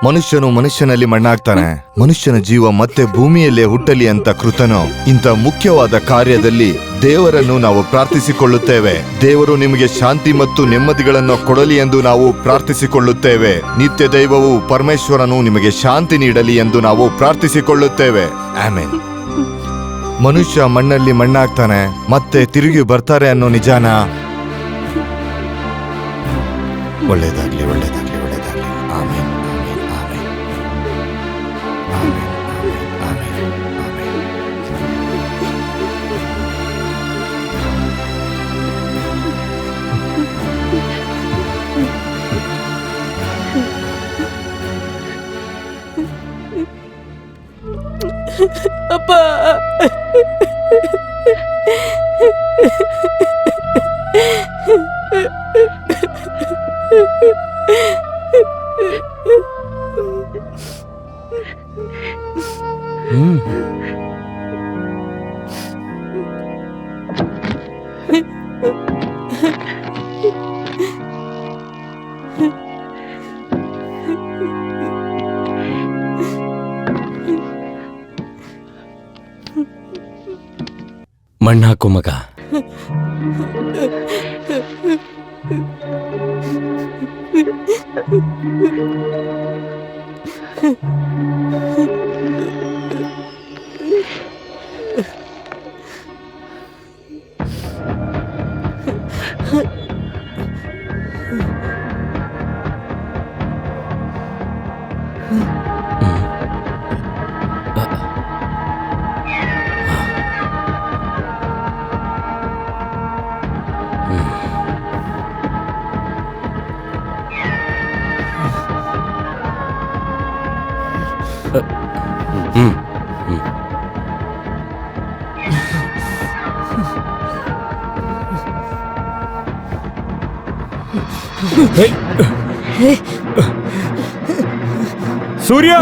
ಮನುಷ್ಯನು ಮನುಷ್ಯನಲ್ಲಿ ಮಣ್ಣಾಗ್ತಾನೆ, ಮನುಷ್ಯನ ಜೀವ ಮತ್ತೆ ಭೂಮಿಯಲ್ಲೇ ಹುಟ್ಟಲಿ ಅಂತ ಕೃತನು. ಇಂಥ ಮುಖ್ಯವಾದ ಕಾರ್ಯದಲ್ಲಿ ದೇವರನ್ನು ನಾವು ಪ್ರಾರ್ಥಿಸಿಕೊಳ್ಳುತ್ತೇವೆ. ದೇವರು ನಿಮಗೆ ಶಾಂತಿ ಮತ್ತು ನೆಮ್ಮದಿಗಳನ್ನು ಕೊಡಲಿ ಎಂದು ನಾವು ಪ್ರಾರ್ಥಿಸಿಕೊಳ್ಳುತ್ತೇವೆ. ನಿತ್ಯ ದೈವವು ಪರಮೇಶ್ವರನು ನಿಮಗೆ ಶಾಂತಿ ನೀಡಲಿ ಎಂದು ನಾವು ಪ್ರಾರ್ಥಿಸಿಕೊಳ್ಳುತ್ತೇವೆ. ಆಮೆನ್. ಮನುಷ್ಯ ಮಣ್ಣಲ್ಲಿ ಮಣ್ಣಾಗ್ತಾನೆ, ಮತ್ತೆ ತಿರುಗಿ ಬರ್ತಾರೆ ಅನ್ನೋ ನಿಜಾನ? ಒಳ್ಳೇದಾಗ್ಲಿ, ಒಳ್ಳೇದಾಗ್ಲಿ, ಒಳ್ಳೇದಾಗ್ಲಿ. ಆಮೆನ್. ಅಪ್ಪ, ಮಣ್ಣಾಕು ಮಗ. ಸೂರ್ಯ,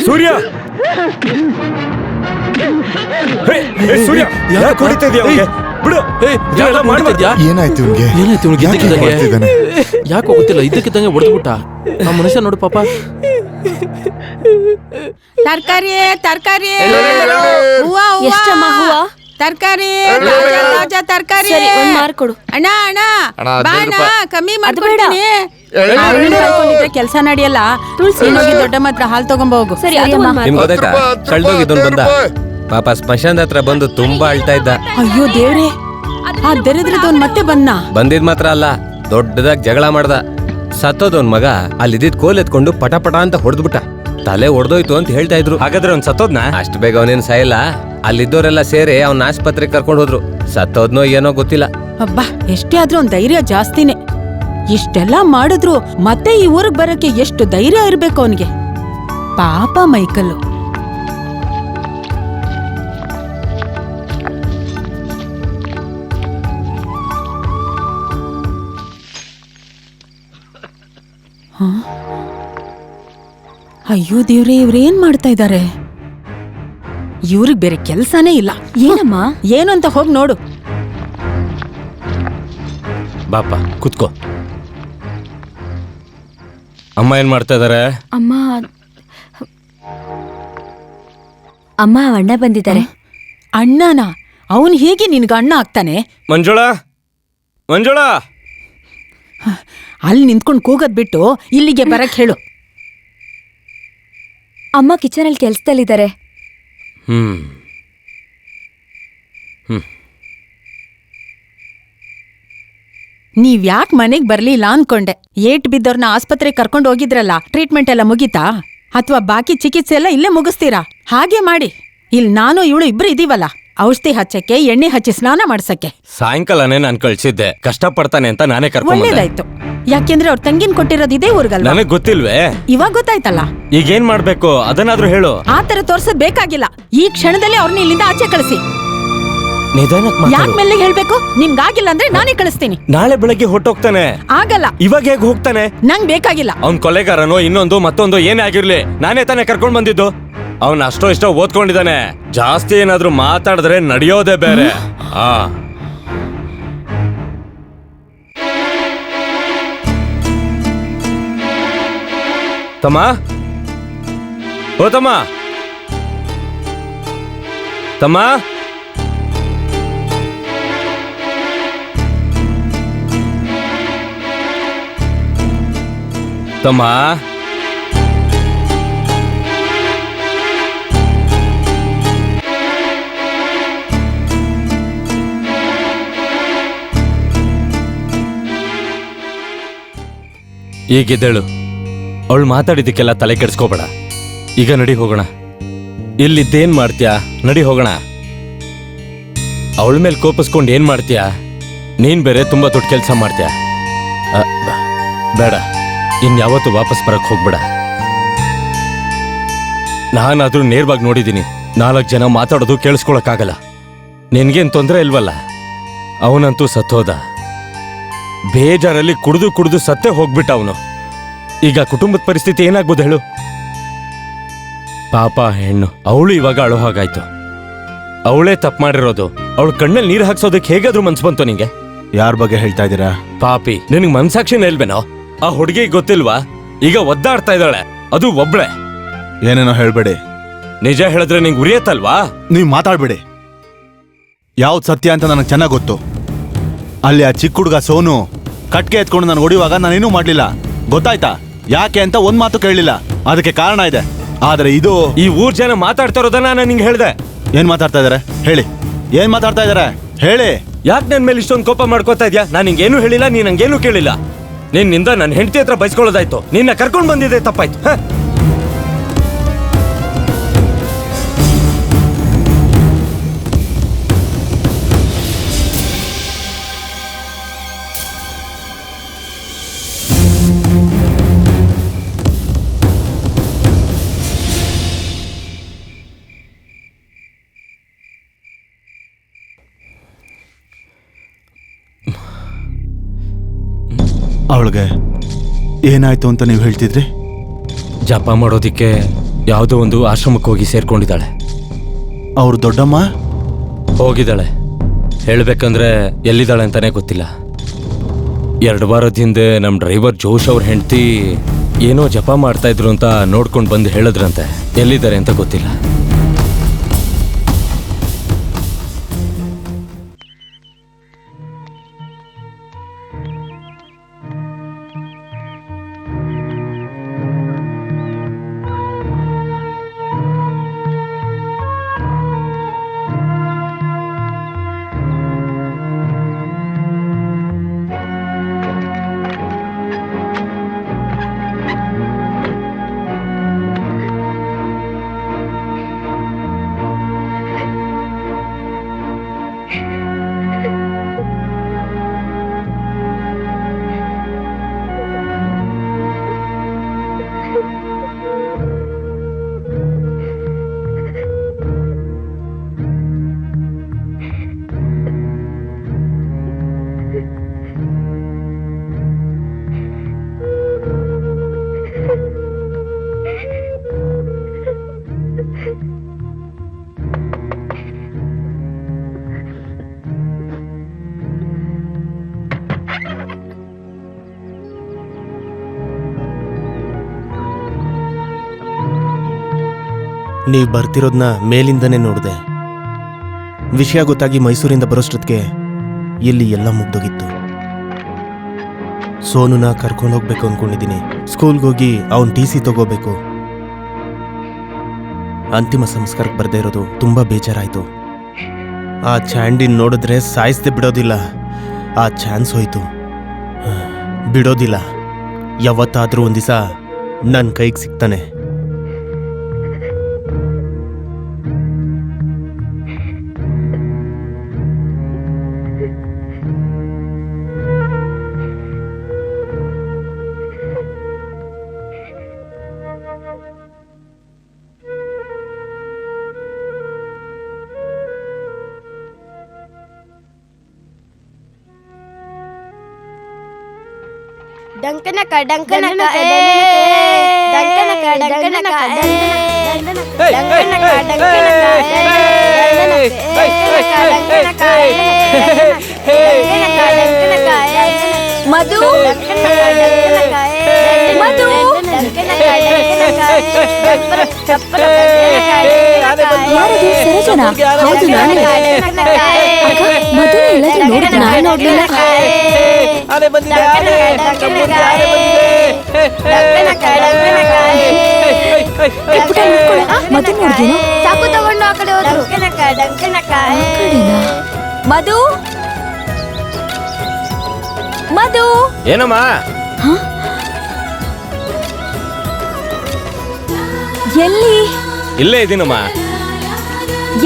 ಸೂರ್ಯ, ಸೂರ್ಯ, ಯಾಕೆ ಹೊಡಿತಾ ಇದೀಯ ಅವನಿಗೆ? ಬಿಡು. ಏನಾಯ್ತು ಇವ್ನಿಗೆ? ಯಾಕೋ ಗೊತ್ತಿಲ್ಲ, ಇದ್ದಕ್ಕಿದ್ದಂಗೆ ಹೊಡೆದ್ಬಿಟ್ಟ. ಆ ಮನುಷ್ಯ ನೋಡು ಪಾಪ. ತರಕಾರಿ ತರಕಾರಿ, ಎಷ್ಟಮ್ಮ ಹೂವ? ತರಕಾರಿ ತಾಜಾ ತರಕಾರಿ ಮಾರ್ಕೊಡು. ಅಣ್ಣ ಅಣ್ಣ ಬಾ ಅಣ್ಣ, ಕಮ್ಮಿ ಮಾಡ್ಬೇಡ. ಕೆಲಸ ನಡೆಯಲ್ಲ. ತುಳಸಿ ದೊಡ್ಡಮ್ಮ ಹತ್ರ ಹಾಲು ತಗೊಂಡ್ ಹೋಗು. ಸರಿ, ನಿಮ್ಗೆ ಗೊತ್ತಾಯ್ತಾ? ಕಳ್ದೋಗಿದ್ದೊಂದು ಬಂದ ಪಾಪ ಸ್ಮಶಾನದ ಹತ್ರ ಬಂದು ತುಂಬಾ ಅಳ್ತಾ ಇದ್ದ. ಅಯ್ಯೋ ದೇವ್ರೆ, ಆ ದರಿದ್ರದವನ್ ಮತ್ತೆ ಬಂದಿದ್ ಮಾತ್ರ ಅಲ್ಲ, ದೊಡ್ಡದಾಗಿ ಜಗಳ ಮಾಡ್ದ. ಸತ್ತೋದವನ್ ಮಗ ಅಲ್ಲಿದ್ದ ಕೋಲ್ ಎತ್ಕೊಂಡು ಪಟ ಪಟ ಅಂತ ಹೊಡೆದ್ಬಿಟ್ಟ. ತಲೆ ಒಡೆದೋಯ್ತು ಅಂತ ಹೇಳ್ತಾ ಇದ್ರು. ಹಾಗಾದ್ರೆ ಅವ್ನ್ ಸತ್ತೋದ್ನ? ಅಷ್ಟು ಬೇಗ ಅವನೇನ್ ಸಾಯಲ್ಲ. ಅಲ್ಲಿದ್ದವರೆಲ್ಲ ಸೇರಿ ಅವ್ನ ಆಸ್ಪತ್ರೆಗೆ ಕರ್ಕೊಂಡು ಹೋದ್ರು. ಸತ್ತೋದ್ನೋ ಏನೋ ಗೊತ್ತಿಲ್ಲ. ಅಬ್ಬಾ, ಎಷ್ಟೇ ಆದ್ರೂ ಅವ್ನ್ ಧೈರ್ಯ ಜಾಸ್ತಿನೇ. ಇಷ್ಟೆಲ್ಲ ಮಾಡಿದ್ರು ಮತ್ತೆ ಈ ಊರಿಗೆ ಬರಕ್ಕೆ ಎಷ್ಟು ಧೈರ್ಯ ಇರ್ಬೇಕು ಅವನಿಗೆ. ಪಾಪ ಮೈಕಲ್ಲು. ಅಯ್ಯೋ ದೇವ್ರೆ, ಇವ್ರೇನ್ ಮಾಡ್ತಾ ಇದ್ದಾರೆ? ಇವ್ರಿಗೆ ಬೇರೆ ಕೆಲ್ಸನೇ ಇಲ್ಲ. ಏನಮ್ಮ? ಏನು ಅಂತ ಹೋಗಿ ನೋಡು. ಬಾಪ ಕುತ್ಕೋ. ಅಮ್ಮ ಏನ್ ಮಾಡ್ತಾ ಇದಾರೆ? ಅಮ್ಮ ಅಣ್ಣ ಬಂದಿದ್ದಾರೆ. ಅಣ್ಣನ? ಅವನು ಹೇಗೆ ನಿನ್ಗ ಅಣ್ಣ ಆಗ್ತಾನೆ? ಮಂಜುಳಾ, ಮಂಜುಳಾ, ಅಲ್ಲಿ ನಿಂತ್ಕೊಂಡು ಕೂಗದ್ ಬಿಟ್ಟು ಇಲ್ಲಿಗೆ ಬರಕ್ ಹೇಳು. ಅಮ್ಮ ಕಿಚನ್ ಅಲ್ಲಿ ಕೆಲ್ಸದಲ್ಲಿದ್ದಾರೆ. ನೀವ್ ಯಾಕೆ ಮನೆಗ್ ಬರ್ಲಿಲ್ಲ ಅನ್ಕೊಂಡೆ. ಏಟ್ ಬಿದ್ದವ್ರನ್ನ ಆಸ್ಪತ್ರೆಗೆ ಕರ್ಕೊಂಡು ಹೋಗಿದ್ರಲ್ಲ, ಟ್ರೀಟ್ಮೆಂಟ್ ಎಲ್ಲ ಮುಗೀತಾ? ಅಥವಾ ಬಾಕಿ ಚಿಕಿತ್ಸೆ ಎಲ್ಲ ಇಲ್ಲೇ ಮುಗಿಸ್ತೀರಾ? ಹಾಗೆ ಮಾಡಿ. ಇಲ್ಲಿ ನಾನು ಇವಳು ಇಬ್ರು ಇದೀವಲ್ಲ, ಔಷಧಿ ಹಚ್ಚಕ್ಕೆ, ಎಣ್ಣೆ ಹಚ್ಚಿ ಸ್ನಾನ ಮಾಡ್ಸಕ್ಕೆ. ಸಾಯಂಕಾಲನೇ ನಾನ್ ಕಳ್ಸಿದ್ದೆ. ಕಷ್ಟ ಪಡ್ತಾನೆ ಅಂತ ನಾನೇ ಕರ್ಕೊಂಡ್ ಬಂದೆ. ಒಳ್ಳೇದಾಯ್ತು. ಯಾಕೆಂದ್ರೆ ಅವ್ರ ತಂಗಿನ್ ಕೊಟ್ಟಿರೋದು ಇದೇ ಊರ್ಗಲ್ವಾ? ನನಗ್ ಗೊತ್ತಿಲ್ವೇ? ಇವಾಗ ಗೊತ್ತಾಯ್ತಲ್ಲ. ಈಗೇನ್ ಮಾಡ್ಬೇಕು ಅದನ್ನಾದ್ರೂ ಹೇಳು. ಆತರ ತೋರ್ಸದ್ ಬೇಕಾಗಿಲ್ಲ. ಈ ಕ್ಷಣದಲ್ಲಿ ಅವ್ರನ್ನ ಇಲ್ಲಿಂದ ಆಚೆ ಕಳಿಸಿ. ನಿಧಾನಕ್ಕೆ ಯಾಕೆ ಮಾತಾಡು. ಮೆಲ್ಲಿಗೆ ಹೇಳ್ಬೇಕು? ನಿಮ್ಗಾಗಿಲ್ಲ ಅಂದ್ರೆ ನಾನೇ ಕಳಿಸ್ತೀನಿ. ನಾಳೆ ಬೆಳಗ್ಗೆ ಹೊಟ್ಟೋಗ್ತಾನೆ. ಆಗಲ್ಲ. ಇವಾಗ ಹೇಗ್ ಹೋಗ್ತಾನೆ? ನಂಗ್ ಬೇಕಾಗಿಲ್ಲ. ಅವ್ನ್ ಕೊಲೆಗಾರನೋ ಇನ್ನೊಂದು ಮತ್ತೊಂದು ಏನೇ ಆಗಿರ್ಲಿ, ನಾನೇ ತಾನೇ ಕರ್ಕೊಂಡ್ ಬಂದಿದ್ದು. ಅವನ್ ಅಷ್ಟೋ ಇಷ್ಟೋ ಓದ್ಕೊಂಡಿದ್ದಾನೆ. ಜಾಸ್ತಿ ಏನಾದ್ರೂ ಮಾತಾಡಿದ್ರೆ ನಡೆಯೋದೇ ಬೇರೆ. ಆ ತಮ್ಮ, ಓ ತಮ್ಮ, ತಮ್ಮ, ತಮ್ಮ, ಈಗಿದ್ದೇಳು. ಅವಳು ಮಾತಾಡಿದ್ದಕ್ಕೆಲ್ಲ ತಲೆ ಕೆಡಿಸ್ಕೋಬೇಡ. ಈಗ ನಡಿ ಹೋಗೋಣ. ಇಲ್ಲಿದ್ದೇನ್ ಮಾಡ್ತೀಯಾ? ನಡಿ ಹೋಗೋಣ. ಅವಳ ಮೇಲೆ ಕೋಪಿಸ್ಕೊಂಡು ಏನ್ ಮಾಡ್ತೀಯಾ? ನೀನ್ ಬೇರೆ ತುಂಬಾ ದೊಡ್ಡ ಕೆಲಸ ಮಾಡ್ತೀಯ. ಬೇಡ, ಇನ್ಯಾವತ್ತು ವಾಪಸ್ ಬರಕ್ ಹೋಗ್ಬೇಡ. ನಾನಾದ್ರೂ ನೇರವಾಗಿ ನೋಡಿದ್ದೀನಿ. 4 ಜನ ಮಾತಾಡೋದು ಕೇಳಿಸ್ಕೊಳಕ್ಕಾಗಲ್ಲ. ನಿನ್ಗೇನ್ ತೊಂದರೆ ಇಲ್ವಲ್ಲ? ಅವನಂತೂ ಸತ್ತೋದ. ಬೇಜಾರಲ್ಲಿ ಕುಡಿದು ಸತ್ತೇ ಹೋಗ್ಬಿಟ್ಟ ಅವನು. ಈಗ ಕುಟುಂಬದ ಪರಿಸ್ಥಿತಿ ಏನಾಗ್ಬೋದು ಹೇಳು? ಪಾಪ ಹೆಣ್ಣು, ಅವಳು ಇವಾಗ ಅಳೋ ಹಾಗಾಯ್ತು. ಅವಳೇ ತಪ್ಪು ಮಾಡಿರೋದು. ಅವಳು ಕಣ್ಣಲ್ಲಿ ನೀರು ಹಾಕ್ಸೋದಕ್ಕೆ ಹೇಗಾದ್ರೂ ಮನ್ಸು ಬಂತು ನಿಂಗೆ? ಯಾರ ಬಗ್ಗೆ ಹೇಳ್ತಾ ಇದ್ದೀರಾ? ಪಾಪಿ, ನಿನಗೆ ಮನ್ಸಾಕ್ಷಿನ ಇಲ್ವೇನೋ? ಆ ಹುಡುಗಿ ಗೊತ್ತಿಲ್ವಾ? ಈಗ ಒದ್ದಾಡ್ತಾ ಇದ್ದಾಳೆ, ಅದು ಒಬ್ಳೆ. ಏನೇನೋ ಹೇಳ್ಬೇಡಿ. ನಿಜ ಹೇಳಿದ್ರೆ ನಿಂಗೆ ಉರಿಯತ್ತಲ್ವಾ? ನೀವ್ ಮಾತಾಡ್ಬೇಡಿ. ಯಾವ್ದು ಸತ್ಯ ಅಂತ ನನಗೆ ಚೆನ್ನಾಗ್ ಗೊತ್ತು. ಅಲ್ಲಿ ಆ ಚಿಕ್ಕ ಹುಡುಗ ಸೋನು ಕಟ್ಗೆ ಎತ್ಕೊಂಡು ನಾನು ಹೊಡಿಯುವಾಗ ನಾನೇನೂ ಮಾಡ್ಲಿಲ್ಲ. ಗೊತ್ತಾಯ್ತಾ? ಯಾಕೆ ಅಂತ ಒಂದ್ ಮಾತು ಕೇಳಲಿಲ್ಲ. ಅದಕ್ಕೆ ಕಾರಣ ಇದೆ. ಆದ್ರೆ ಇದು ಈ ಊರ್ ಜನ ಮಾತಾಡ್ತಾ ಇರೋದನ್ನ ನಾನು ನಿಂಗೆ ಹೇಳ್ದೆ. ಏನ್ ಮಾತಾಡ್ತಾ ಇದಾರೆ ಹೇಳಿ? ಏನ್ ಮಾತಾಡ್ತಾ ಇದಾರೆ ಹೇಳಿ? ಯಾಕೆ ನನ್ ಮೇಲೆ ಇಷ್ಟೊಂದು ಕೋಪ ಮಾಡ್ಕೋತಾ ಇದ್ಯಾ? ನಾನು ನಿಂಗೇನು ಹೇಳಿಲ್ಲ, ನೀನ್ ನಂಗೇನು ಕೇಳಿಲ್ಲ. ನಿನ್ನಿಂದ ನನ್ನ ಹೆಂಡತಿ ಹತ್ರ ಬೈಸ್ಕೊಳ್ಳೋದಾಯ್ತು. ನಿನ್ನ ಕರ್ಕೊಂಡು ಬಂದಿದ್ದೆ ತಪ್ಪಾಯ್ತು. ಅವಳಿಗೆ ಏನಾಯ್ತು ಅಂತ ನೀವು ಹೇಳ್ತಿದ್ರಿ? ಜಪ ಮಾಡೋದಿಕ್ಕೆ ಯಾವುದೋ ಒಂದು ಆಶ್ರಮಕ್ಕೆ ಹೋಗಿ ಸೇರ್ಕೊಂಡಿದ್ದಾಳೆ. ಅವ್ರು ದೊಡ್ಡಮ್ಮ ಹೋಗಿದ್ದಾಳೆ. ಹೇಳ್ಬೇಕಂದ್ರೆ ಎಲ್ಲಿದ್ದಾಳೆ ಅಂತಾನೆ ಗೊತ್ತಿಲ್ಲ. 2 ವಾರದ ಹಿಂದೆ ನಮ್ಮ ಡ್ರೈವರ್ ಜೋಶ್ ಅವ್ರ ಹೆಂಡತಿ ಏನೋ ಜಪ ಮಾಡ್ತಾ ಇದ್ರು ಅಂತ ನೋಡ್ಕೊಂಡು ಬಂದು ಹೇಳಿದ್ರಂತೆ. ಎಲ್ಲಿದ್ದಾರೆ ಅಂತ ಗೊತ್ತಿಲ್ಲ. ನೀವು ಬರ್ತಿರೋದನ್ನ ಮೇಲಿಂದನೇ ನೋಡಿದೆ. ವಿಷಯ ಗೊತ್ತಾಗಿ ಮೈಸೂರಿಂದ ಬರೋಷ್ಟೊತ್ತಿಗೆ ಇಲ್ಲಿ ಎಲ್ಲ ಮುಗ್ದೋಗಿತ್ತು. ಸೋನುನ ಕರ್ಕೊಂಡೋಗ್ಬೇಕು ಅಂದ್ಕೊಂಡಿದ್ದೀನಿ. ಸ್ಕೂಲ್ಗೋಗಿ ಅವನ್ TC ತಗೋಬೇಕು. ಅಂತಿಮ ಸಂಸ್ಕಾರಕ್ಕೆ ಬರ್ದೇ ಇರೋದು ತುಂಬ ಬೇಜಾರಾಯಿತು. ಆ ಚಾಂಡಿನ್ ನೋಡಿದ್ರೆ ಸಾಯಿಸ್ದೆ ಬಿಡೋದಿಲ್ಲ. ಆ ಚಾನ್ಸ್ ಹೋಯ್ತು. ಬಿಡೋದಿಲ್ಲ. ಯಾವತ್ತಾದ್ರೂ ಒಂದು ದಿವಸ ನನ್ನ ಕೈಗೆ ಸಿಗ್ತಾನೆ. ಡಂಕನಕ ಡಂಕನಕ ಡಂಕನಕ ಡಂಕನಕ ಮಧು ಮಧು ಯಾರದು? ಸರೋಜನಾ? ಹೌದು, ನಾನೇ. ಅಕ್ಕ, ಮಧು ಎಲ್ಲಾದ್ರೂ ನೋಡಿದ್ರಾ? ನಾನ್ ನೋಡ್ಲಿಲ್ಲ. ಏ, ಪುಟ್ಟ, ನಿಂತ್ಕೊಳ್ಳು. ಮಧು ನೋಡ್ದೇನೋ? ಚಾಕು ತಗೊಂಡು ಆ ಕಡೆ ಹೋದ್ರು. ಆ ಕಡೆನಾ? ಮಧು ಮಧು ಏನಮ್ಮ? ಎಲ್ಲಿ ಇಲ್ಲೇ ಇದೀನಮ್ಮ.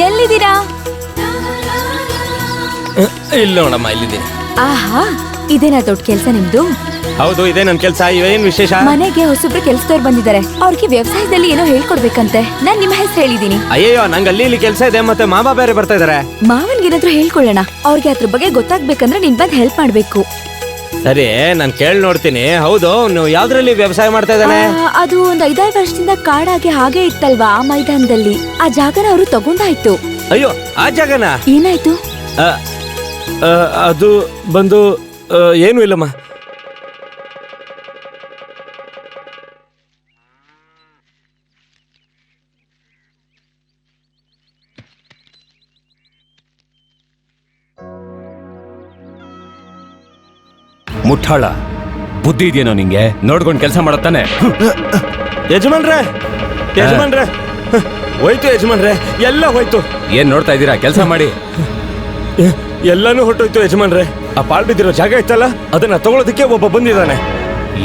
ಎಲ್ಲಿದ್ದೀರಾ? ಇಲ್ಲ ನೋಡಮ್ಮ, ಇಲ್ಲಿದ್ದೀನಿ. ಆಹಾ, ಇದೇನಾ ದೊಡ್ಡ ಕೆಲ್ಸ ನಿಮ್ದು? ಹೌದು, ಇದೇ ನನ್ ಕೆಲ್ಸ. ಏನ್ ವಿಶೇಷ? ಮನೆಗೆ ಹೊಸಬ್ರು ಕೆಲ್ಸದವ್ರು ಬಂದಿದ್ದಾರೆ. ಅವ್ರಿಗೆ ವ್ಯವಸಾಯದಲ್ಲಿ ಏನೋ ಹೇಳ್ಕೊಡ್ಬೇಕಂತೆ. ನಾನ್ ನಿಮ್ಮ ಹೆಸರು ಹೇಳಿದೀನಿ. ಅಯ್ಯಯ್ಯೋ, ನಂಗೆ ಇಲ್ಲಿ ಕೆಲಸ ಇದೆ, ಮತ್ತೆ ಮಾಮ ಬೇರೆ ಬರ್ತಾ ಇದಾರೆ. ಮಾವನ್ಗೇನಾದ್ರೂ ಹೇಳ್ಕೊಳ್ಳೋಣ. ಅವ್ರಿಗೆ ಅದ್ರ ಬಗ್ಗೆ ಗೊತ್ತಾಗ್ಬೇಕಂದ್ರೆ ನೀನ್ ಬಂದ್ ಹೆಲ್ಪ್ ಮಾಡ್ಬೇಕು. ಸರಿ, ನಾನ್ ಕೇಳಿ ನೋಡ್ತೀನಿ. ಹೌದು, ನೀವು ಯಾವ್ದ್ರಲ್ಲಿ ವ್ಯವಸಾಯ ಮಾಡ್ತಾ ಇದ್ದಾನೆ? ಅದು ಒಂದ್ 5-6 ವರ್ಷದಿಂದ ಕಾಡಾಗಿ ಹಾಗೆ ಇತ್ತಲ್ವಾ ಆ ಮೈದಾನದಲ್ಲಿ. ಆ ಜಾಗನ ಅವರು ತಗೊಂಡಾಯ್ತು. ಅಯ್ಯೋ, ಆ ಜಾಗನ? ಏನಾಯ್ತು? ಅದು ಬಂದು ಏನು ಇಲ್ಲಮ್ಮ. ಮುಠಾಳ, ಬುದ್ಧಿ ಇದೆಯೇನೋ ನಿಂಗೆ? ನೋಡ್ಕೊಂಡು ಕೆಲಸ ಮಾಡತ್ತಾನೆ. ಯಜಮಾನ್ರೆ, ಯಜಮಾನ್ರೆ, ಹೋಯ್ತು ಯಜಮಾನ್ರೆ, ಎಲ್ಲ ಹೋಯ್ತು. ಏನ್ ನೋಡ್ತಾ ಇದ್ದೀರಾ? ಕೆಲಸ ಮಾಡಿ. ಎಲ್ಲಾನು ಹೊಟ್ಟೋಯ್ತು ಯಜಮಾನ್ರೆ. ಆ ಪಾಳ್ ಬಿದ್ದಿರೋ ಜಾಗ ಇತ್ತಲ್ಲ, ಅದನ್ನ ತಗೊಳೋದಕ್ಕೆ ಒಬ್ಬ ಬಂದಿದ್ದಾನೆ.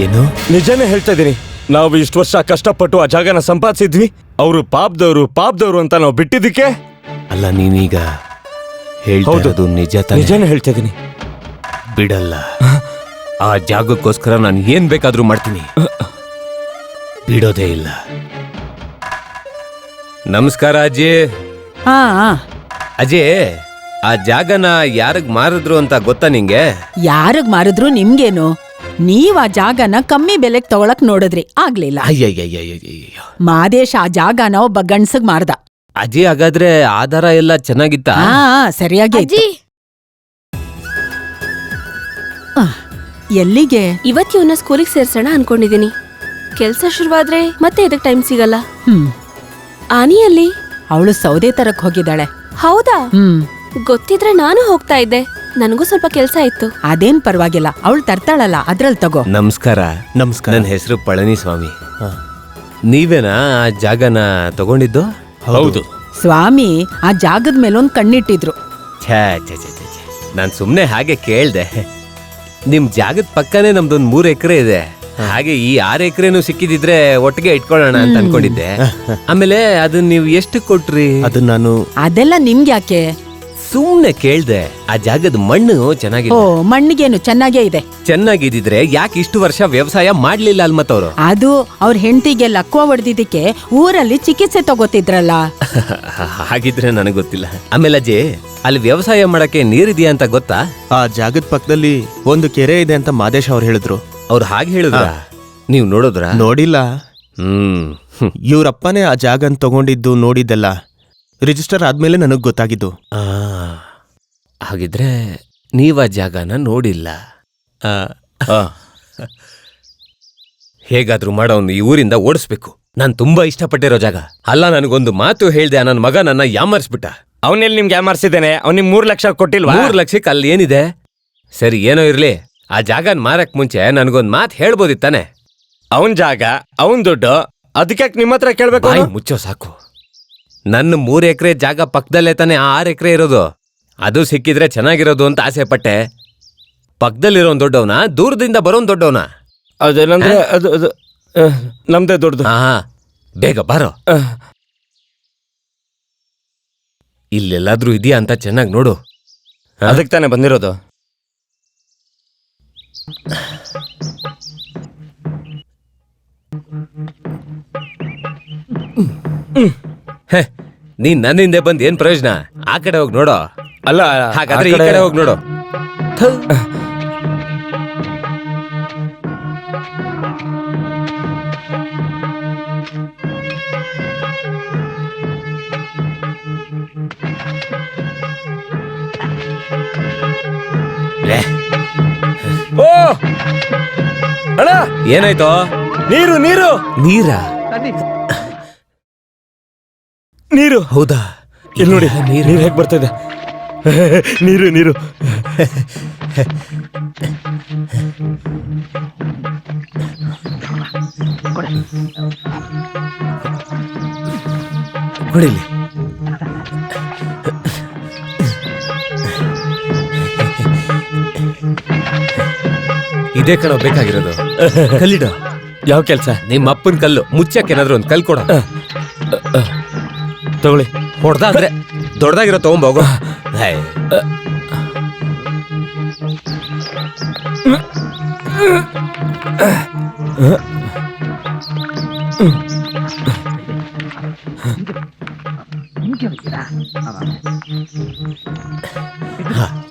ಏನು? ನಿಜಾನೇ ಹೇಳ್ತಾ ಇದೀನಿ. ನಾವು ಇಷ್ಟು ವರ್ಷ ಕಷ್ಟಪಟ್ಟು ಆ ಜಾಗನ ಸಂಪಾದಿಸಿದ್ವಿ. ಅವರು ಪಾಪದವರು ಅಂತ ನಾವು ಬಿಟ್ಟಿದ್ದಕ್ಕೆ. ಅಲ್ಲ, ನೀನೀಗ ಹೇಳ್ತಿರೋದು ನಿಜ ತಾನೇ? ನಿಜಾನೇ ಹೇಳ್ತಾ ಇದೀನಿ. ಬಿಡಲ್ಲ. ಆ ಜಾಗಕ್ಕೋಸ್ಕರ ನಾನು ಏನ್ ಬೇಕಾದ್ರೂ ಮಾಡ್ತೀನಿ. ಬಿಡೋದೇ ಇಲ್ಲ. ನಮಸ್ಕಾರ ಅಜ್ಜಿ. ಹಾ ಅಜ್ಜಿ, ಆ ಜಾಗನ ಯಾರಿಗ್ ಮಾರಿದ್ರು ಅಂತ ಗೊತ್ತಾ ನಿಂಗೆ? ಯಾರಿಗ್ ಮಾರಿದ್ರು ನಿಮ್ಗೇನು? ನೀವ್ ಆ ಜಾಗನ ಕಮ್ಮಿ ಬೆಲೆಗ್ ತಗೊಳಕ್ ನೋಡಿದ್ರಿ, ಆಗ್ಲಿಲ್ಲ. ಅಯ್ಯಯ್ಯಯ್ಯಯ್ಯಯ್ಯೋ. ಮಾದೇಶ ಆ ಜಾಗನ ಒಬ್ಬ ಗಂಡ್ಸಗ್ ಮಾರ್ದ. ಅಜ್ಜಿ, ಹಾಗಾದ್ರೆ ಆಧಾರ ಎಲ್ಲ ಚೆನ್ನಾಗಿತ್ತ? ಹಾ, ಸರಿಯಾಗಿ ಅಜ್ಜಿ, ಎಲ್ಲಿಗೆ? ಇವತ್ತು ಇವನ್ನ ಸ್ಕೂಲಿಗೆ ಸೇರ್ಸೋಣ ಅನ್ಕೊಂಡಿದೀನಿ. ಕೆಲ್ಸ ಶುರುವಾದ್ರೆ ಮತ್ತೆ ಇದಕ್ ಟೈಮ್ ಸಿಗಲ್ಲ. ಆನಿಯಲ್ಲಿ ಅವಳು ಸೌದೆ ತರಕ್ ಹೋಗಿದ್ದಾಳೆ. ಹೌದಾ? ಹ್ಮ್, ಗೊತ್ತಿದ್ರೆ ನಾನು ಹೋಗ್ತಾ ಇದ್ದೆ. ನನಗೂ ಸ್ವಲ್ಪ ಕೆಲ್ಸ ಇತ್ತು. ಅದೇನ್ ಪರವಾಗಿಲ್ಲ, ಅವಳು ತರ್ತಾಳಲ್ಲ, ಅದ್ರಲ್ಲಿ ತಗೋ. ನಮಸ್ಕಾರ. ನಮಸ್ಕಾರ. ನನ್ನ ಹೆಸರು ಪಳನಿ ಸ್ವಾಮಿ. ನೀವೇನಾ ಆ ಜಾಗನ ತಗೊಂಡಿದ್ದು? ಹೌದು. ಸ್ವಾಮಿ ಆ ಜಾಗದ ಮೇಲೊಂದ್ ಕಣ್ಣಿಟ್ಟಿದ್ರು. ಛೇ ಛೇ ಛೇ ಛೇ ಛೇ. ನಾನ್ ಸುಮ್ನೆ ಹಾಗೆ ಕೇಳ್ದೆ. ನಿಮ್ ಜಾಗದ ಪಕ್ಕನೇ ನಮ್ದೊಂದ್ 3 ಎಕರೆ ಇದೆ. ಹಾಗೆ ಈ 6 ಎಕರೆನೂ ಸಿಕ್ಕಿದಿದ್ರೆ ಒಟ್ಟಿಗೆ ಇಟ್ಕೊಳ್ಳೋಣ ಅಂತ ಅನ್ಕೊಂಡಿದ್ದೆ. ಆಮೇಲೆ ಅದನ್ನ ನೀವು ಎಷ್ಟು ಕೊಟ್ರಿ? ಅದು ನಾನು ಅದೆಲ್ಲ ನಿಮ್ಗ್ಯಾಕೆ? ಸುಮ್ನೆ ಕೇಳ್ದೆ. ಆ ಜಾಗದ ಮಣ್ಣು ಓ, ಚೆನ್ನಾಗಿದೆ. ಮಣ್ಣಿಗೇನು ಚೆನ್ನಾಗೇ ಇದೆ. ಚೆನ್ನಾಗಿದ್ದಿದ್ರೆ ಯಾಕೆ ಇಷ್ಟು ವರ್ಷ ವ್ಯವಸಾಯ ಮಾಡ್ಲಿಲ್ಲ ಅಲ್ಮತ್ತವ್ರು? ಅದು ಅವ್ರ ಹೆಂಡತಿಗೆ ಲಕ್ವ ಹೊಡೆದಿದ್ದಕ್ಕೆ ಊರಲ್ಲಿ ಚಿಕಿತ್ಸೆ ತಗೋತಿದ್ರಲ್ಲ. ಹಾಗಿದ್ರೆ ನನಗ್ ಗೊತ್ತಿಲ್ಲ. ಆಮೇಲೆ ಅಜ್ಜಿ, ಅಲ್ಲಿ ವ್ಯವಸಾಯ ಮಾಡಕ್ಕೆ ನೀರಿದೆಯಾ ಅಂತ ಗೊತ್ತಾ? ಆ ಜಾಗದ ಪಕ್ಕದಲ್ಲಿ ಒಂದು ಕೆರೆ ಇದೆ ಅಂತ ಮಾದೇಶ್ ಅವ್ರು ಹೇಳಿದ್ರು. ಅವ್ರು ಹಾಗೆ ಹೇಳಿದ್ರ? ನೀವ್ ನೋಡಿದ್ರ? ನೋಡಿಲ್ಲ. ಹ್ಮ್. ಇವ್ರಪ್ಪನೇ ಆ ಜಾಗನ್ ತಗೊಂಡಿದ್ದು ನೋಡಿದ್ದೆಲ್ಲ ರಿಜಿಸ್ಟರ್ ಆದ್ಮೇಲೆ ನನಗ್ ಗೊತ್ತಾಗಿದ್ದು. ಆ, ಹಾಗಿದ್ರೆ ನೀವ್ ಆ ಜಾಗನ ನೋಡಿಲ್ಲ. ಹೇಗಾದ್ರೂ ಮಾಡೋನು ಈ ಊರಿಂದ ಓಡಿಸ್ಬೇಕು. ನಾನ್ ತುಂಬಾ ಇಷ್ಟಪಟ್ಟಿರೋ ಜಾಗ. ಅಲ್ಲ, ನನಗೊಂದು ಮಾತು ಹೇಳ್ದೆ, ನನ್ನ ಮಗ ನನ್ನ ಯಾಮರ್ಸ್ಬಿಟ್ಟ. ಅವನೆಲ್ಲಿ ನಿಮ್ಗೆ ಯಾಮಾರ್ಸಿದ್ದೇನೆ? ಅವ್ನು ನಿಮ್ 3 ಲಕ್ಷ ಕೊಟ್ಟಿಲ್ವಾ? 3 ಲಕ್ಷಕ್ಕೆ ಅಲ್ಲಿ ಏನಿದೆ? ಸರಿ, ಏನೋ ಇರ್ಲಿ. ಆ ಜಾಗನ್ ಮಾರಕ್ ಮುಂಚೆ ನನಗೊಂದ್ ಮಾತು ಹೇಳ್ಬೋದಿತ್ತಾನೆ? ಅವನ್ ಜಾಗ, ಅವನ್ ದುಡ್ಡು, ಅದಕ್ಕೆ ನಿಮ್ಮ ಹತ್ರ ಕೇಳ್ಬೇಕು? ಬಾಯಿ ಮುಚ್ಚೋ ಸಾಕು. ನನ್ನ 3 ಎಕರೆ ಜಾಗ ಪಕ್ಕದಲ್ಲೇ ತಾನೆ ಆ 6 ಎಕರೆ ಇರೋದು. ಅದು ಸಿಕ್ಕಿದ್ರೆ ಚೆನ್ನಾಗಿರೋದು ಅಂತ ಆಸೆ ಪಟ್ಟೆ. ಪಕ್ಕದಲ್ಲಿರೋನ್ ದೊಡ್ಡವನ, ದೂರದಿಂದ ಬರೋನ್ ದೊಡ್ಡವನ? ಅದೇನಂದ್ರೆ ಅದು ನಮ್ದೇ ದೊಡ್ಡದು. ಹಾ, ಬೇಗ ಬಾರೋ. ಇಲ್ಲೆಲ್ಲಾದ್ರೂ ಇದೆಯಾ ಅಂತ ಚೆನ್ನಾಗಿ ನೋಡು. ಅದಕ್ಕೆ ತಾನೇ ಬಂದಿರೋದು. ನೀನ್ ನನ್ನ ಹಿಂದೆ ಬಂದ್ ಏನ್ ಪ್ರಯೋಜನ? ಆ ಕಡೆ ಹೋಗಿ ನೋಡೋ. ಅಲ್ಲ, ಹಾಗಾದ್ರೆ ಈ ಕಡೆ ಹೋಗಿ ನೋಡು. ಅಣ್ಣ ಏನಾಯ್ತು? ನೀರು ನೀರು ನೀರಾ? ನೀರು ಹೌದಾ? ಇಲ್ಲಿ ನೋಡಿ ನೀರು ಹೇಗೆ ಬರ್ತಾ ಇದೆ. ನೀರು ನೀರು ಹೊಡಿಲಿ. ಇದೇ ಕಣ ಬೇಕಾಗಿರೋದು. ಕಲ್ಲಿಡ. ಯಾವ ಕೆಲ್ಸ? ನಿಮ್ಮ ಅಪ್ಪನ ಕಲ್ಲು ಮುಚ್ಚಕ್ಕೆ ಏನಾದ್ರು ಒಂದು ಕಲ್ ಕೊಡ. ತಗೊಳ್ಳಿ. ಹೊಡ್ದ ಅಂದ್ರೆ ದೊಡ್ಡದಾಗಿರೋ ತಗೊಂಬೋಗು.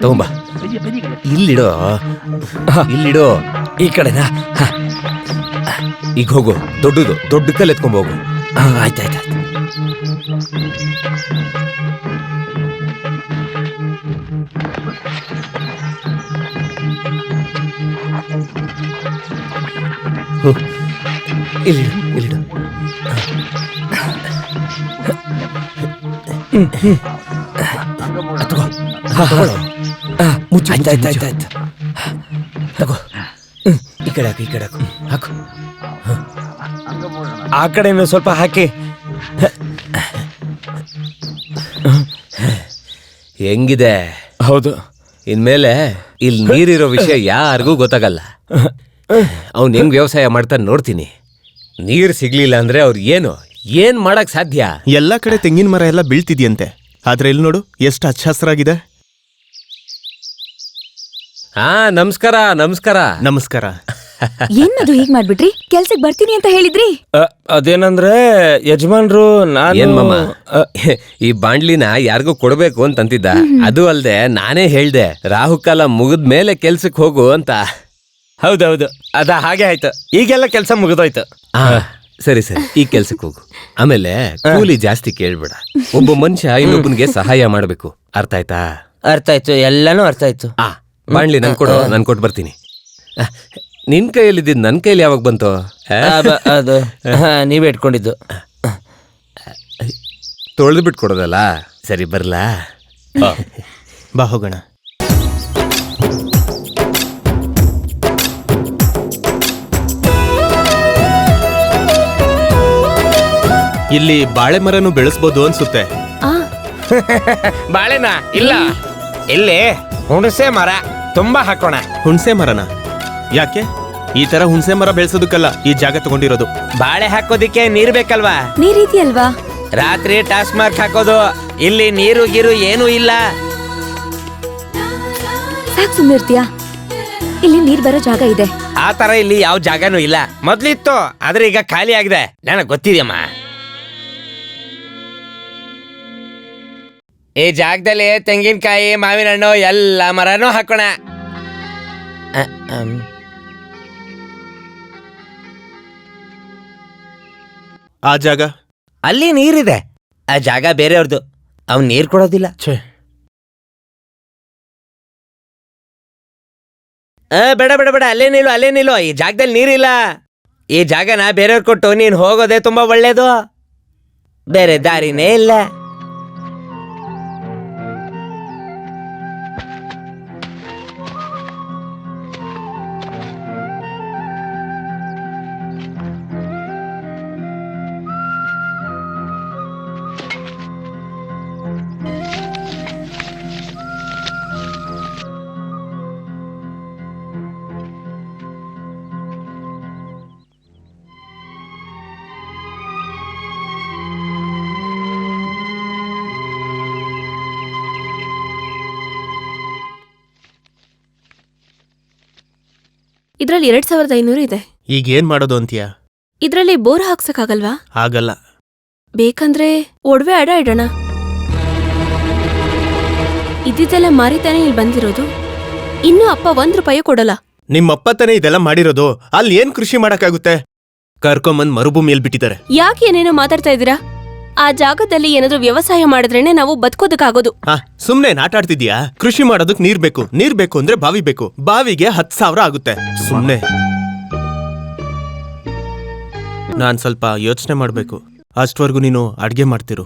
ತಗೊಂಬ. ಇಲ್ಲಿಡೋ, ಇಲ್ಲಿಡೋ. ಈ ಕಡೆನಾ? ಈಗ ಹೋಗು. ದೊಡ್ಡದು ದೊಡ್ಡ ಕಲ್ಲು ಎತ್ಕೊಂಬೋಗು. ಆಯ್ತಾಯ್ತು. ಇಲ್ಲಿಡು, ಇಲ್ಲಿಡು. ಮುಚ್ಚು. ಆಯ್ತಾಯ್ತಾಯ್ತಾಯ್ತು. ತಗೋ. ಈ ಕಡೆ ಹಾಕು, ಈ ಕಡೆ ಹಾಕು. ಹಾಕು. ಆ ಕಡೆನೂ ಸ್ವಲ್ಪ ಹಾಕಿ. ಹೆಂಗಿದೆ? ಹೌದು. ಇನ್ಮೇಲೆ ಇಲ್ಲಿ ನೀರಿರೋ ವಿಷಯ ಯಾರಿಗೂ ಗೊತ್ತಾಗಲ್ಲ. ಅವ್ನು ಹೆಂಗ್ ವ್ಯವಸಾಯ ಮಾಡ್ತಾನೆ ನೋಡ್ತೀನಿ. ನೀರ್ ಸಿಗ್ಲಿಲ್ಲ ಅಂದ್ರೆ ಅವ್ರು ಏನ್ ಮಾಡಕ್ ಸಾಧ್ಯ? ಎಲ್ಲ ಕಡೆ ತೆಂಗಿನ ಮರ ಎಲ್ಲ ಬೀಳ್ತಿದ್ಯಂತೆ, ಆದ್ರೆ ಇಲ್ಲಿ ನೋಡು ಎಷ್ಟು ಹಚ್ಚ ಹಸ್ರಾಗಿದೆ. ನಮಸ್ಕಾರ. ನಮಸ್ಕಾರ. ನಮಸ್ಕಾರ. ಏನದು ಹೀಗ್ ಮಾಡ್ಬಿಟ್ರಿ? ಕೆಲ್ಸಕ್ ಬರ್ತೀನಿ ಅಂತ ಹೇಳಿದ್ರಿ. ಅದೇನಂದ್ರೆ ಯಜಮಾನ್ರು ಏನ್ ಮಾಮ, ನಾನು ಈ ಬಾಂಡ್ಲಿನ ಯಾರಿಗೂ ಕೊಡ್ಬೇಕು ಅಂತಂತಿದ್ದ. ಅದು ಅಲ್ದೆ ನಾನೇ ಹೇಳ್ದೆ ರಾಹುಕಾಲ ಮುಗಿದ್ಮೇಲೆ ಕೆಲ್ಸಕ್ ಹೋಗು ಅಂತ. ಹೌದೌದು, ಅದ ಹಾಗೆ ಆಯ್ತು. ಈಗೆಲ್ಲ ಕೆಲಸ ಮುಗಿದೋಯ್ತು. ಸರಿ ಸರಿ, ಈ ಕೆಲ್ಸಕ್ಕೆ ಹೋಗು. ಆಮೇಲೆ ಕೂಲಿ ಜಾಸ್ತಿ ಕೇಳ್ಬೇಡ. ಒಬ್ಬ ಮನುಷ್ಯ ಇನ್ನೊಬ್ಬನಿಗೆ ಸಹಾಯ ಮಾಡ್ಬೇಕು. ಅರ್ಥ ಆಯ್ತಾ? ಅರ್ಥ ಆಯ್ತು, ಎಲ್ಲಾನು ಅರ್ಥ ಆಯ್ತು. ಬಾಣ್ಲಿ ನನ್ ಕೊಡು, ನಾನ್ ಕೊಟ್ಟು ಬರ್ತೀನಿ. ನಿನ್ ಕೈಯಲ್ಲಿದ್ದಿದ್ ನನ್ ಕೈಯಲ್ಲಿ ಯಾವಾಗ ಬಂತು? ಅದು ನೀವೇ ಇಟ್ಕೊಂಡಿದ್ದು. ತೊಳೆದು ಬಿಟ್ಟು ಕೊಡೋದಲ್ಲ. ಸರಿ, ಬರ್ಲಾ? ಬಾ ಹೋಗೋಣ. ಇಲ್ಲಿ ಬಾಳೆ ಮರನು ಬೆಳೆಸ್ಬೋದು ಅನ್ಸುತ್ತೆ. ಬಾಳೆನಾ? ಇಲ್ಲ, ಇಲ್ಲಿ ಹುಣಸೆ ಮರ ತುಂಬಾ ಹಾಕೋಣ. ಹುಣಸೆ ಮರನ? ಯಾಕೆ? ಈ ತರ ಹುಣಸೆ ಮರ ಬೆಳೆಸೋದಕ್ಕಲ್ಲ ಈ ಜಾಗ ತಗೊಂಡಿರೋದು. ಬಾಳೆ ಹಾಕೋದಿಕ್ಕೆ ನೀರ್ ಬೇಕಲ್ವಾ? ನೀರಿದೆಯಲ್ವಾ? ರಾತ್ರಿ ಟಾಸ್ ಮಾರ್ಕ್ ಹಾಕೋದು. ಇಲ್ಲಿ ನೀರು ಗೀರು ಏನೂ ಇಲ್ಲ. ಸಾಕ್ ಸುಮ್ನಿರ್ತೀಯಾ? ಇಲ್ಲಿ ನೀರ್ ಬರೋ ಜಾಗ ಇದೆ. ಆ ತರ ಇಲ್ಲಿ ಯಾವ ಜಾಗನೂ ಇಲ್ಲ. ಮೊದ್ಲಿತ್ತು, ಆದ್ರೆ ಈಗ ಖಾಲಿ ಆಗಿದೆ. ನನಗ್ ಗೊತ್ತಿದೆಯಮ್ಮ. ಈ ಜಾಗದಲ್ಲಿ ತೆಂಗಿನಕಾಯಿ, ಮಾವಿನ ಹಣ್ಣು ಎಲ್ಲ ಮರನೂ ಹಾಕೋಣ. ಆ ಜಾಗ? ಅಲ್ಲಿ ನೀರಿದೆ. ಆ ಜಾಗ ಬೇರೆಯವ್ರದ್ದು. ಅವ್ನು ನೀರ್ ಕೊಡೋದಿಲ್ಲ. ಬೇಡ ಬೇಡ ಬೇಡ, ಅಲ್ಲೇ ನಿಲ್ಲು. ಈ ಜಾಗದಲ್ಲಿ ನೀರಿಲ್ಲ. ಈ ಜಾಗನ ಬೇರೆಯವ್ರು ಕೊಟ್ಟು ನೀನ್ ಹೋಗೋದೇ ತುಂಬಾ ಒಳ್ಳೇದು. ಬೇರೆ ದಾರಿನೇ ಇಲ್ಲ. ಇದ್ರಲ್ಲಿ 2500 ಇದೆ. ಈಗ ಏನ್ ಮಾಡೋದು ಅಂತೀಯ? ಇದ್ರಲ್ಲಿ ಬೋರ್ ಹಾಕ್ಸಕ್ಕಾಗಲ್ವಾ? ಆಗಲ್ಲ. ಬೇಕಂದ್ರೆ ಒಡವೆ ಅಡ ಇಡೋಣ. ಇದ್ದಿದ್ದೆಲ್ಲ ಮಾರಿತಾನೆ ಇಲ್ಲಿ ಬಂದಿರೋದು. ಇನ್ನೂ ಅಪ್ಪ 1 ರೂಪಾಯಿ ಕೊಡಲ್ಲ. ನಿಮ್ಮಪ್ಪ ತಾನೇ ಇದೆಲ್ಲ ಮಾಡಿರೋದು. ಅಲ್ಲಿ ಏನ್ ಕೃಷಿ ಮಾಡಕ್ಕಾಗುತ್ತೆ? ಕರ್ಕೊಂಬಂದ್ ಮರುಭೂಮಿಯಲ್ಲಿ ಬಿಟ್ಟಿದ್ದಾರೆ. ಯಾಕೆ ಏನೇನೋ ಮಾತಾಡ್ತಾ ಇದ್ದೀರಾ? ಆ ಜಾಗದಲ್ಲಿ ಏನಾದ್ರೂ ವ್ಯವಸಾಯ ಮಾಡಿದ್ರೇನೆ ನಾವು ಬದುಕೋದಕ್ಕಾಗೋದು. ಸುಮ್ನೆ ಆಟಾಡ್ತಿದ್ಯಾ? ಕೃಷಿ ಮಾಡೋದಕ್ ನೀರ್ ಬೇಕು ಅಂದ್ರೆ ಬಾವಿ ಬೇಕು. ಬಾವಿಗೆ 10,000 ಆಗುತ್ತೆ. ಸುಮ್ನೆ ನಾನ್ ಸ್ವಲ್ಪ ಯೋಚನೆ ಮಾಡ್ಬೇಕು. ಅಷ್ಟವರೆಗೂ ನೀನು ಅಡ್ಗೆ ಮಾಡ್ತಿರು.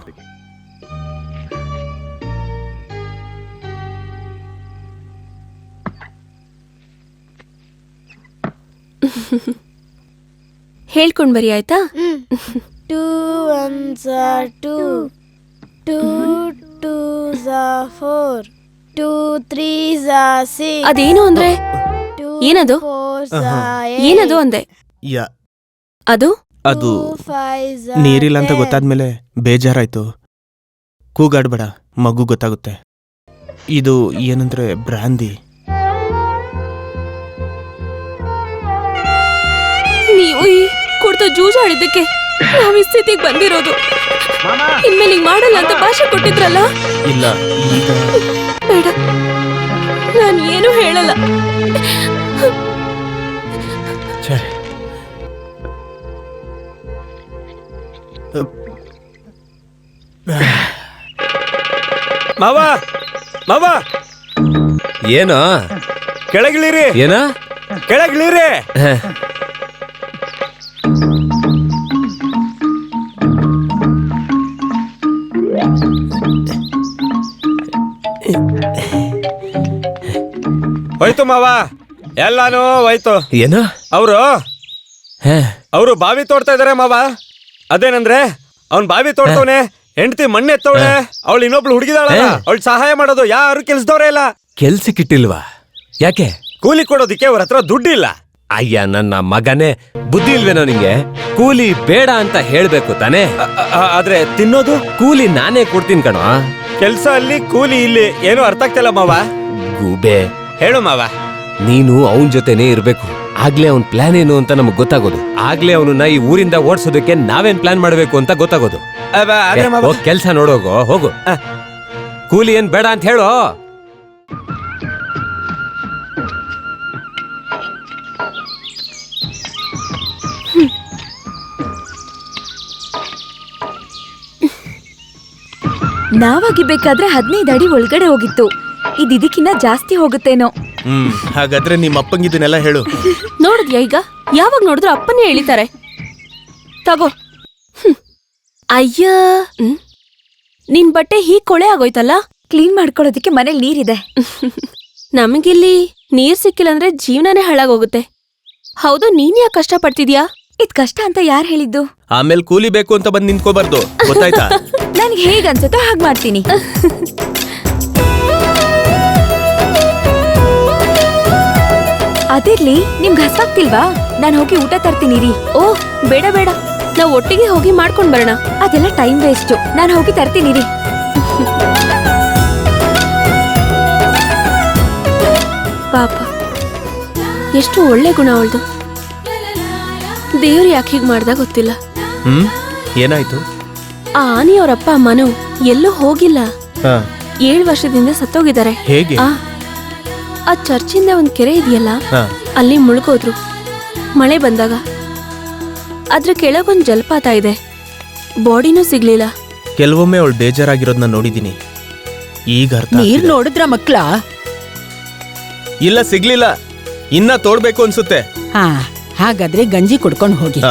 ಹೇಳ್ಕೊಂಡ್ ಬರಿ ಆಯ್ತಾ? 2 1s are 2, 2 2s are 4, 2 3s are 6. ಅದೇನು ಅಂದ್ರೆ? 2 ಏನದು? 4s are 8. ಏನದು ಅಂದೆ? ಅದು 2 5s are ನೀರಿಲ್ಲ ಅಂತ 10. ಗೊತ್ತಾದ್ಮೇಲೆ ಬೇಜಾರಾಯ್ತು. ಕೂಗಾಡ್ಬೇಡ, ಮಗು ಗೊತ್ತಾಗುತ್ತೆ. ಇದು ಏನಂದ್ರೆ ಬ್ರಾಂದಿ. ನೀವು ಈ ಕುಡ್ದು ಜೂಜಾಡಿದ್ದಕ್ಕೆ ನಾವ್ ಈ ಸ್ಥಿತಿಗೆ ಬಂದಿರೋದು. ಇನ್ಮೇಲೆ ಹಿಂಗ್ ಮಾಡಲ್ಲ ಅಂತ ಭಾಷೆ ಕೊಟ್ಟಿದ್ರಲ್ಲ. ಇಲ್ಲ, ಈಗ ಬೇಡ, ನಾನು ಏನು ಹೇಳಲ್ಲ. ಛೆ. ಮಾವ ಮಾವ ಏನೋ ಕೆಳಗಿಳಿರಿ, ಏನ ಕೆಳಗಿಳಿರಿ. ಹೋಯ್ತು ಮಾವ, ಎಲ್ಲಾನು ಹೋಯ್ತು. ಏನ ಅವರು ಬಾವಿ ತೋಡ್ತಾ ಇದಾರೆ ಮಾವ. ಅದೇನಂದ್ರೆ ಅವ್ನ್ ಬಾವಿ ತೋಡ್ತವನೆ, ಹೆಂಡತಿ ಮಣ್ಣೆತ್ತವಳೆ, ಅವಳು ಇನ್ನೊಬ್ಳು ಹುಡುಗಿದಾಳ, ಅವಳು ಸಹಾಯ ಮಾಡೋದು ಯಾರು ಕೆಲ್ಸದವ್ರೆ ಇಲ್ಲ. ಕೆಲ್ಸಕ್ಕಿಟ್ಟಿಲ್ವಾ? ಯಾಕೆ? ಕೂಲಿ ಕೊಡೋದಿಕ್ಕೆ ಅವ್ರ ಹತ್ರ ದುಡ್ಡಿಲ್ಲ. ಅಯ್ಯ ನನ್ನ ಮಗನೇ, ಬುದ್ಧಿ ಇಲ್ವೇನೋ ನಿಂಗೆ? ಕೂಲಿ ಬೇಡ ಅಂತ ಹೇಳ್ಬೇಕು ತಾನೇ? ಆದ್ರೆ ತಿನ್ನೋದು ಕೂಲಿ ನಾನೇ ಕೊಡ್ತೀನಿ ಕಣೋ. ಕೆಲ್ಸ ಅಲ್ಲಿ, ಕೂಲಿ ಇಲ್ಲಿ, ಏನು ಅರ್ಥ ಆಗ್ತಿಲ್ಲ ಮಾವ. ಗೂಬೆ, ಹೇಳು ಮಾವ. ನೀನು ಅವನ್ ಜೊತೆನೆ ಇರ್ಬೇಕು. ಆಗ್ಲೇ ಅವನ್ ಪ್ಲಾನ್ ಏನು ಅಂತ ನಮಗ್ ಗೊತ್ತಾಗೋದು. ಆಗ್ಲೇ ಅವನನ್ನ ಈ ಊರಿಂದ ಓಡಿಸೋದಕ್ಕೆ ನಾವೇನ್ ಪ್ಲಾನ್ ಮಾಡ್ಬೇಕು ಅಂತ ಗೊತ್ತಾಗೋದು. ಕೆಲ್ಸ ನೋಡೋಗೋ, ಹೋಗು. ಕೂಲಿ ಏನ್ ಬೇಡ ಅಂತ ಹೇಳೋ. ನಾವಾಗಿರ್ಬೇಕಾದ್ರೆ 15 ಅಡಿ ಒಳಗಡೆ ಹೋಗಿತ್ತು. ಇದಕ್ಕಿನ್ನ ಜಾಸ್ತಿ ಹೋಗುತ್ತೇನೋ. ಹಾಗಾದ್ರೆ ನಿಮ್ಮ ಅಪ್ಪಂಗಿದನ್ನೆಲ್ಲ ಹೇಳು. ನೋಡಿದ್ಯಾ ಈಗ? ಯಾವಾಗ ನೋಡಿದ್ರು ಅಪ್ಪನೇ ಹೇಳಿತಾರೆ. ತಗೋ. ಅಯ್ಯ, ನಿನ್ ಬಟ್ಟೆ ಹೀಗ್ ಕೊಳೆ ಆಗೋಯ್ತಲ್ಲ. ಕ್ಲೀನ್ ಮಾಡ್ಕೊಳ್ಳೋದಕ್ಕೆ ಮನೇಲಿ ನೀರಿದೆ. ನಮಗಿಲ್ಲಿ ನೀರ್ ಸಿಕ್ಕಿಲ್ಲ ಅಂದ್ರೆ ಜೀವನನೇ ಹಾಳಾಗೋಗುತ್ತೆ. ಹೌದು, ನೀನ್ ಯಾಕೆ ಕಷ್ಟ ಪಡ್ತಿದ್ಯಾ? ಇದ್ ಕಷ್ಟ ಅಂತ ಯಾರು ಹೇಳಿದ್ದು? ಆಮೇಲೆ ಕೂಲಿ ಬೇಕು ಅಂತ ಬಂದ್ ನಿಂತ್ಕೋಬಾರ್ದು, ಗೊತ್ತಾಯ್ತಾ? ನನ್ಗೆ ಹೇಗ್ ಅನ್ಸುತ್ತೋ ಹಾಗೆ ಮಾಡ್ತೀನಿ. ಅದಿರ್ಲಿ, ನಿಮ್ಗೆ ಹಸ್ವಾಗ್ತಿಲ್ವಾ? ನಾನು ಹೋಗಿ ಊಟ ತರ್ತೀನಿ ರೀ. ಓ ಬೇಡ ಬೇಡ, ನಾವ್ ಒಟ್ಟಿಗೆ ಹೋಗಿ ಮಾಡ್ಕೊಂಡ್ ಬರೋಣ. ಅದೆಲ್ಲ ಟೈಮ್ ವೇಸ್ಟು. ನಾನು ಹೋಗಿ ತರ್ತೀನಿ ರೀ. ಪಾಪ, ಎಷ್ಟು ಒಳ್ಳೆ ಗುಣ ಅವಳ್ದು. ದೇವ್ರು ಯಾಕೆ ಹೀಗ್ ಮಾಡ್ದ ಗೊತ್ತಿಲ್ಲ. ಏನಾಯ್ತು? ಆ ಆನಿ ಅವ್ರ ಅಪ್ಪ ಅಮ್ಮನು ಎಲ್ಲೂ ಹೋಗಿಲ್ಲ. 7 ವರ್ಷದಿಂದ ಸತ್ತೋಗಿದ್ದಾರೆ. ಹೇಗೆ? ಆ ಚರ್ಚಿಂದ ಒಂದ್ ಕೆರೆ ಇದೆಯಲ್ಲ, ಅಲ್ಲಿ ಮುಳುಗೋದ್ರು ಮಳೆ ಬಂದಾಗ. ಅದ್ರ ಕೆಳಗೊಂದ್ ಜಲಪಾತ ಇದೆ. ಬಾಡಿನೂ ಸಿಗ್ಲಿಲ್ಲ. ಕೆಲವೊಮ್ಮೆ ಅವಳು ಬೇಜಾರಾಗಿರೋದನ್ನ ನೋಡಿದೀನಿ. ಈಗ ಅರ್ಥ ನೀರ್ ಆಗ್ತಿದೆ. ನೋಡಿದ್ರ ಮಕ್ಳ? ಇಲ್ಲ, ಸಿಗ್ಲಿಲ್ಲ. ಇನ್ನ ತೋಡ್ಬೇಕು ಅನ್ಸುತ್ತೆ. ಹಾ, ಹಾಗಾದ್ರೆ ಗಂಜಿ ಕುಡ್ಕೊಂಡ್ ಹೋಗಿ.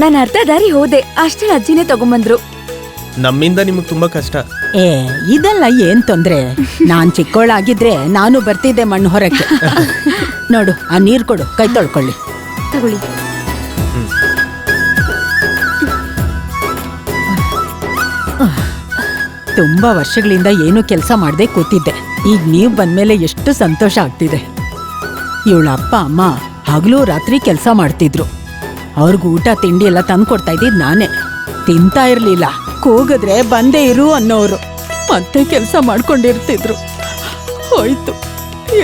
ನಾನು ಅರ್ಧ ದಾರಿ ಹೋದೆ, ಅಷ್ಟೇ ಅಜ್ಜಿನೇ ತಗೊಂಬಂದ್ರು. ನಮ್ಮಿಂದ ನಿಮಗ್ ತುಂಬಾ ಕಷ್ಟ. ಏ, ಇದೆಲ್ಲ ಏನ್ ತೊಂದ್ರೆ? ನಾನ್ ಚಿಕ್ಕೋಳಾಗಿದ್ರೆ ನಾನು ಬರ್ತಿದ್ದೆ ಮಣ್ಣು ಹೊರಕ್ಕೆ. ನೋಡು, ಆ ನೀರ್ ಕೊಡು, ಕೈ ತೊಳ್ಕೊಳ್ಳಿ. ತಗೊಳ್ಳಿ. ತುಂಬಾ ವರ್ಷಗಳಿಂದ ಏನು ಕೆಲಸ ಮಾಡದೆ ಕೂತಿದ್ದೆ. ಈಗ ನೀವ್ ಬಂದ್ಮೇಲೆ ಎಷ್ಟು ಸಂತೋಷ ಆಗ್ತಿದೆ. ಇವಳ ಅಪ್ಪ ಅಮ್ಮ ಹಗಲು ರಾತ್ರಿ ಕೆಲಸ ಮಾಡ್ತಿದ್ರು. ಅವ್ರಿಗೂ ಊಟ ತಿಂಡಿ ಎಲ್ಲ ತಂದ್ಕೊಡ್ತಾ ಇದ್ದಿದ್ ನಾನೇ. ತಿಂತಾ ಇರ್ಲಿಲ್ಲ, ಕೂಗಿದ್ರೆ ಬಂದೇ ಇರು ಅನ್ನೋರು. ಮತ್ತೆ ಕೆಲಸ ಮಾಡ್ಕೊಂಡಿರ್ತಿದ್ರು. ಹೋಯ್ತು,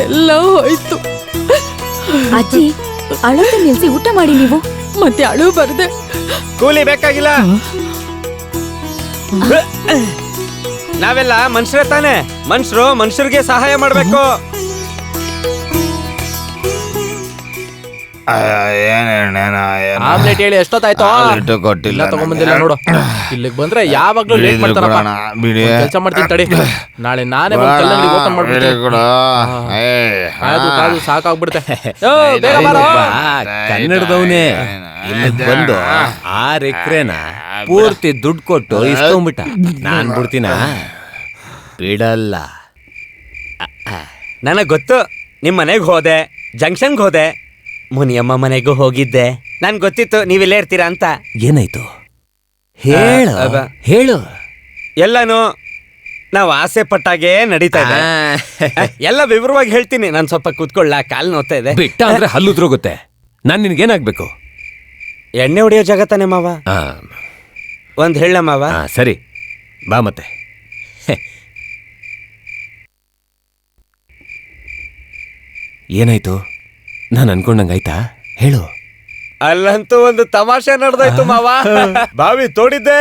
ಎಲ್ಲ ಹೋಯ್ತು. ಅಜ್ಜಿ, ಅಳೋದು ನಿಲ್ಸಿ ಊಟ ಮಾಡಿ ನೀವು. ಮತ್ತೆ ಅಳು ಬರ್ದೆ. ಕೂಲಿ ಬೇಕಾಗಿಲ್ಲ, ನಾವೆಲ್ಲ ಮನುಷ್ಯರೇ ತಾನೆ. ಮನುಷ್ಯರು ಮನುಷ್ಯರಿಗೆ ಸಹಾಯ ಮಾಡ್ಬೇಕು. ಆಮ್ಲೆಟ್ ಹೇಳಿ ಎಷ್ಟೊತ್ತಾಯ್ತು? ಕೊಟ್ಟಿಲ್ಲ ಇಲ್ಲ ತಗೊಂಬಂದಿಲ್ಲ ನೋಡು. ಇಲ್ಲಿಗೆ ಬಂದ್ರೆ ಯಾವಾಗ್ಲೂ ಲೇಟ್ ಮಾಡ್ತಾರಪ್ಪ. ಕೆಲಸ ಮಾಡ್ತೀನಿ ತಡಿ, ನಾಳೆ ನಾನೇ ಬಂದು ಕಲ್ಲಂಗಡಿ ಓಪನ್ ಮಾಡ್ಬಿಡ್ತೀನಿ. ಕಾದು ಸಾಕಾಗ್ಬಿಡುತ್ತೆ. ಯೋ, ಬೇಗ ಬಾರೋ. ಕನ್ನಡದವನೇ ಇಲ್ಲಿ ಬಂದು 6 ಎಕರೆನ ಪೂರ್ತಿ ದುಡ್ಡು ಕೊಟ್ಟು ಇಸ್ಕೊಂಡ್ಬಿಟ್ಟ. ನಾನ್ ಬಿಡ್ತೀನ? ಬಿಡಲ್ಲ. ನನಗ್ ಗೊತ್ತು. ನಿಮ್ ಮನೆಗ್ ಹೋದೆ, ಜಂಕ್ಷನ್ಗೆ ಹೋದೆ, ಮುನಿಯಮ್ಮ ಮನೆಗೂ ಹೋಗಿದ್ದೆ. ನನ್ ಗೊತ್ತಿತ್ತು ನೀವಿಲ್ಲೇ ಇರ್ತೀರಾ ಅಂತ. ಏನಾಯ್ತು ಹೇಳು ಹೇಳು. ಎಲ್ಲಾನು ನಾವು ಆಸೆ ಪಟ್ಟಾಗೆ ನಡೀತಾ ಇದೆ. ಎಲ್ಲ ವಿವರವಾಗಿ ಹೇಳ್ತೀನಿ. ನಾನು ಸ್ವಲ್ಪ ಕೂತ್ಕೊಳ್ಳ, ಕಾಲ್ ನೋಡ್ತಾ ಇದೆ. ಬಿಟ್ಟ ಅಂದ್ರೆ ಹಲ್ಲುದ್ರೋಗುತ್ತೆ. ನಾನ್ ನಿನ್ಗೇನಾಗ್ಬೇಕು? ಎಣ್ಣೆ ಹೊಡಿಯೋ ಜಗತ್ತಾನೆ ಮಾವ. ಒಂದ್ ಹೇಳ ಮಾವ. ಸರಿ ಬಾ ಮತ್ತೆ. ಏನಾಯ್ತು? ನಾನು ಅನ್ಕೊಂಡಂಗಾಯ್ತಾ? ಹೇಳು. ಅಲ್ಲಂತೂ ಒಂದು ತಮಾಷೆ ನಡೆದೋಯ್ತು ಮಾವ. ಬಾವಿ ತೋಡಿದ್ದೆ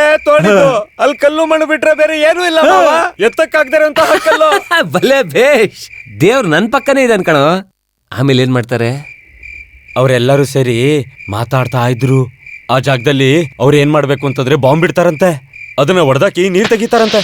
ಅಲ್ಲಿ ಕಲ್ಲು ಮಣ್ಣು ಬಿಟ್ರೆ ಬೇರೆ ಏನೂ ಇಲ್ಲ ಮಾವ. ಎತ್ತಕ್ಕಾಗ್ದಿರೋಂತಹ ಕಲ್ಲು. ಭಲೆ ಬೇಷ್. ದೇವ್ರು ನನ್ ಪಕ್ಕನೇ ಇದೆ ಅನ್ಕಣೋ. ಆಮೇಲೆ ಏನ್ ಮಾಡ್ತಾರೆ? ಅವರೆಲ್ಲರೂ ಸೇರಿ ಮಾತಾಡ್ತಾ ಇದ್ರು. ಆ ಜಾಗದಲ್ಲಿ ಅವ್ರು ಏನ್ ಮಾಡ್ಬೇಕು ಅಂತಂದ್ರೆ ಬಾಂಬ್ ಬಿಡ್ತಾರಂತೆ. ಅದನ್ನ ಹೊಡೆದಾಕಿ ನೀರ್ ತೆಗಿತಾರಂತೆ.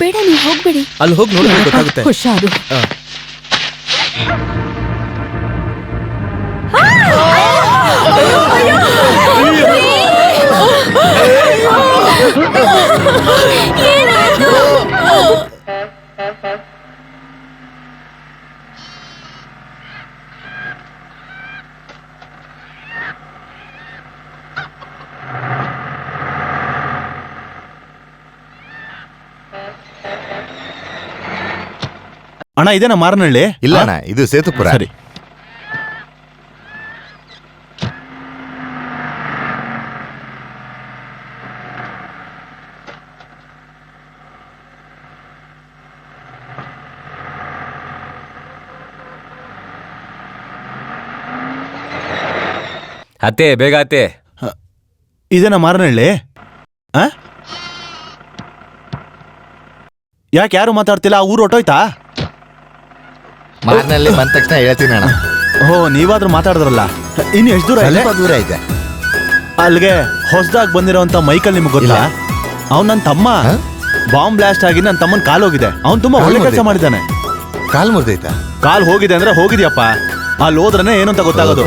ಬೇಡ, ನೀವು ಹೋಗ್ಬೇಡಿ. ಅಲ್ಲಿ ಹೋಗಿ ನೋಡಿ ಗೊತ್ತಾಗುತ್ತೆ. ಹುಷಾರು. ಅಣ್ಣ ಇದೇನಾ ಮಾರನಹಳ್ಳಿ? ಇಲ್ಲ ಅಣ್ಣ, ಇದು ಸೇತುಪುರ. ಸರಿ. ಅತ್ತೆ ಬೇಗ ಅತ್ತೆ. ಇದೇನಾ ಮಾರನಹಳ್ಳಿ? ಯಾಕೆ ಯಾರು ಮಾತಾಡ್ತಿಲ್ಲ? ಆ ಊರು ಹೊಟ್ಟೋಯ್ತಾ? ಮಾರ್ನಲ್ಲಿ ಬಂದ ತಕ್ಷಣ ಹೇಳ್ತೀನಿ ಅಣ್ಣ. ಓ, ನೀವಾದ್ರೂ ಮಾತಾಡಿದ್ರಲ್ಲ. ಇನ್ನು ಎಷ್ಟು ದೂರ ಇದೆ? ಸ್ವಲ್ಪ ದೂರ ಇದೆ. ಅಲ್ಲಿಗೆ ಹೊಸದಾಗಿ ಬಂದಿರೋಂಥ ಮೈಕಲ್ ನಿಮ್ಗೆ ಗೊತ್ತಾ? ಅವ್ನು ನನ್ನ ತಮ್ಮ. ಬಾಂಬ್ ಬ್ಲಾಸ್ಟ್ ಆಗಿ ನನ್ನ ತಮ್ಮನ ಕಾಲು ಹೋಗಿದೆ. ಅವ್ನು ತುಂಬಾ ಒಳ್ಳೆ ಕೆಲಸ ಮಾಡಿದ್ದಾನೆ. ಕಾಲ್ ಮುರಿದೈತಾ? ಕಾಲ್ ಹೋಗಿದೆ ಅಂದ್ರೆ ಹೋಗಿದ್ಯಪ್ಪ. ಅಲ್ಲಿ ಹೋದ್ರನೆ ಏನು ಅಂತ ಗೊತ್ತಾಗೋದು.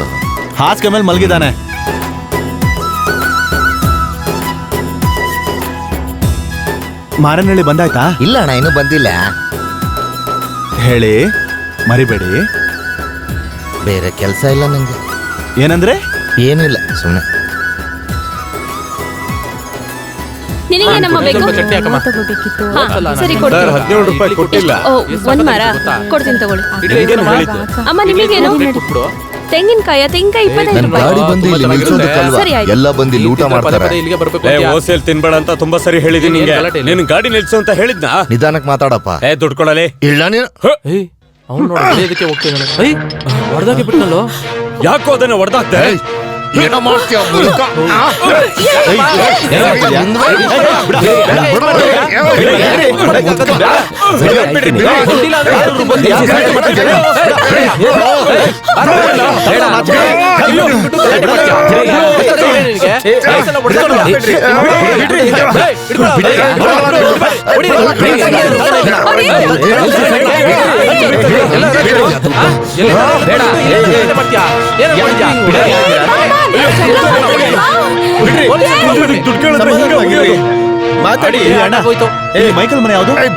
ಹಾಸಿಗೆ ಮೇಲೆ ಮಲಗಿದ್ದಾನೆ. ಮಾರನಹಳ್ಳಿ ಬಂದಾಯ್ತಾ? ಇಲ್ಲ ಅಣ್ಣ, ಇನ್ನೂ ಬಂದಿಲ್ಲ. ಹೇಳಿ, ಮರಿಬೇಡಿ. ಬೇರೆ ಕೆಲಸ ಇಲ್ಲ ನಂಗೆ. ಏನಂದ್ರೆ? ಏನೂ ಇಲ್ಲ, ಸುಮ್ಮನೆ. ನಿನಗೇನಮ್ಮ ಬೇಕು? ಚಟ್ನಿ ಹಾಕಮ್ಮ. ತಗೋಬೇಕಿತ್ತು. ಹಾ, ಸರಿ ಕೊಡ್ತೀನಿ. 17 ರೂಪಾಯಿ ಕೊಟ್ಟಿಲ್ಲ. ಓ, ಒಂದ್ ಮರ ಕೊಡ್ತೀನಿ ತಗೊಳ್ಳಿ. ಅಮ್ಮ ನಿಮಗೇನು? ತೆಂಗಿನಕಾಯಿ 25 ರೂಪಾಯಿ. ಗಾಡಿ ಬಂದು ಇಲ್ಲಿ ನಿಲ್ಸೋದಕ್ಕಲ್ವಾ? ಸರಿ, ಆಯ್ತು. ಎಲ್ಲ ಬಂದು ಇಲ್ಲಿ ಊಟ ಮಾಡ್ತಾರೆ. ಇಲ್ಲಿಗೆ ಬರ್ಬೇಕು. ಹೋಲ್ಸೇಲ್ ತಿನ್ಬೇಡ ಅಂತ ತುಂಬಾ ಸರಿ ಹೇಳಿದೀನಿ ನಿಂಗೆ. ನೀನು ಗಾಡಿ ನಿಲ್ಸು ಅಂತ ಹೇಳಿದ್ನಾ? ನಿಧಾನಕ್ಕೆ ಮಾತಾಡಪ್ಪ. ದುಡ್ಡು ಕೊಡಲೇ. ಇಲ್ಲ ನೀನು. ಅವ್ನು ನೋಡಿ ಇದಕ್ಕೆ ಹೋಗ್ತೀನಿ. ಹೊಡೆದಾಗಿ ಬಿಟ್ಟನಲ್ಲೋ. ಯಾಕೋ ಅದನ್ನ ಹೊಡೆದಾಕ್ತೆ? ಏನೋ ಮಾಡ್ತೀಯ ಮುರುಕ? ಮಾತಾಡಿ ಅಣ್ಣ. ಮೈಕಲ್ ಮನೆ ಯಾವುದು? ರೈಟ್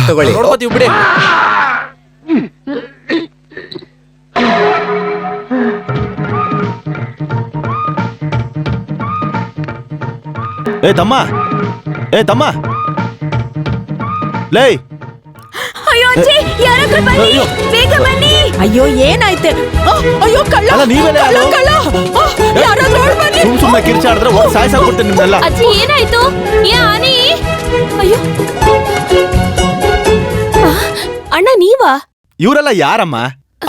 ತಗೊಳ್ಳಿ. ನೋಡ್ಕೋತೀವಿ ಬಿಡಿ. ಏ ತಮ್ಮ, ಏ ತಮ್ಮ, ಲೇ ಅಯ್ಯೋ ಅಜ್ಜಿ, ಯಾರಾದ್ರೂ ಬನ್ನಿ, ಅಯ್ಯೋ. ಬೇಗ ಬನ್ನಿ. ಅಯ್ಯೋ ಏನಾಯ್ತೆ? ಅಯ್ಯೋ ಕಳ್ಳ, ಅಲ್ಲ, ನೀವೆಲ್ಲ ಕಳ್ಳ, ಯಾರು? ಕಳ್ಳ. ಯಾರಾದ್ರೂ ಓಡ್ ಬನ್ನಿ. ಸುಮ್ಮನೆ ಕಿರ್ಚಾಡಿದ್ರೆ ಹೋಗಿ ಸಾಯ್ಸಾಕ್ಬಿಡ್ತೀನಿ ನಿಮ್ನೆಲ್ಲ. ಅಜ್ಜಿ ಏನಾಯ್ತು? ಏ ಆನಿ? ಅಯ್ಯೋ ಆ, ಅಣ್ಣ ನೀವಾ? ಇವರೆಲ್ಲ ಯಾರಮ್ಮ?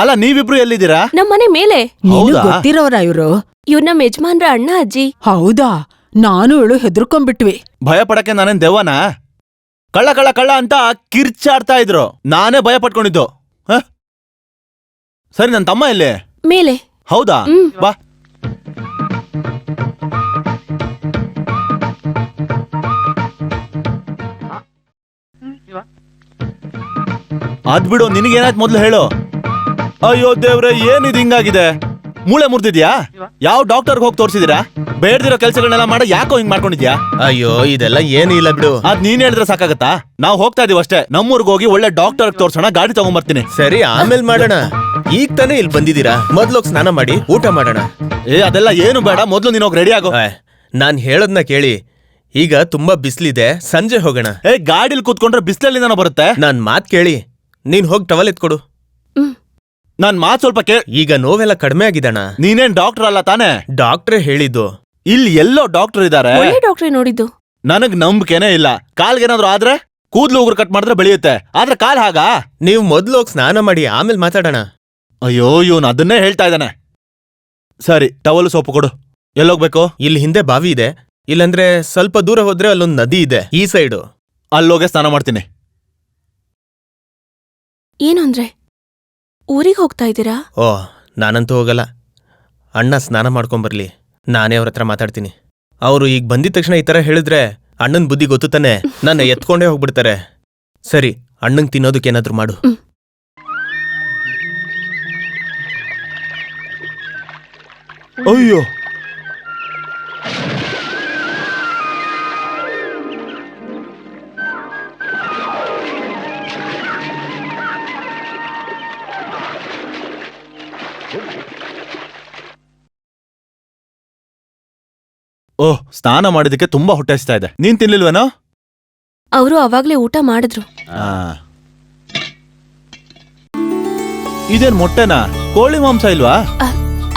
ಅಲ್ಲ ನೀವಿಬ್ರು ಎಲ್ಲಿದ್ದೀರಾ? ನಮ್ಮನೆ ಮೇಲೆ. ನೀನು ಹೌದಾ? ಗೊತ್ತಿರೋರ ಇವ್ರು? ಇವ್ರ ನಮ್ಮ ಯಜಮಾನ್ರ ಅಣ್ಣ ಅಜ್ಜಿ. ಹೌದಾ? ನಾನು ಇವಳು ಹೆದರ್ಕೊಂಡ್ಬಿಟ್ವಿ. ಭಯ ಪಡಕ್ಕೆ ನಾನೇನ್ ದೆವ್ವನಾ? ಕಳ್ಳ ಕಳ್ಳ ಕಳ್ಳ ಅಂತ ಕಿರ್ಚಾಡ್ತಾ ಇದ್ರು, ನಾನೇ ಭಯ ಪಟ್ಕೊಂಡಿದ್ದು. ಹ? ಸರಿ, ನನ್ನ ತಮ್ಮ ಎಲ್ಲಿ? ಮೇಲೆ. ಹೌದಾ? ಬಾ. ಅದ್ಬಿಡು, ನಿನಗೇನಾಯ್ತು ಮೊದ್ಲು ಹೇಳು. ಅಯ್ಯೋ ದೇವ್ರೆ, ಏನಿದ್ ಹಿಂಗಾಗಿದೆ? ಮೂಳೆ ಮುರಿದಿದ್ಯಾ? ಯಾವ ಡಾಕ್ಟರ್ಗೆ ಹೋಗಿ ತೋರಿಸಿದಿರಾ? ಬೇಡ್ದಿರೋ ಕೆಲ್ಸಗಳನ್ನೆಲ್ಲ ಮಾಡ ಯಾಕೋ ಹಿಂಗ್ ಮಾಡ್ಕೊಂಡಿದ್ಯಾ? ಅಯ್ಯೋ ಇದೆಲ್ಲ ಏನು ಇಲ್ಲ ಬಿಡು. ಅದ್ ನೀನ್ ಹೇಳಿದ್ರೆ ಸಾಕಾಗತ್ತಾ? ನಾವ್ ಹೋಗ್ತಾ ಇದೀವಿ ಅಷ್ಟೇ. ನಮ್ಮೂರ್ಗ್ ಹೋಗಿ ಒಳ್ಳೆ ಡಾಕ್ಟರ್ ತೋರ್ಸೋಣ, ಗಾಡಿ ತಗೊಂಡ್ಬರ್ತೀನಿ. ಸರಿ, ಆಮೇಲೆ ಮಾಡೋಣ. ಈಗ ತಾನೇ ಇಲ್ಲಿ ಬಂದಿದ್ದೀರಾ, ಮೊದ್ಲೋಗಿ ಸ್ನಾನ ಮಾಡಿ ಊಟ ಮಾಡೋಣ. ಅದೆಲ್ಲ ಏನು ಬೇಡ, ಮೊದ್ಲು ನೀನ್ ಹೋಗಿ ರೆಡಿ ಆಗೋ. ನಾನ್ ಹೇಳೋದ್ನ ಕೇಳಿ. ಈಗ ತುಂಬಾ ಬಿಸ್ಲಿದೆ, ಸಂಜೆ ಹೋಗೋಣ. ಗಾಡಿಲಿ ಕೂತ್ಕೊಂಡ್ರೆ ಬಿಸ್ಲಲ್ಲಿಂದನೋ ಬರುತ್ತೆ. ನಾನ್ ಮಾತ್ ಕೇಳಿ, ನೀನ್ ಹೋಗಿ ಟವಲ್ ಎತ್ಕೊಡು. ನಾನ್ ಮಾತ್ ಸ್ವಲ್ಪ ಈಗ ನೋವೆಲ್ಲ ಕಡಿಮೆ ಆಗಿದಣ. ನೀನೇನ್ ಡಾಕ್ಟರ್ ಅಲ್ಲ ತಾನೇ? ಡಾಕ್ಟ್ರೇ ಹೇಳಿದ್ದು. ಇಲ್ಲಿ ಎಲ್ಲೋ ಡಾಕ್ಟರ್ ಇದಾರೆ. ಒಳ್ಳೆ ಡಾಕ್ಟ್ರೇ ನೋಡಿದ್ದು. ನನಗ್ ನಂಬಿಕೆನೇ ಇಲ್ಲ. ಕಾಲ್ಗೇನಾದ್ರು ಆದ್ರೆ ಕೂದ್ಲು ಉಗುರು ಕಟ್ ಮಾಡಿದ್ರೆ ಬೆಳೆಯುತ್ತೆ, ಆದ್ರೆ ಕಾಲ್ ಹಾಗ? ನೀವು ಮೊದ್ಲು ಹೋಗಿ ಸ್ನಾನ ಮಾಡಿ ಆಮೇಲೆ ಮಾತಾಡೋಣ. ಅಯ್ಯೋ, ಇವನ್ ಅದನ್ನೇ ಹೇಳ್ತಾ ಇದ್ದಾನೆ. ಸರಿ, ಟವಲ್ ಸೋಪು ಕೊಡು. ಎಲ್ಲೋಗ್ಬೇಕು? ಇಲ್ಲಿ ಹಿಂದೆ ಬಾವಿ ಇದೆ, ಇಲ್ಲಂದ್ರೆ ಸ್ವಲ್ಪ ದೂರ ಹೋದ್ರೆ ಅಲ್ಲೊಂದ್ ನದಿ ಇದೆ, ಈ ಸೈಡು. ಅಲ್ಲೋಗೆ ಸ್ನಾನ ಮಾಡ್ತೀನಿ. ಏನು ಅಂದ್ರೆ ಊರಿಗೆ ಹೋಗ್ತಾ ಇದ್ದೀರಾ? ಓ, ನಾನಂತೂ ಹೋಗಲ್ಲ. ಅಣ್ಣ ಸ್ನಾನ ಮಾಡ್ಕೊಂಬರ್ಲಿ, ನಾನೇ ಅವ್ರ ಹತ್ರ ಮಾತಾಡ್ತೀನಿ. ಅವರು ಈಗ ಬಂದಿದ ತಕ್ಷಣ ಈ ತರ ಹೇಳಿದ್ರೆ ಅಣ್ಣನ್ ಬುದ್ಧಿ ಗೊತ್ತು ತಾನೆ, ನನ್ನ ಎತ್ಕೊಂಡೇ ಹೋಗ್ಬಿಡ್ತಾರೆ. ಸರಿ, ಅಣ್ಣಂಗ್ ತಿನ್ನೋದಕ್ಕೇನಾದ್ರೂ ಮಾಡು. ಅಯ್ಯೋ, ಓಹ್, ಸ್ನಾನ ಮಾಡಿದಕ್ಕೆ ತುಂಬಾ ಹೊಟ್ಟೆ ಹಸ್ತಾ ಇದೆ. ನೀನ್ ತಿನ್ಲಿಲ್ವೇನೋ? ಅವರು ಅವಾಗ್ಲೇ ಊಟ ಮಾಡಿದ್ರು. ಇದೇನ್ ಮೊಟ್ಟೆನಾ? ಕೋಳಿ ಮಾಂಸ ಇಲ್ವಾ?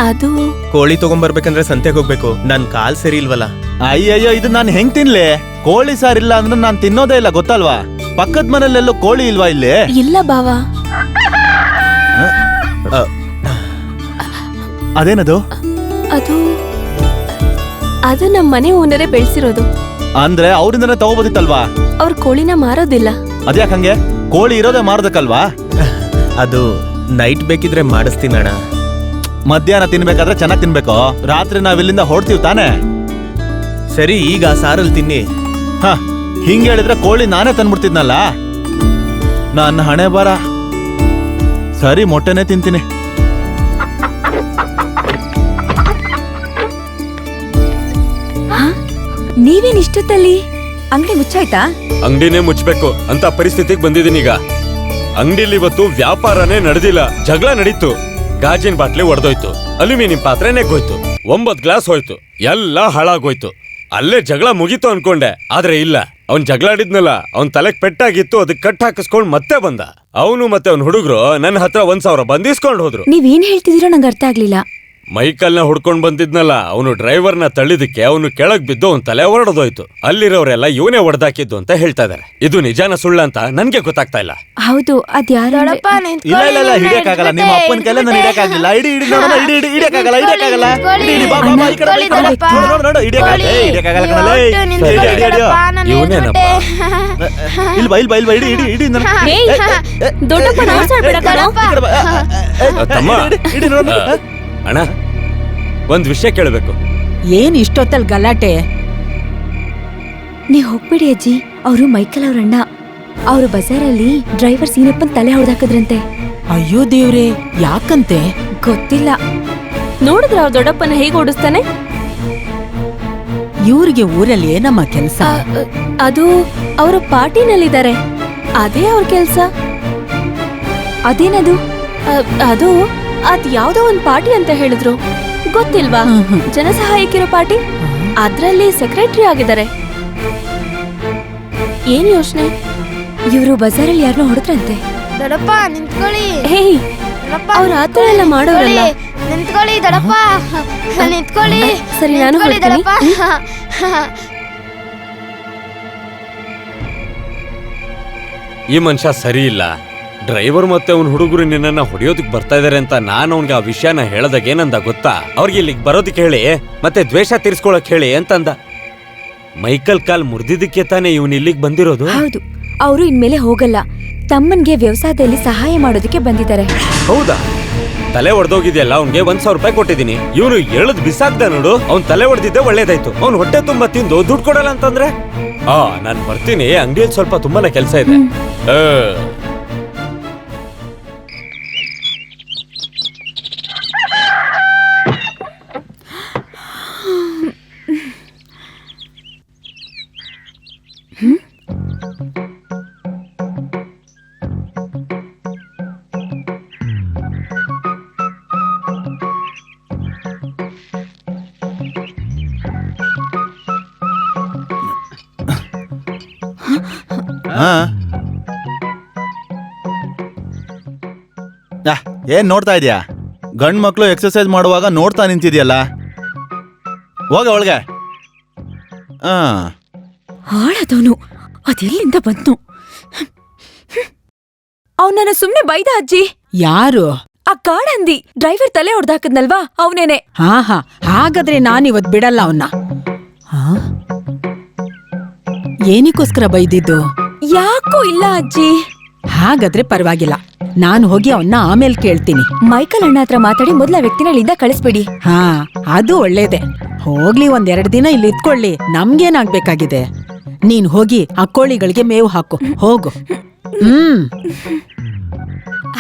ಅದು ಕೋಳಿ ತಗೊಂಬರ್ಬೇಕಂದ್ರೆ ಸಂತೆಗೆ ಹೋಗ್ಬೇಕು. ನನ್ ಕಾಲ್ ಸರಿ ಇಲ್ವಲ್ಲ. ಅಯ್ಯಯ್ಯೋ, ಇದು ನಾನ್ ಹೆಂಗ್ ತಿನ್ಲಿ? ಕೋಳಿ ಸಾರಿಲ್ಲ ಅಂದ್ರೆ ನಾನ್ ತಿನ್ನೋದೇ ಇಲ್ಲ, ಗೊತ್ತಲ್ವಾ? ಪಕ್ಕದ ಮನೆಯಲ್ಲೆಲ್ಲೋ ಕೋಳಿ ಇಲ್ವಾ ಇಲ್ಲಿ? ಇಲ್ಲ ಬಾವ. ಅದೇನದು? ಅದು ಅದು ನಮ್ಮ ಮನೆ ಓನರೇ ಬೆಳೆಸಿರೋದು. ಅಂದ್ರೆ ಅವ್ರಿಂದನೇ ತಗೋಬೋದಿತ್ತಲ್ವಾ? ಅವ್ರ ಕೋಳಿನ ಮಾರೋದಿಲ್ಲ. ಅದ್ಯಾಕ್ ಹಂಗೆ? ಕೋಳಿ ಇರೋದೇ ಮಾರೋದಕ್ಕಲ್ವಾ? ಅದು ನೈಟ್ ಬೇಕಿದ್ರೆ ಮಾಡಿಸ್ತೀನಣ್ಣ. ಮಧ್ಯಾಹ್ನ ತಿನ್ಬೇಕಾದ್ರೆ ಚೆನ್ನಾಗ್ ತಿನ್ಬೇಕು. ರಾತ್ರಿ ನಾವಿಲ್ಲಿಂದ ಹೊಡ್ತೀವಿ ತಾನೇ? ಸರಿ, ಈಗ ಸಾರಲ್ಲಿ ತಿನ್ನಿ. ಹ, ಹಿಂಗ್ ಹೇಳಿದ್ರೆ ಕೋಳಿ ನಾನೇ ತಂದ್ಬಿಡ್ತಿದ್ನಲ್ಲ. ನನ್ನ ಹಣೆ ಬರ. ಸರಿ, ಮೊಟ್ಟೆನೇ ತಿಂತೀನಿ. ನೀವೇನ್ ಇಷ್ಟೊತ್ತಲ್ಲಿ? ಅಂಗಡಿ ಮುಚ್ಚಾಯ್ತಾ? ಅಂಗಡಿನೇ ಮುಚ್ಬೇಕು ಅಂತ ಪರಿಸ್ಥಿತಿಗೆ ಬಂದಿದ್ದೀನಿ ಈಗ. ಅಂಗಡಿಲಿ ಇವತ್ತು ವ್ಯಾಪಾರನೇ ನಡೆದಿಲ್ಲ, ಜಗಳ ನಡೀತು. ಗಾಜಿನ ಬಾಟ್ಲಿ ಒಡೆದೋಯ್ತು, ಅಲ್ಯೂಮಿನಿಯಂ ಪಾತ್ರೆ ನೆಗ್ಗೋಯ್ತು, 9 ಗ್ಲಾಸ್ ಹೋಯ್ತು, ಎಲ್ಲ ಹಾಳಾಗೋಯ್ತು. ಅಲ್ಲೇ ಜಗಳ ಮುಗೀತು ಅನ್ಕೊಂಡೆ, ಆದ್ರೆ ಇಲ್ಲ. ಅವ್ನ್ ಜಗಳಾಡಿದ್ನಲ್ಲ, ಅವ್ನ್ ತಲೆಗ್ ಪೆಟ್ಟಾಗಿತ್ತು, ಅದಕ್ಕೆ ಕಟ್ ಹಾಕಿಸ್ಕೊಂಡ್ ಮತ್ತೆ ಬಂದ. ಅವನು ಮತ್ತೆ ಅವ್ನ ಹುಡುಗರು ನನ್ನ ಹತ್ರ 1000 ಬಂದಿಸ್ಕೊಂಡ್ ಹೋದ್ರು. ನೀವೇನ್ ಹೇಳ್ತಿದ್ದೀರೋ ನಂಗೆ ಅರ್ಥ ಆಗ್ಲಿಲ್ಲ. ಮೈಕಲ್ನ ಹುಡ್ಕೊಂಡ್ ಬಂದಿದ್ನಲ್ಲ, ಅವನು ಡ್ರೈವರ್ನ ತಳ್ಳಿದಕ್ಕೆ ಅವನು ಕೆಳಗ್ ಬಿದ್ದು ಅವ್ನ ತಲೆ ಹೊರಡೋದೋಯ್ತು. ಅಲ್ಲಿರೋರೆಲ್ಲ ಇವನೇ ಹೊಡೆದಾಕಿದ್ದು ಅಂತ ಹೇಳ್ತಾ ಇದಾರೆ. ಇದು ನಿಜಾನ ಸುಳ್ಳ ಅಂತ ನನ್ಗೆ ಗೊತ್ತಾಗ್ತಾ ಇಲ್ಲ. ಹೌದು, ಅದ್ಯಾರು? ಇಲ್ಲ ಇಲ್ಲ ಇಲ್ಲ, ಹಿಡಿಯಕ್ಕಾಗಲ್ಲ. ನಿಮ್ಮ ಅಪ್ಪನ ಕೈಲ ನಾನು ಹಿಡಿಯಕ್ಕಾಗ್ಲಿಲ್ಲ. ಇಡಿ ಇಡಿ ನೋಡೋಣ, ಇಡಿ ಇಡಿ, ಹಿಡಿಯಕ್ಕಾಗಲ್ಲ, ಹಿಡಿಯಕ್ಕಾಗಲ್ಲ. ಇಡಿ ಇಡಿ, ಬಾ ಬಾ ಬಾ, ಈ ಕಡೆ ಬಾ, ಈ ಕಡೆ ಬಾ. ನೋಡು ನೋಡು ನೋಡು, ಹಿಡಿಯಕ್ಕಾಗಲ್ಲ. ಹಿಡಿಯಕ್ಕಾಗಲ್ಲ ಕಣಲೇ. ಹಿಡಿ ಹಿಡಿ ಹಿಡಿಯೋ. ಇವನೇನಪ್ಪ? ಇಲ್ಲಿ ಬಾ, ಇಲ್ಲಿ ಬಾ, ಇಲ್ಲಿ ಬಾ, ಇಡಿ ಇಡಿ ಇಡಿ ನನ್ನ. ಏಯ್, ದೊಡ್ಡಪ್ಪ ನೋಡ್ಸಾಡ್ಬೇಡ ಕಣೋ. ಈ ಕಡೆ ಬಾ. ತಮ್ಮ, ಇಡಿ ನೋಡು. ಅಣ್ಣ, ಒಂದ್ ವಿಷಯ ಕೇಳಬೇಕು. ಏನ್ ಇಷ್ಟೊತ್ತಲ್ ಗಲಾಟೆ? ನೀವ್ ಹೋಗ್ಬಿಡಿ ಅಜ್ಜಿ, ಅವರು ಮೈಕಲ್ ಅವ್ರಣ್ಣ. ಅವರು ಬಜಾರಲ್ಲಿ ಡ್ರೈವರ್ ಸೀನಪ್ಪನ್ ತಲೆ ಹೊಡೆದಾಕದ್ರಂತೆ. ಅಯ್ಯೋ ದೇವ್ರೆ, ಯಾಕಂತೆ? ಗೊತ್ತಿಲ್ಲ. ನೋಡಿದ್ರ ಅವ್ರ ದೊಡ್ಡಪ್ಪನ ಹೇಗೆ ಓಡಿಸ್ತಾನೆ? ಇವ್ರಿಗೆ ಊರಲ್ಲಿ ಏನಮ್ಮ ಕೆಲ್ಸ? ಅದು ಅವರು ಪಾರ್ಟಿನಲ್ಲಿದ್ದಾರೆ, ಅದೇ ಅವ್ರ ಕೆಲ್ಸ. ಅದೇನದು? ಅದು ಅದ್ ಯಾವ್ದೋ ಒಂದ್ ಪಾರ್ಟಿ ಅಂತ ಹೇಳಿದ್ರು, ಗೊತ್ತಿಲ್ವಾ? ಜನಸಹಾಯಕಿರೋ ಪಾರ್ಟಿ, ಅದ್ರಲ್ಲಿ ಸೆಕ್ರೆಟರಿ ಆಗಿದ್ದಾರೆ. ಏನ್ ಯೋಚನೆ? ಇವರು ಬಜಾರಲ್ಲಿ ಯಾರನ್ನೋ ಹೊಡೆದ್ರಂತೆ. ದೊಡ್ಡಪ್ಪ ನಿಂತ್ಕೊಳ್ಳಿ. ಹೇಯ್, ದೊಡ್ಡಪ್ಪ ಅವ್ರ ಆತರ ಎಲ್ಲ ಮಾಡೋರಲ್ಲ. ನಿಂತ್ಕೊಳ್ಳಿ ದೊಡ್ಡಪ್ಪ, ನಿಂತ್ಕೊಳ್ಳಿ. ಸರಿ, ನಾನು ನಿಂತ್ಕೊಳ್ಳಿ ಹೊರಡ್ತೀನಿ. ದೊಡ್ಡಪ್ಪ. ಈ ಮನುಷ್ಯ ಸರಿ ಇಲ್ಲ. ಡ್ರೈವರ್ ಮತ್ತೆ ಅವ್ನ ಹುಡುಗರು ನಿನ್ನನ್ನ ಹೊಡೆಯೋದಕ್ಕೆ ಬರ್ತಾ ಇದಾರೆ ಅಂತ ನಾನು ಅವ್ನಿಗೆ ಆ ವಿಷಯನ ಹೇಳದಾಗ ಏನಂದ ಗೊತ್ತಾ? ಅವ್ರಿಗೆ ಇಲ್ಲಿಗೆ ಬರೋದಕ್ಕೆ ಹೇಳಿ ಮತ್ತೆ ದ್ವೇಷ ತೀರ್ಸ್ಕೊಳಕ್ ಹೇಳಿ ಅಂತಂದ. ಮೈಕಲ್ ಕಾಲ್ ಮುರಿದಿದ್ದಕ್ಕೆ ತಾನೇ ಇವನ್ ಇಲ್ಲಿಗೆ ಬಂದಿರೋದು. ಹೌದು, ಅವರು ಇನ್ಮೇಲೆ ಹೋಗಲ್ಲ. ತಮ್ಮನ್ಗೆ ವ್ಯವಸಾಯದಲ್ಲಿ ಸಹಾಯ ಮಾಡೋದಕ್ಕೆ ಬಂದಿದ್ದಾರೆ. ಹೌದಾ? ತಲೆ ಹೊಡೆದೋಗಿದೆಯಲ್ಲ, ಅವ್ನ್ಗೆ 1,000 ರೂಪಾಯಿ ಕೊಟ್ಟಿದ್ದೀನಿ. ಇವನು ಎಳದ್ ಬಿಸಾಕ್ದ ನೋಡು. ಅವ್ನ್ ತಲೆ ಹೊಡೆದಿದ್ದೆ ಒಳ್ಳೇದಾಯ್ತು. ಅವ್ನ್ ಹೊಟ್ಟೆ ತುಂಬಾ ತಿಂದು ದುಡ್ಡು ಕೊಡಲ್ಲ ಅಂತಂದ್ರೆ ನಾನ್ ಬರ್ತೀನಿ, ಅಂಗಡಿಯಲ್ಲಿ ಸ್ವಲ್ಪ ತುಂಬಾನೇ ಕೆಲಸ ಇದೆ. ಏನ್ ನೋಡ್ತಾ ಇದೀಯಾ? ಗಂಡ್ ಮಕ್ಳು ಎಕ್ಸರ್ಸೈಸ್ ಮಾಡುವಾಗ ನೋಡ್ತಾ ನಿಂತಿದ್ಯಲ್ಲ, ಹೋಗ ಒಳಗೆ. ಹಾಳಾದವನು ಅದೆಲ್ಲಿಂದ ಬಂತು? ಅವನನ್ನ ಸುಮ್ನೆ ಬೈದ ಅಜ್ಜಿ. ಯಾರು? ಆ ಕಾಡಂದಿ ಡ್ರೈವರ್ ತಲೆ ಹೊಡ್ದಾಕದ್ನಲ್ವಾ, ಅವನೇನೆ. ಹಾ, ಹಾಗಾದ್ರೆ ನಾನಿವತ್ ಬಿಡಲ್ಲ ಅವನ್ನ. ಏನಿಗೋಸ್ಕರ ಬೈದಿದ್ದು? ಯಾಕೋ ಇಲ್ಲ ಅಜ್ಜಿ. ಹಾಗಾದ್ರೆ ಪರವಾಗಿಲ್ಲ, ನಾನು ಹೋಗಿ ಅವನ್ನ ಆಮೇಲೆ ಕೇಳ್ತೀನಿ. ಮೈಕಲ್ ಅಣ್ಣ ಹತ್ರ ಮಾತಾಡಿ ಮೊದ್ಲ ವ್ಯಕ್ತಿನ ಇಲ್ಲಿಂದ ಕಳಿಸ್ಬಿಡಿ. ಹಾ, ಅದು ಒಳ್ಳೇದೆ. ಹೋಗ್ಲಿ, 1-2 ದಿನ ಇಲ್ಲಿ ಇದ್ಕೊಳ್ಳಿ, ನಮ್ಗೇನಾಗ್ಬೇಕಾಗಿದೆ? ನೀನ್ ಹೋಗಿ ಆ ಕೋಳಿಗಳಿಗೆ ಮೇವು ಹಾಕು, ಹೋಗು.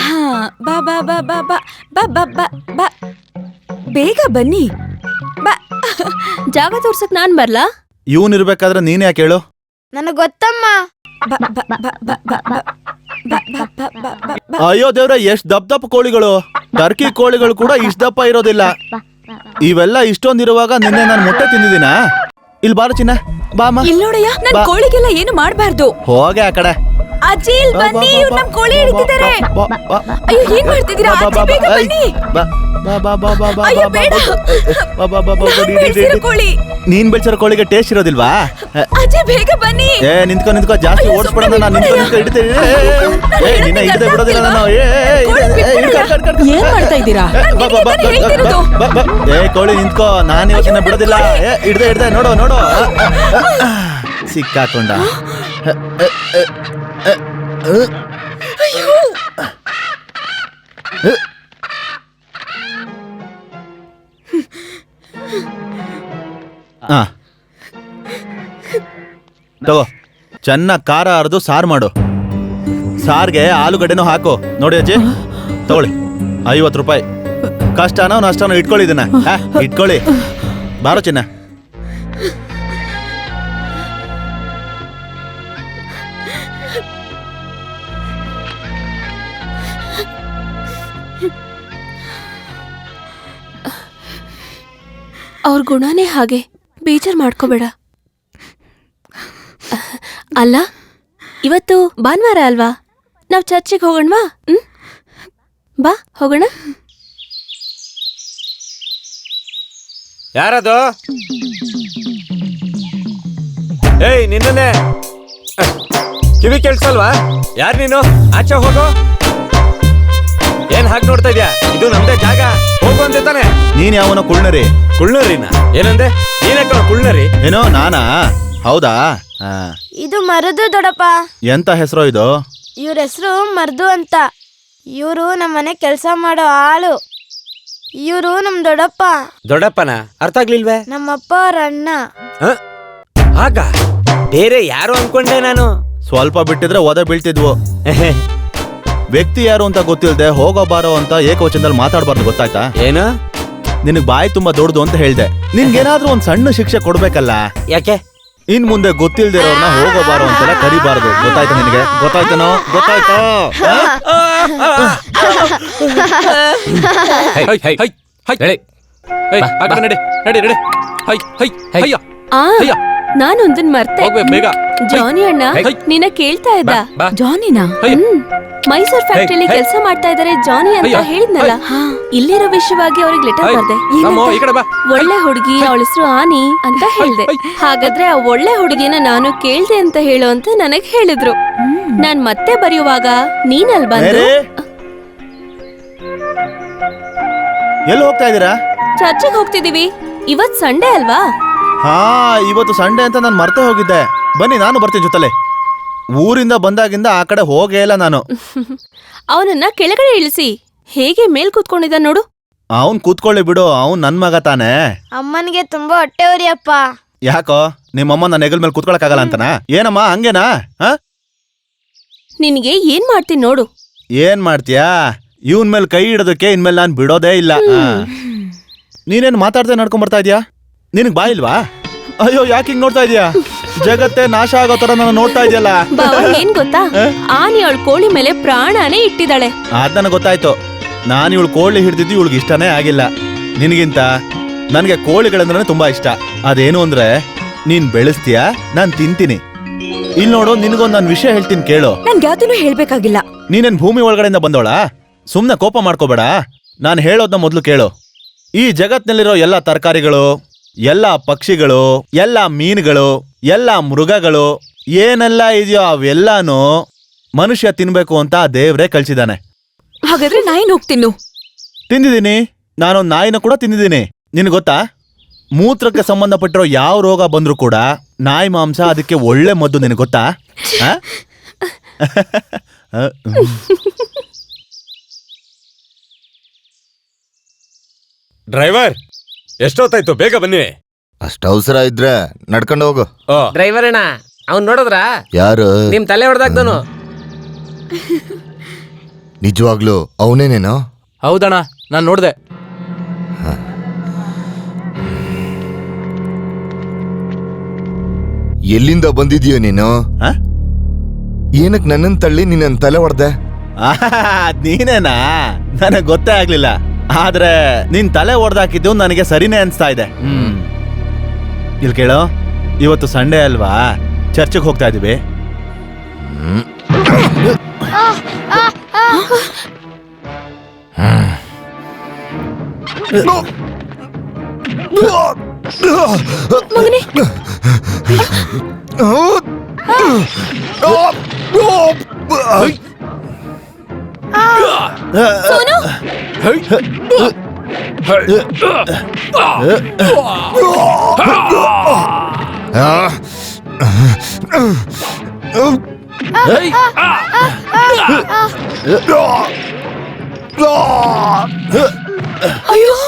ಹಾ, ಬಾ ಬಾ ಬಾ ಬಾ ಬಾ ಬಾ ಬಾ ಬಾ ಬಾ, ಬೇಗ ಬನ್ನಿ. ಬಾ. ಜಾಗ ತೋರ್ಸಕ್ ನಾನ್ ಬರ್ಲಾ? ಇವನಿರ್ಬೇಕಾದ್ರೆ ನೀನ್ ಯಾಕೆ ಹೇಳು? ನನಗ್ ಗೊತ್ತಮ್ಮ. ಬಾ ಬಾ ಬಾ ಬಾ ಬಾ ಬಾ ಬಾ ಬಾ ಬಾ ಬಾ ಬಾ ಬಾ. ಅಯ್ಯೋ ದೇವ್ರೆ, ಎಷ್ಟ್ ದಪ್ಪ ಕೋಳಿಗಳು! ಟರ್ಕಿ ಕೋಳಿಗಳು ಕೂಡ ಇಷ್ಟ ದಪ್ಪ ಇರೋದಿಲ್ಲ. ಇವೆಲ್ಲ ಇಷ್ಟೊಂದಿರುವಾಗ ನಿನ್ನೆ ನಾನು ಮೊಟ್ಟೆ ತಿಂದಿದ್ದೀನಾ? ಇಲ್ಲಿ ಬಾರು ಚಿನ್ನ, ಬಾಮ. ಇಲ್ಲಿ ನೋಡಯ್ಯ, ನನ್ ಕೋಳಿಗೆಲ್ಲ ಏನು ಮಾಡ್ಬಾರ್ದು. ಹೋಗೆ ಆ ಕಡೆ. ಅಜ್ಜಿ, ಇಲ್ಲಿ ಬನ್ನಿ, ಇವ್ರು ನಮ್ ಕೋಳಿ ಹಿಡಿತಿದ್ದಾರೆ. ಅಯ್ಯೋ, ಏನ್ ಮಾಡ್ತಿದ್ದೀರಾ? ಅಜ್ಜಿ, ಬೇಗ ಬನ್ನಿ. ಅಯ್ಯೋ, ಬೇಡ. ಬೆಳ್ಸಿರೋ ಕೋಳಿ. ನೀನ್ ಬೆಳ್ಸಿರೋ ಕೋಳಿಗೆ ಟೇಸ್ಟ್ ಇರೋದಿಲ್ವಾ? ಅಜ್ಜಿ, ಬೇಗ ಬನ್ನಿ. ನಿಂತ್ಕೊ, ಜಾಸ್ತಿ ಓಡಿಸ್ಬಿಡ. ನಾನು ನಿಂತ್ಕೊ ಹಿಡಿತೇನೆ. ನಿನ್ನ ಹಿಡಿದೇ ಬಿಡೋದಿಲ್ಲ ನಾನು. ಏನ್ ಮಾಡ್ತಾ ಇದ್ದೀರಾ? ಕೋಳಿ ನಿಂತ್ಕೋ, ನಾನು ಇವತ್ತಿನ ಬಿಡೋದಿಲ್ಲ. ಹಿಡ್ದೆ ನೋಡು ನೋಡು, ಸಿಕ್ಕಾಕೊಂಡ. ತಗೋ, ಚೆನ್ನಾಗಿ ಖಾರ ಅರ್ದು ಸಾರು ಮಾಡು. ಸಾರ್ಗೆ ಆಲೂಗಡ್ಡೆನೂ ಹಾಕು. ನೋಡಿ ಅಜ್ಜಿ, ತಗೊಳ್ಳಿ, 50 ರೂಪಾಯಿ. ಕಷ್ಟನೋ ನಷ್ಟನೋ ಇಟ್ಕೊಳ್ಳಿ, ಇದನ್ನ ಇಟ್ಕೊಳ್ಳಿ. ಬಾರೋ ಚಿನ್ನ. ಅವ್ರ ಗುಣನೇ ಹಾಗೆ, ಬೇಜಾರ್ ಮಾಡ್ಕೋಬೇಡ. ಅಲ್ಲ, ಇವತ್ತು ಭಾನುವಾರ ಅಲ್ವಾ? ನಾವ್ ಚರ್ಚಿಗೆ ಹೋಗೋಣವಾ? ಬಾ, ಹೋಗೋಣ. ಯಾರದು? ಏಯ್, ನಿನ್ನೆ ಕಿವಿ ಕೇಳಿಸಲ್ವಾ? ಯಾರು ನೀನು? ಆಚೆ ಹೋಗೋ. ಏನ್ ಹಾಗೆ ನೋಡ್ತಾ ಇದ್ಯಾ? ಇದು ನಮ್ದೇ ಜಾಗ, ಹೋಗು ಅಂತೆ ತಾನೆ. ನೀನ್ ಯಾವನೋ ಕುಳ್ನರಿ? ಕುಳ್ನರಿನ? ಏನಂದೆ? ನೀನೇ ಕಣ ಕುಳ್ನರಿ? ಏನೋ ನಾನಾ? ಹೌದಾ? ಇದು ಮರುದು ದೊಡ್ಡಪ್ಪ. ಎಂತ ಹೆಸರು ಇದು? ಇವ್ರ ಹೆಸರು ಮರ್ದು ಅಂತ. ಇವರು ನಮ್ಮನೆ ಕೆಲಸ ಮಾಡೋ ಆಳು. ಇವರು ನಮ್ ದೊಡ್ಡಪ್ಪ. ದೊಡ್ಡಪ್ಪನ? ಅರ್ಥ ಆಗ್ಲಿಲ್ವೇ? ನಮ್ಮಪ್ಪ ಅವ್ರ ಅಣ್ಣ. ಆಗ ಬೇರೆ ಯಾರು ಅನ್ಕೊಂಡೆ ನಾನು. ಸ್ವಲ್ಪ ಬಿಟ್ಟಿದ್ರೆ ಒದೆ ಬೀಳ್ತಿದ್ವು. ವ್ಯಕ್ತಿ ಯಾರು ಅಂತ ಗೊತ್ತಿಲ್ದೆ ಹೋಗೋ ಬಾರೋ ಅಂತ ಏಕವಚನದಲ್ಲಿ ಮಾತಾಡಬಾರ್ದು, ಗೊತ್ತಾಯ್ತಾ? ಏನು? ನಿನಗ್ ಬಾಯಿ ತುಂಬಾ ದೊಡ್ಡದು ಅಂತ ಹೇಳ್ದೆ. ನಿನ್ಗೇನಾದ್ರೂ ಒಂದ್ ಸಣ್ಣ ಶಿಕ್ಷೆ ಕೊಡ್ಬೇಕಲ್ಲ? ಯಾಕೆ? ಇನ್ ಮುಂದೆ ಗೊತ್ತಿಲ್ದಿರೋರ್ನ ಹೋಗೋ ಬಾರೋ ಅಂತೆಲ್ಲ ಕರಿಬಾರ್ದು, ಗೊತ್ತಾಯ್ತಾ ನಿನಗೆ? ಗೊತ್ತಾಯ್ತನೋ? ಗೊತ್ತಾಯ್ತೋ? ನಾನೊಂದನ್ ಮರ್ತೆ. ಹೋಗ್ಬೇಕು ಬೇಗ. ಜಾನಿ ಅಣ್ಣ ನಿನ್ನ ಕೇಳ್ತಾ ಇದ್ದ. ಬಾ. ಜಾನಿನಾ? ಮೈಸೂರ್ ಫ್ಯಾಕ್ಟ್ರಿಲಿ ಕೆಲಸ ಮಾಡ್ತಾ ಇದಾರೆ ಜಾನಿ ಅಂತ ಅಯ್ಯೋ. ಹೇಳಿದ್ನಲ್ಲ. ಇಲ್ಲಿರೋ ವಿಷಯವಾಗಿ ಅವ್ರಿಗೆ ಲೆಟರ್ ಬರ್ದೆ. ಈ ಕಡೆ ಬಾ. ಒಳ್ಳೆ ಹುಡುಗಿ, ಅವಳ ಹೆಸರು ಆನಿ ಅಂತ ಹೇಳ್ದೆ. ಹಾಗಾದ್ರೆ ಆ ಒಳ್ಳೆ ಹುಡುಗಿನ ನಾನು ಕೇಳ್ದೆ ಅಂತ ಹೇಳು ಅಂತ ನನಗ್ ಹೇಳಿದ್ರು. ನಾನ್ ಮತ್ತೆ ಬರೆಯುವಾಗ ನೀನಲ್ ಬಂದು ಎಲ್ಲಿ ಹೋಗ್ತಾ ಇದೀರಾ? ಚರ್ಚಿಗೆ ಹೋಗ್ತಿದೀವಿ. ಇವತ್ ಸಂಡೇ ಅಲ್ವಾ? ಹಾ, ಇವತ್ತು ಸಂಡೇ ಅಂತ ನಾನು ಮರ್ತೇ ಹೋಗಿದ್ದೆ. ಬನ್ನಿ, ನಾನು ಬರ್ತೀನಿ ಜೊತೆಲೆ. ಊರಿಂದ ಬಂದಾಗಿಂದ ಆ ಕಡೆ ಹೋಗೇ ಇಲ್ಲ ನಾನು. ಅವನನ್ನ ಕೆಳಗಡೆ ಇಳಿಸಿ. ಹೇಗೆ ಮೇಲ್ ಕೂತ್ಕೊಂಡಿದ್ದ ನೋಡು. ಅವನ್ ಕೂತ್ಕೊಳ್ಳಿ ಬಿಡು, ಅವನ್ ನನ್ ಮಗ ತಾನೆ. ಅಮ್ಮನಿಗೆ ತುಂಬಾ ಹೊಟ್ಟೆ ಉರಿಯಪ್ಪ. ಯಾಕೋ ನಿಮ್ಮಮ್ಮ ನನ್ನ ಹೆಗಲ್ ಮೇಲೆ ಕೂತ್ಕೊಳಕ್ಕಾಗಲ್ಲ ಅಂತನಾ? ಏನಮ್ಮ ಹಂಗೇನಾ? ನಿನಗೆ ಏನ್ ಮಾಡ್ತೀನಿ ನೋಡು. ಏನ್ ಮಾಡ್ತೀಯಾ? ಇವನ್ ಮೇಲೆ ಕೈ ಇಡೋದಕ್ಕೆ ಇನ್ಮೇಲೆ ನಾನ್ ಬಿಡೋದೇ ಇಲ್ಲ. ನೀನೇನ್ ಮಾತಾಡ್ದೆ ನಡ್ಕೊಂಡ್ ಬರ್ತಾ ಇದ್ಯಾ? ನಿನಗ್ ಬಾ ಇಲ್ವಾ? ಅಯ್ಯೋ, ಯಾಕೆ ಹಿಂಗ್ ನೋಡ್ತಾ ಇದೀಯಾ? ಜಗತ್ತೇ ನಾಶ ಆಗೋ ತರ ನಾನು ನೋಡ್ತಾ ಇದೆಯಲ್ಲ. ಏನ್ ಗೊತ್ತಾ, ಆನಿ ಅವಳ ಕೋಳಿ ಮೇಲೆ ಪ್ರಾಣನೇ ಇಟ್ಟಿದ್ದಾಳೆ. ಅದ್ ನನಗೆ ಗೊತ್ತಾಯ್ತು. ನಾನು ಇವಳು ಕೋಳಿ ಹಿಡ್ದಿದ್ದು ಇವಳಿಗೆ ಇಷ್ಟನೇ ಆಗಿಲ್ಲ. ನಿನಗಿಂತ ನನಗೆ ಕೋಳಿಗಳಂದ್ರೆ ತುಂಬಾ ಇಷ್ಟ. ಅದೇನು ಅಂದ್ರೆ ನೀನ್ ಬೆಳೆಸ್ತೀಯಾ, ನಾನ್ ತಿಂತೀನಿ. ಇಲ್ಲಿ ನೋಡು, ನಿನಗೊಂದು ನಾನು ವಿಷಯ ಹೇಳ್ತೀನಿ ಕೇಳು. ನನ್ಗೆ ಯಾವ್ದನ್ನು ಹೇಳ್ಬೇಕಾಗಿಲ್ಲ. ನೀನೇನ್ ಭೂಮಿ ಒಳಗಡೆಯಿಂದ ಬಂದೋಳ? ಸುಮ್ನೆ ಕೋಪ ಮಾಡ್ಕೋಬೇಡ. ನಾನು ಹೇಳೋದ್ನ ಮೊದ್ಲು ಕೇಳು. ಈ ಜಗತ್ನಲ್ಲಿರೋ ಎಲ್ಲ ತರಕಾರಿಗಳು, ಎಲ್ಲ ಪಕ್ಷಿಗಳು, ಎಲ್ಲ ಮೀನುಗಳು, ಎಲ್ಲ ಮೃಗಗಳು ಏನೆಲ್ಲ ಇದೆಯೋ ಅವೆಲ್ಲಾನು ಮನುಷ್ಯ ತಿನ್ಬೇಕು ಅಂತ ದೇವ್ರೇ ಕಳ್ಸಿದಾನೆ. ಹಾಗಾದ್ರೆ ನಾಯಿನ ಹೋಗ್ತಿನ್ನು. ತಿಂದಿದ್ದೀನಿ. ನಾನೊಂದು ನಾಯಿನ ಕೂಡ ತಿಂದಿದ್ದೀನಿ. ನಿನ್ ಗೊತ್ತಾ, ಮೂತ್ರಕ್ಕೆ ಸಂಬಂಧಪಟ್ಟಿರೋ ಯಾವ ರೋಗ ಬಂದ್ರೂ ಕೂಡ ನಾಯಿ ಮಾಂಸ ಅದಕ್ಕೆ ಒಳ್ಳೆ ಮದ್ದು. ನಿನಗೆ ಗೊತ್ತಾ? ಡ್ರೈವರ್, ಎಷ್ಟೊತ್ತಾಯ್ತು? ಬೇಗ ಬನ್ನಿ. ಅಷ್ಟ ಅವಸರ ಇದ್ರೆ ನಡ್ಕೊಂಡು ಹೋಗು. ಡ್ರೈವರ್ ಅಣ್ಣ, ಅವ್ನ್ ನೋಡಿದ್ರ? ಯಾರು? ನಿಮ್ ತಲೆ ಹೊಡೆದಾಗ್ದನು. ನಿಜವಾಗ್ಲು ಅವನೇನೇನೋ? ಹೌದಣ್ಣ, ನಾನ್ ನೋಡ್ದೆ. ಎಲ್ಲಿಂದ ಬಂದಿದೀಯೋ ನೀನು? ಏನಕ್ ನನ್ನನ್ ತಳ್ಳಿ ನಿನ್ನ ತಲೆ ಹೊಡ್ದೆ? ನೀನೇನಾ? ನನಗ್ ಗೊತ್ತೇ ಆಗ್ಲಿಲ್ಲ. ಆದ್ರೆ ನಿನ್ ತಲೆ ಹೊಡೆದಾಕಿದ್ದು ನನಗೆ ಸರಿನೇ ಅನ್ಸ್ತಾ ಇದೆ. ಇಲ್ಲಿ ಕೇಳೋ, ಇವತ್ತು ಸಂಡೇ ಅಲ್ವಾ? ಚರ್ಚಿಗೆ ಹೋಗ್ತಾ ಇದೀವಿ. ಮಗನೇ, ಸೋನು, ಅಯ್ಯೋ,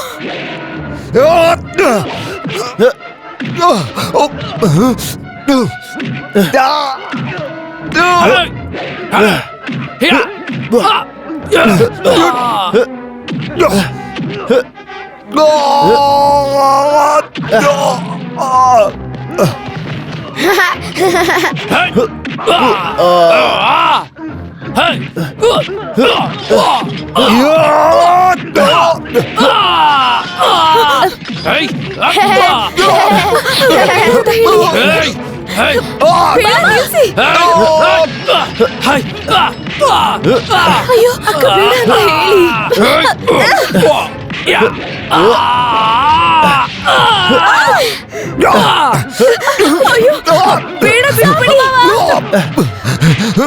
ಅಯ್ಯೋ, ಅಕ್ಕ ಬೇಡ ಅಂತ ಹೇಳಿ. ಅಯ್ಯೋ, ಬೇಡ ಬಿಟ್ಬಿಡಿ. ನೋಡಿ ಅಕ್ಕ.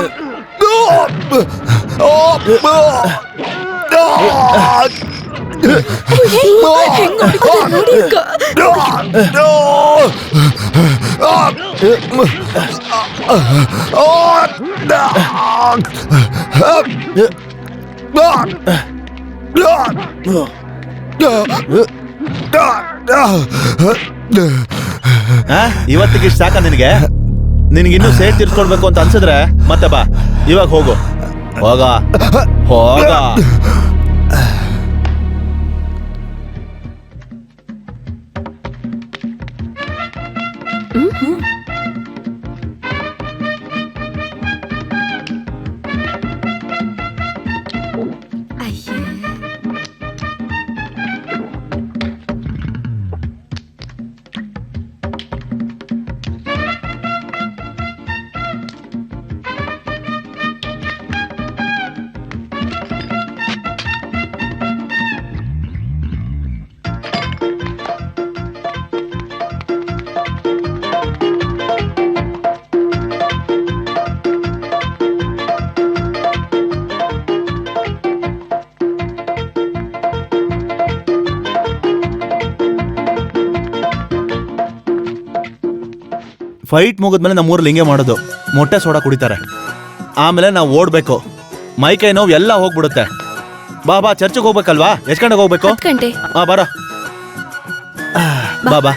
ಇವತ್ತಿಗೆ ಇಷ್ಟ ಸಾಕ ನಿನಗೆ? ನಿನಗಿನ್ನೂ ಸೇಟ್ ತೀರ್ಸ್ಕೊಡ್ಬೇಕು ಅಂತ ಅನ್ಸಿದ್ರೆ ಮತ್ತೆ ಬಾ. ಇವಾಗ ಹೋಗು, ಹೋಗ ಹೋಗ. ಫೈಟ್ ಮುಗಿದ್ಮೇಲೆ ನಮ್ಮೂರಲ್ಲಿ ಹಿಂಗೆ ಮಾಡೋದು, ಮೊಟ್ಟೆ ಸೋಡಾ ಕುಡಿತಾರೆ. ಆಮೇಲೆ ನಾವು ಓಡ್ಬೇಕು, ಮೈಕೈ ನೋವು ಎಲ್ಲ ಹೋಗ್ಬಿಡುತ್ತೆ. ಬಾ ಬಾ, ಚರ್ಚಿಗೆ ಹೋಗ್ಬೇಕಲ್ವಾ? ಎಷ್ಟು ಗಂಟೆಗೆ ಹೋಗ್ಬೇಕು? 10 ಗಂಟೆ. ಬಾರ ಬಾ ಬಾ.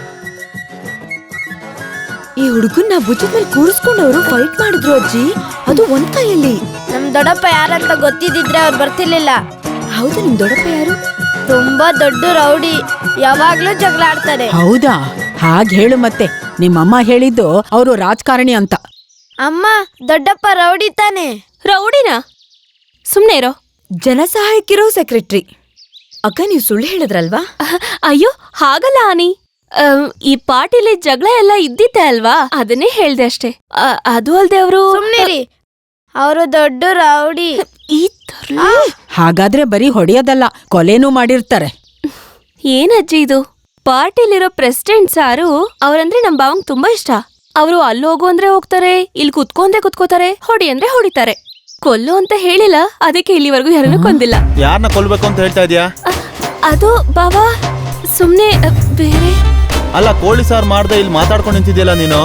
ಈ ಹುಡುಗನ್ನ ಭುಜದ ಮೇಲೆ ಕೂರಿಸ್ಕೊಂಡು ಅವರು ಫೈಟ್ ಮಾಡಿದ್ರು ಅಜ್ಜಿ, ಅದು ಒಂದ್ ಕೈಯಲ್ಲಿ. ನಮ್ ದೊಡ್ಡಪ್ಪ ಯಾರಂತ ಗೊತ್ತಿದ್ರೆ ಅವ್ರು ಬರ್ತಿರ್ಲಿಲ್ಲ. ಹೌದು, ನಿಮ್ ದೊಡ್ಡಪ್ಪ ಯಾರು? ತುಂಬಾ ದೊಡ್ಡ ರೌಡಿ, ಯಾವಾಗ್ಲೂ ಜಗಳ ಆಡ್ತಾರೆ. ಹೌದಾ? ಹಾಗ್ ಹೇಳು ಮತ್ತೆ. ನಿಮ್ಮಮ್ಮ ಹೇಳಿದ್ದು ಅವರು ರಾಜಕಾರಣಿ ಅಂತ. ಅಮ್ಮ, ದೊಡ್ಡಪ್ಪ ರೌಡಿ ತಾನೆ. ರೌಡಿನ? ಸುಮ್ನೆ ಇರೋ. ಜನಸಹಾಯಕ್ಕಿರೋ ಸೆಕ್ರೆಟರಿ. ಅಕ್ಕ, ನೀವು ಸುಳ್ಳು ಹೇಳಿದ್ರಲ್ವಾ? ಅಯ್ಯೋ ಹಾಗಲ್ಲ ಆನಿ, ಈ ಪಾರ್ಟಿಲಿ ಜಗಳ ಎಲ್ಲ ಇದ್ದಿತ್ತೆ ಅಲ್ವಾ, ಅದನ್ನೇ ಹೇಳ್ದೆ ಅಷ್ಟೇ. ಅದು ಅಲ್ದೆ ಅವರು. ಸುಮ್ನಿರಿ, ಅವರು ದೊಡ್ಡ ರೌಡಿ. ಈ ತರ ಹಾಗಾದ್ರೆ ಬರೀ ಹೊಡೆಯೋದಲ್ಲ, ಕೊಲೆನೂ ಮಾಡಿರ್ತಾರೆ. ಏನಜ್ಜಿ ಇದು? ಪಾರ್ಟಿಲಿರೋ ಪ್ರೆಸಿಡೆಂಟ್ ಸಾರು ಅವ್ರಂದ್ರೆ ನಮ್ ಬಾವಂಗ್ ತುಂಬಾ ಇಷ್ಟ. ಅವರು ಅಲ್ಲಿ ಹೋಗು ಅಂದ್ರೆ ಹೋಗ್ತಾರೆ, ಇಲ್ಲಿ ಕುತ್ಕೋತಾರೆ, ಹೊಡಿ ಅಂದ್ರೆ ಹೊಡಿತಾರೆ. ಕೊಲ್ಲು ಅಂತ ಹೇಳಿಲ್ಲ, ಅದಕ್ಕೆ ಇಲ್ಲಿವರೆಗೂ ಯಾರನ್ನೂ ಕೊಂದಿಲ್ಲ. ಯಾರನ್ನ ಕೊಲ್ಬೇಕು ಅಂತ ಹೇಳ್ತಾ ಇದೀಯಾ? ಅದು ಬಾವಾ ಸುಮ್ನೆ ಬೇರೆ. ಅಲ್ಲ, ಕೋಳಿ ಸಾರು ಮಾಡ್ದೆ ಇಲ್ಲಿ ಮಾತಾಡ್ಕೊಂಡು ನಿಂತಿದ್ಯಲ್ಲ ನೀನು.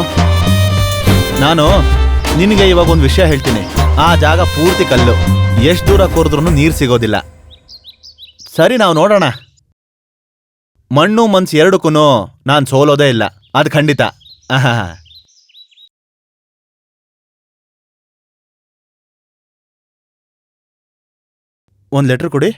ನಾನು ನಿನಗೆ ಇವಾಗ ಒಂದು ವಿಷಯ ಹೇಳ್ತೀನಿ. ಆ ಜಾಗ ಪೂರ್ತಿ ಕಲ್ಲು, ಎಷ್ಟು ದೂರ ಕೋರಿದ್ರೂ ನೀರು ಸಿಗೋದಿಲ್ಲ. ಸರಿ, ನಾವು ನೋಡೋಣ. ಮಣ್ಣು ಮನ್ಸು ಎರಡಕ್ಕೂ ನಾನು ಸೋಲೋದೇ ಇಲ್ಲ, ಅದು ಖಂಡಿತ. ಆಹಾ, ಒಂದು ಲೆಟ್ರ್ ಕೊಡಿ.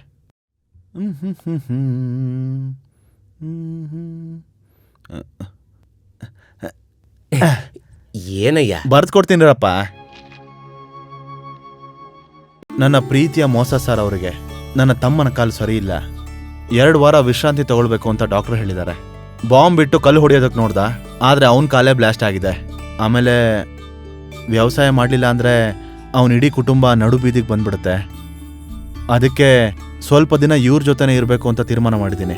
ಏನಯ್ಯ? ಬರ್ದು ಕೊಡ್ತೀನಿರಪ್ಪ. ನನ್ನ ಪ್ರೀತಿಯ ಮೋಸ ಸರ್ ಅವರಿಗೆ ನನ್ನ ತಮ್ಮನ ಕಾಲು ಸರಿ ಇಲ್ಲ, 2 ವಾರ ವಿಶ್ರಾಂತಿ ತಗೊಳ್ಬೇಕು ಅಂತ ಡಾಕ್ಟರ್ ಹೇಳಿದ್ದಾರೆ. ಬಾಂಬ್ ಬಿಟ್ಟು ಕಲ್ಲು ಹೊಡೆಯೋದಕ್ಕೆ ನೋಡ್ದ, ಆದರೆ ಅವನ ಕಾಲೇ ಬ್ಲಾಸ್ಟ್ ಆಗಿದೆ. ಆಮೇಲೆ ವ್ಯವಸಾಯ ಮಾಡಲಿಲ್ಲ ಅಂದರೆ ಅವನ ಇಡೀ ಕುಟುಂಬ ನಡು ಬೀದಿಗೆ ಬಂದ್ಬಿಡುತ್ತೆ. ಅದಕ್ಕೆ ಸ್ವಲ್ಪ ದಿನ ಇವ್ರ ಜೊತೆನೇ ಇರಬೇಕು ಅಂತ ತೀರ್ಮಾನ ಮಾಡಿದ್ದೀನಿ.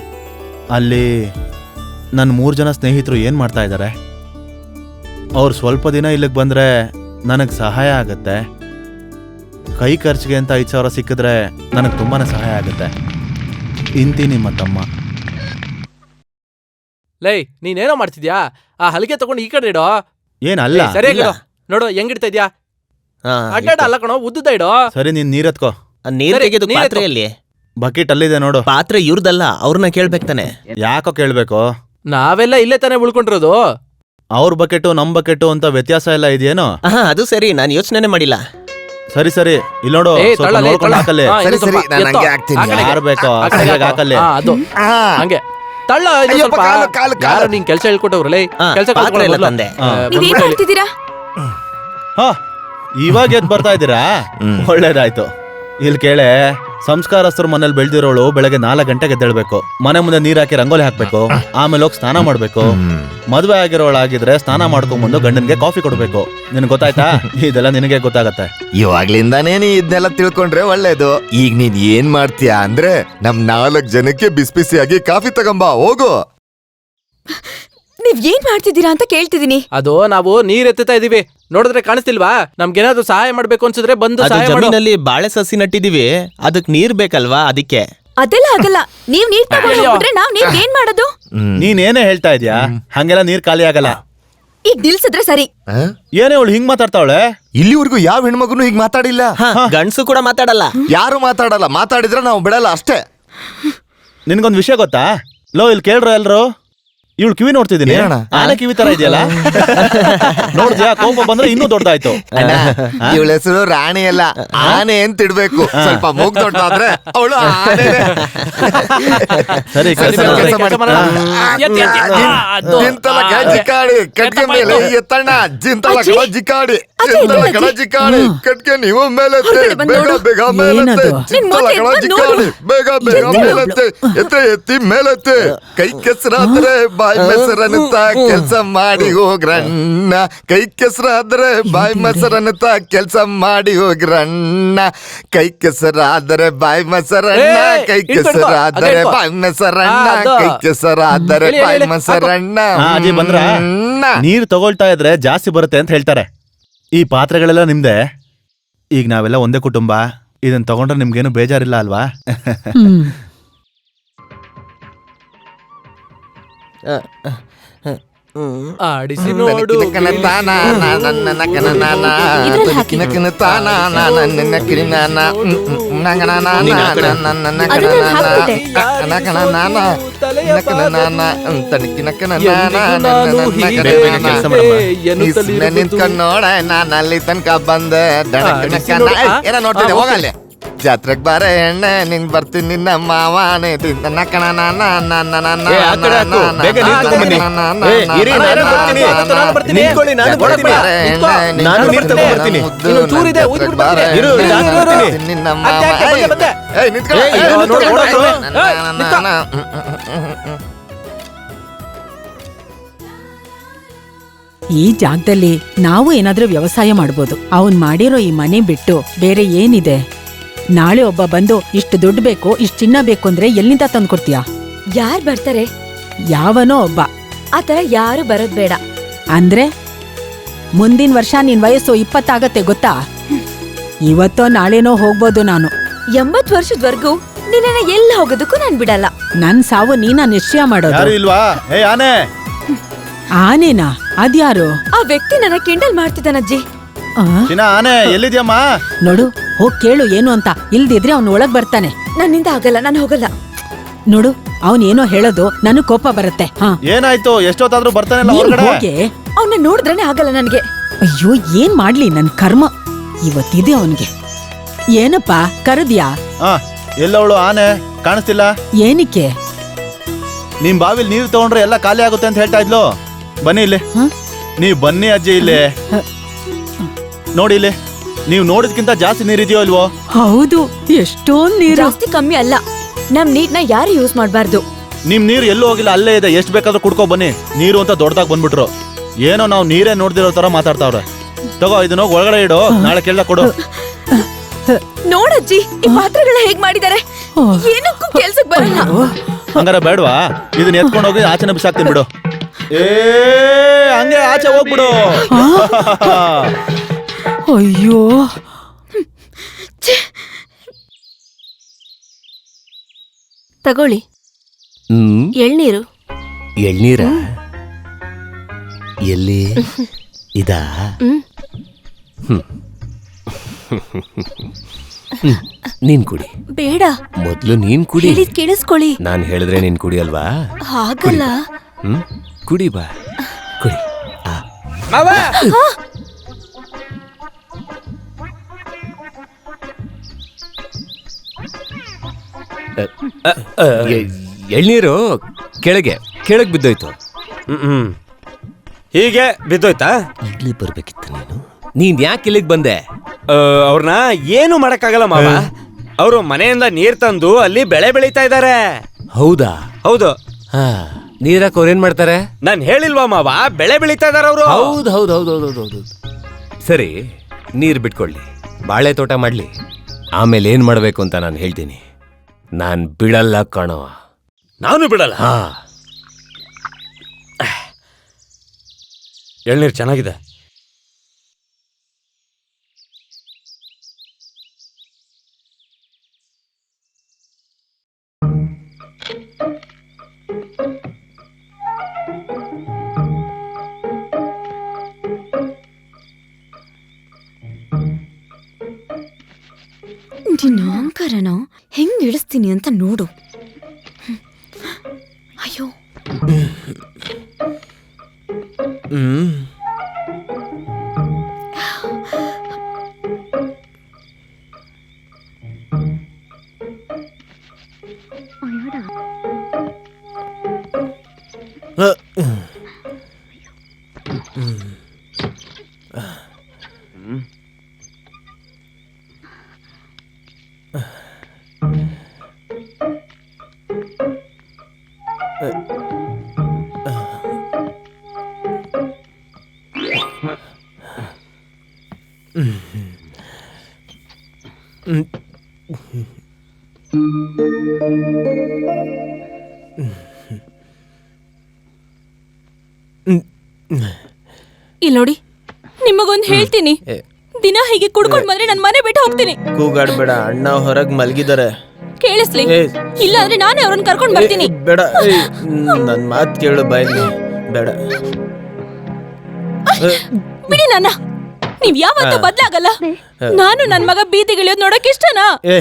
ಅಲ್ಲಿ ನನ್ನ 3 ಜನ ಸ್ನೇಹಿತರು ಏನು ಮಾಡ್ತಾ ಇದ್ದಾರೆ, ಅವ್ರು ಸ್ವಲ್ಪ ದಿನ ಇಲ್ಲಿಗೆ ಬಂದರೆ ನನಗೆ ಸಹಾಯ ಆಗುತ್ತೆ. ಕೈ ಖರ್ಚಿಗೆ ಅಂತ 5,000 ಸಿಕ್ಕಿದ್ರೆ ನನಗೆ ತುಂಬಾ ಸಹಾಯ ಆಗುತ್ತೆ. ಇಂತಿ ನಿಮ್ಮ ತಮ್ಮ. ಲೈ, ನೀನೇನೋ ಮಾಡ್ತಿದ್ಯಾ? ಆ ಹಲಿಗೆ ತಗೊಂಡು ಈ ಕಡೆ ಇಡೋ. ಏನಲ್ಲ, ಸರಿಯಾಗಿ ನೋಡು ಹೆಂಗಿಡ್ತಾ ಇದ್ಯಾ. ಅಡ್ಡಾಡ ಅಲ್ಲ ಕಣೋ, ಉದ್ದುದ ಇಡೋ. ಸರಿ, ನೀನ್ ನೀರೆತ್ಕೋ. ನೀರ್ ತೆಗೆದು ಪಾತ್ರೆಯಲ್ಲಿ. ಬಕೆಟ್ ಅಲ್ಲಿದೆ ನೋಡು. ಪಾತ್ರೆ ಇವ್ರದಲ್ಲ, ಅವ್ರನ್ನ ಕೇಳ್ಬೇಕು ತಾನೆ. ಯಾಕೋ ಕೇಳ್ಬೇಕು? ನಾವೆಲ್ಲ ಇಲ್ಲೇ ತಾನೇ ಉಳ್ಕೊಂಡಿರೋದು. ಅವ್ರ ಬಕೆಟು ನಮ್ ಬಕೆಟು ಅಂತ ವ್ಯತ್ಯಾಸ ಎಲ್ಲ ಇದೆಯೇನೋ? ಅದು ಸರಿ, ನಾನು ಯೋಚನೆ ಮಾಡಿಲ್ಲ. ಸರಿ ಸರಿ, ಇಲ್ಲಿ ನೋಡು, ಸ್ವಲ್ಪ ನೋಡ್ಕೊಂಡು ಹಾಕಲ್ಲಿ. ಸರಿ ಸರಿ, ನಾನು ಹಂಗೆ ಹಾಕ್ತೀನಿ. ಯಾರು ಬೇಕೋ ಹಾಕಲ್ಲಿ. ಅದು ಹಂಗೆ ತಳ್ಳ. ಯಾರು ನಿಂಗೆ ಕೆಲಸ ಹೇಳ್ಕೊಟ್ಟವ್ರಲ್ಲ, ಕೆಲಸ ತಂದೆ. ನೀವೇನ್ ಮಾಡ್ತಿದ್ದೀರಾ? ಹಾ, ಇವಾಗ ಎದ್ದು ಬರ್ತಾ ಇದ್ದೀರಾ? ಒಳ್ಳೇದಾಯ್ತು. ಇಲ್ಲಿ ಕೇಳೆ, ಸಂಸ್ಕಾರಸ್ಥರು ಮನೇಲಿ ಬೆಳೆದಿರೋಳು ಬೆಳಗ್ಗೆ 4 ಗಂಟೆಗೆ ಎದ್ದೇಳ್ಬೇಕು, ಮನೆ ಮುಂದೆ ನೀರ್ ಹಾಕಿ ರಂಗೋಲಿ ಹಾಕ್ಬೇಕು, ಆಮೇಲೆ ಹೋಗಿ ಸ್ನಾನ ಮಾಡ್ಬೇಕು. ಮದುವೆ ಆಗಿರೋಳಾಗಿದ್ರೆ ಸ್ನಾನ ಮಾಡ್ಕೊಂಡ್ಬಂದು ಗಂಡನ್ಗೆ ಕಾಫಿ ಕೊಡ್ಬೇಕು. ನಿನ್ ಗೊತ್ತಾಯ್ತಾ? ಇದೆಲ್ಲ ನಿನಗೆ ಗೊತ್ತಾಗತ್ತೆ. ಇವಾಗ್ಲಿಂದಾನೇ ನೀ ಇದನ್ನೆಲ್ಲ ತಿಳ್ಕೊಂಡ್ರೆ ಒಳ್ಳೇದು. ಈಗ ನೀನ್ ಏನ್ ಮಾಡ್ತೀಯಾ ಅಂದ್ರೆ, ನಮ್ 4 ಜನಕ್ಕೆ ಬಿಸಿ ಬಿಸಿಯಾಗಿ ಕಾಫಿ ತಗೊಂಬಾ, ಹೋಗು. ನೀವ್ ಏನ್ ಮಾಡ್ತಿದ್ದೀರಾ ಅಂತ ಕೇಳ್ತಿದೀನಿ. ಅದು ನಾವು ನೀರ್ ಎತ್ತುತ್ತಾ ಇದೀವಿ, ನೋಡಿದ್ರೆ ಕಾಣಿಸ್ತಿಲ್ವಾ? ನಮ್ಗೇನಾದ್ರು ಸಹಾಯ ಮಾಡ್ಬೇಕು ಅನ್ಸಿದ್ರೆ ಬಂದು ಸಹಾಯ ಮಾಡು. ಜಮೀನಲ್ಲಿ ಬಾಳೆ ಸಸಿ ನಟ್ಟಿದೀವಿ, ಅದಕ್ ನೀರ್ ಬೇಕಲ್ವಾ, ಅದಕ್ಕೆ. ಅದೆಲ್ಲ ಆಗಲ್ಲ. ನೀವ್ ನೀರ್ ತಗೊಂಡು ಹೋಗ್ಬಿಟ್ರೆ ನಾವ್ ನೀವ್ ಏನ್ ಮಾಡೋದು? ನೀನೇನೇ ಹೇಳ್ತಾ ಇದ್ಯಾ? ಹಂಗೆಲ್ಲ ನೀರ್ ಖಾಲಿ ಆಗಲ್ಲ. ಈಗ ನಿಲ್ಸಿದ್ರೆ ಸರಿ. ಏನೇ ಅವಳು ಹಿಂಗ್ ಮಾತಾಡ್ತಾವಳೆ? ಇಲ್ಲಿವರೆಗೂ ಯಾವ ಹೆಣ್ಮಗುನು ಹೀಗ್ ಮಾತಾಡಿಲ್ಲ. ಗಂಡ್ಸು ಕೂಡ ಮಾತಾಡಲ್ಲ. ಯಾರು ಮಾತಾಡಲ್ಲ, ಮಾತಾಡಿದ್ರೆ ನಾವು ಬಿಡಲ್ಲ ಅಷ್ಟೇ. ನಿನ್ಗೊಂದ್ ವಿಷಯ ಗೊತ್ತಾ? ಲೋ, ಇಲ್ಲಿ ಕೇಳ್ರ ಎಲ್ರು, ಇವಳು ಕಿವಿ ನೋಡ್ತಿದ್ದೀನಿ, ಆನೆ ಕಿವಿ ತರ ಇದೆಯಲ್ಲ, ನೋಡ್ದ್ಯಾ? ಕೋಪ ಬಂದ್ರೆ ಇನ್ನೂ ದೊಡ್ಡದಾಯ್ತು. ಇವಳ ಹೆಸರು ರಾಣಿ ಅಲ್ಲ, ಆನೆ ಅಂತ ಇಡ್ಬೇಕು. ಸ್ವಲ್ಪ ಮೂಗ್ ದೊಡ್ಡದಾದ್ರೆ ಅವಳು ಆನೆ. ಸರಿ, ಜಿಂತಲ ಜಿಕಾಡಿ ಕಟ್ಗೆ ಮೇಲೆ ಎತ್ತಣ್ಣ, ಜಿಂತಲ ಜಿಕಾಡಿ, ಜಿಂತಲ ಜಿಕಾಡಿ ಕಟ್ಗೆ ನೀವು ಮೇಲೆತ್ತೆ, ಬೇಗ ಬೇಗ ಮೇಲೆತ್ತೆ, ಜಿಂತಲ ಜಿಕಾಡಿ ಬೇಗ ಬೇಗ ಮೇಲೆತ್ತೆ, ಎತ್ತಿ ಮೇಲೆತ್ತೆ. ಕೈ ಕೆಸರಾದ್ರೆ ಬಾಯಿ ಮೊಸರನ್ನುತ್ತ ಕೆಲ್ಸ ಮಾಡಿ ಹೋಗ್ರಣ್ಣ, ಕೈ ಕೆಸರಾದ್ರೆ ಬಾಯಿ ಮೊಸರನ್ನುತ್ತ ಕೆಲ್ಸ ಮಾಡಿ ಹೋಗ್ರಣ್ಣ, ಕೈ ಕೆಸರಾದರೆ ಬಾಯಿ ಮೊಸರಣ್ಣ, ಕೈ ಕೆಸರಾದರೆ ಬಾಯಿ ಮೊಸರಣ್ಣ, ಕೈ ಕೆಸರಾದರೆ ಬಾಯಿ ಮೊಸರಣ್ಣ. ಅಜ್ಜಿ ಬಂದ್ರ? ನೀರ್ ತಗೊಳ್ತಾ ಇದ್ರೆ ಜಾಸ್ತಿ ಬರುತ್ತೆ ಅಂತ ಹೇಳ್ತಾರೆ. ಈ ಪಾತ್ರೆಗಳೆಲ್ಲ ನಿಮ್ದೆ. ಈಗ ನಾವೆಲ್ಲ ಒಂದೇ ಕುಟುಂಬ, ಇದನ್ನ ತಗೊಂಡ್ರೆ ನಿಮ್ಗೇನು ಬೇಜಾರಿಲ್ಲ ಅಲ್ವಾ? ಆಡಿಸಿ ನೋಡು ನಿಂತ್ಕೊಂಡ್ ನೋಡ ನಾನು ಅಲ್ಲಿ ತನಕ ಬಂದೆ ಏನ ನೋಡ್ತಿದ್ದೆ ಹೋಗಲ್ಲ ಜಾತ್ರೆಗ್ ಬಾರ ಎಣ್ಣೆ ನಿಂಗ್ ಬರ್ತೀನಿ ನಿನ್ನ ಮಾವಾನೆ ಈ ಜಾಗದಲ್ಲಿ ನಾವು ಏನಾದ್ರೂ ವ್ಯವಸಾಯ ಮಾಡ್ಬೋದು. ಅವನ್ ಮಾಡಿರೋ ಈ ಮನೆ ಬಿಟ್ಟು ಬೇರೆ ಏನಿದೆ? ನಾಳೆ ಒಬ್ಬ ಬಂದು ಇಷ್ಟು ದುಡ್ಡು ಬೇಕು, ಇಷ್ಟು ಚಿನ್ನ ಬೇಕು ಅಂದ್ರೆ ಎಲ್ಲಿಂದ ತಂದ್ಕೊಡ್ತೀಯಾ? ಯಾರ್ ಬರ್ತಾರೆ? ಯಾವನೋ ಒಬ್ಬ. ಆತರ ಯಾರು ಬರೋದ್ ಬೇಡ. ಅಂದ್ರೆ ಮುಂದಿನ ವರ್ಷ ನಿನ್ ವಯಸ್ಸು 20 ಆಗತ್ತೆ ಗೊತ್ತಾ? ಇವತ್ತೋ ನಾಳೆನೋ ಹೋಗ್ಬೋದು ನಾನು. 80 ವರ್ಷದವರೆಗೂ ನಿನ್ನ ಎಲ್ಲ ಹೋಗೋದಕ್ಕೂ ನಾನ್ ಬಿಡಲ್ಲ. ನನ್ ಸಾವು ನೀನ ನಿಶ್ಚಯ ಮಾಡೋದು. ಯಾರು ಇಲ್ವಾ? ಏ ಆನೆ. ಆನೆನಾ? ಅದ್ಯಾರು? ಆ ವ್ಯಕ್ತಿ ನನ್ನ ಕಿಂಡಲ್ ಮಾಡ್ತಿದ್ದಾನಜ್ಜಿ. ಚಿನ್ನ ಆನೆ ಎಲ್ಲಿದ್ಯಮ್ಮ? ನೋಡು, ಹೋಗ್ ಕೇಳು ಏನು ಅಂತ. ಇಲ್ದಿದ್ರೆ ಅವ್ನು ಒಳಗ್ ಬರ್ತಾನೆ. ನನ್ನಿಂದ ಆಗಲ್ಲ, ನಾನು ಹೋಗಲ್ಲ. ನೋಡು, ಅವನ್ ಏನೋ ಹೇಳೋದು ನನಗ್ ಕೋಪ ಬರುತ್ತೆ. ಏನಾಯ್ತು? ಎಷ್ಟೊತ್ತಾದ್ರೂ ಬರ್ತಾನೆ ಹೋಗೆ. ಅವನ್ನ ನೋಡಿದ್ರೇನೆ ಆಗಲ್ಲ ನನ್ಗೆ. ಅಯ್ಯೋ, ಏನ್ ಮಾಡ್ಲಿ ನನ್ ಕರ್ಮ ಇವತ್ತಿದೆ ಅವನ್ಗೆ. ಏನಪ್ಪಾ ಕರದ್ಯಾ? ಎಲ್ಲವಳು ಆನೆ ಕಾಣಿಸ್ತಿಲ್ಲ. ಏನಕ್ಕೆ? ನಿಮ್ ಬಾವಿಲ್ ನೀರು ತಗೊಂಡ್ರೆ ಎಲ್ಲ ಖಾಲಿ ಆಗುತ್ತೆ ಅಂತ ಹೇಳ್ತಾ ಇದ್ಲು. ಬನ್ನಿ ಇಲ್ಲಿ. ನೀವ್ ಬನ್ನಿ ಅಜ್ಜಿ ಇಲ್ಲಿ. ನೋಡಿ ಇಲ್ಲಿ, ನೀವ್ ನೋಡಿದ್ಕಿಂತ ಜಾಸ್ತಿ ನೀರಿದೆಯೋ ಇಲ್ವೋ? ಹೌದು, ಎಷ್ಟೊಂದ್ ನೀರು. ಜಾಸ್ತಿ ಕಮ್ಮಿ ಅಲ್ಲ. ನಮ್ ನೀರ್ನ ಯಾರು ಯೂಸ್ ಮಾಡ್ಬಾರ್ದು. ನಿಮ್ ನೀರು ಎಲ್ಲೂ ಹೋಗಿಲ್ಲ, ಅಲ್ಲೇ ಇದೆ. ಎಷ್ಟ್ ಬೇಕಾದ್ರೂ ಕುಡ್ಕೊ ಬನ್ನಿ. ನೀರು ಅಂತ ದೊಡ್ಡದಾಗ್ ಬಂದ್ಬಿಟ್ರು. ಏನೋ ನಾವ್ ನೀರೇ ನೋಡ್ದಿರೋ ತರ ಮಾತಾಡ್ತಾವ್ರೆ. ತಗೋ ಇದನ್ನ ಒಳಗಡೆ ಇಡು, ನಾಳೆ ಕೇಳ್ದ ಕೊಡು. ನೋಡಜ್ಜಿ, ಈ ಪಾತ್ರೆಗಳ ಹೇಗ್ ಮಾಡಿದಾರೆ. ಏನಕ್ಕೂ ಕೆಲ್ಸಕ್ ಬರಲ್ಲ. ಹಂಗಾರ ಬೇಡವಾ? ಇದನ್ನ ಎತ್ಕೊಂಡು ಹೋಗಿ ಆಚೆನ ಬಿಸಾಕ್ತೀನಿ ಬಿಡು. ಹಂಗೆ ಆಚೆ ಹೋಗ್ಬಿಡು. ಅಯ್ಯೋ, ತಗೊಳ್ಳಿ ಎಳ್ನೀರು. ಎಳ್ನೀರ ಎಲ್ಲಿ ಇದಾ? ನೀನ್ ಕುಡಿ. ಬೇಡ, ಮೊದ್ಲು ನೀನ್ ಕುಡಿ. ಕೇಳಿಸ್ಕೊಳ್ಳಿ. ನಾನ್ ಹೇಳಿದ್ರೆ ನೀನ್ ಕುಡಿಯಲ್ವಾ? ಹಾಗಲ್ಲ. ಕುಡಿ ಬಾ, ಕುಡಿ. ಎಳ್ನೀರು ಕೆಳಗೆ ಬಿದ್ದೋಯ್ತು. ಹೀಗೆ ಬಿದ್ದೋಯ್ತಾ? ಇಲ್ಲಿ ಬರ್ಬೇಕಿತ್ತು ನೀನು. ನೀನ್ ಯಾಕೆ ಇಲ್ಲಿಗೆ ಬಂದೆ? ಅವ್ರನ್ನ ಏನು ಮಾಡಕ್ಕಾಗಲ್ಲ ಮಾವ. ಅವರು ಮನೆಯಿಂದ ನೀರ್ ತಂದು ಅಲ್ಲಿ ಬೆಳೆ ಬೆಳೀತಾ ಇದಾರೆ. ಹೌದಾ? ಹೌದು. ನೀರಕ್ಕೆ ಅವ್ರೇನ್ ಮಾಡ್ತಾರೆ? ನಾನ್ ಹೇಳಿಲ್ವಾ ಮಾವ, ಬೆಳೆ ಬೆಳೀತಾ ಇದಾರ ಅವರು. ಹೌದು ಹೌದು ಹೌದು ಹೌದು ಹೌದು. ಸರಿ, ನೀರ್ ಬಿಟ್ಕೊಳ್ಳಿ, ಬಾಳೆ ತೋಟ ಮಾಡ್ಲಿ. ಆಮೇಲೆ ಏನ್ ಮಾಡ್ಬೇಕು ಅಂತ ನಾನು ಹೇಳ್ತೀನಿ. ನಾನ್ ಬಿಡಲ್ಲ ಕಣೋ. ನಾನು ಬಿಡಲ್ಲ. ಎಳ್ನೀರ್ ಚೆನ್ನಾಗಿದೆ. ನಿನ್ನ ಅಹಂಕಾರನ ಹೆಂಗ್ ಇಳಿಸ್ತೀನಿ ಅಂತ ನೋಡು. ಅಯ್ಯೋ, ಇಲ್ಲಿ ನೋಡಿ, ನಿಮಗೊಂದು ಹೇಳ್ತೀನಿ. ದಿನ ಹೀಗೆ ಕುಡ್ಕೊಂಡ್ ಬಂದ್ರೆ ನನ್ ಮನೆ ಬಿಟ್ಟು ಹೋಗ್ತೀನಿ. ಕೂಗಾಡ್ಬೇಡ, ಅಣ್ಣ ಹೊರಗ್ ಮಲಗಿದ್ದಾರೆ. ಕೇಳಿಸ್ಲಿ, ಇಲ್ಲ ಅಂದ್ರೆ ನಾನೇ ಅವ್ರನ್ನ ಕರ್ಕೊಂಡ್ ಬರ್ತೀನಿ. ಬೇಡ, ನನ್ ಮಾತ್ ಕೇಳು ಬಾಯ್ಲಿ. ಬೇಡ. ಬಿಡಿ ನನ್ನ. ನೀವ್ ಯಾವತ್ತೂ ಬದ್ಲಾಗಲ್ಲ. ನಾನು ನನ್ ಮಗ ಬೀದಿಗಿಳಿಯೋದ್ ನೋಡಕ್ ಇಷ್ಟನಾ? ಏ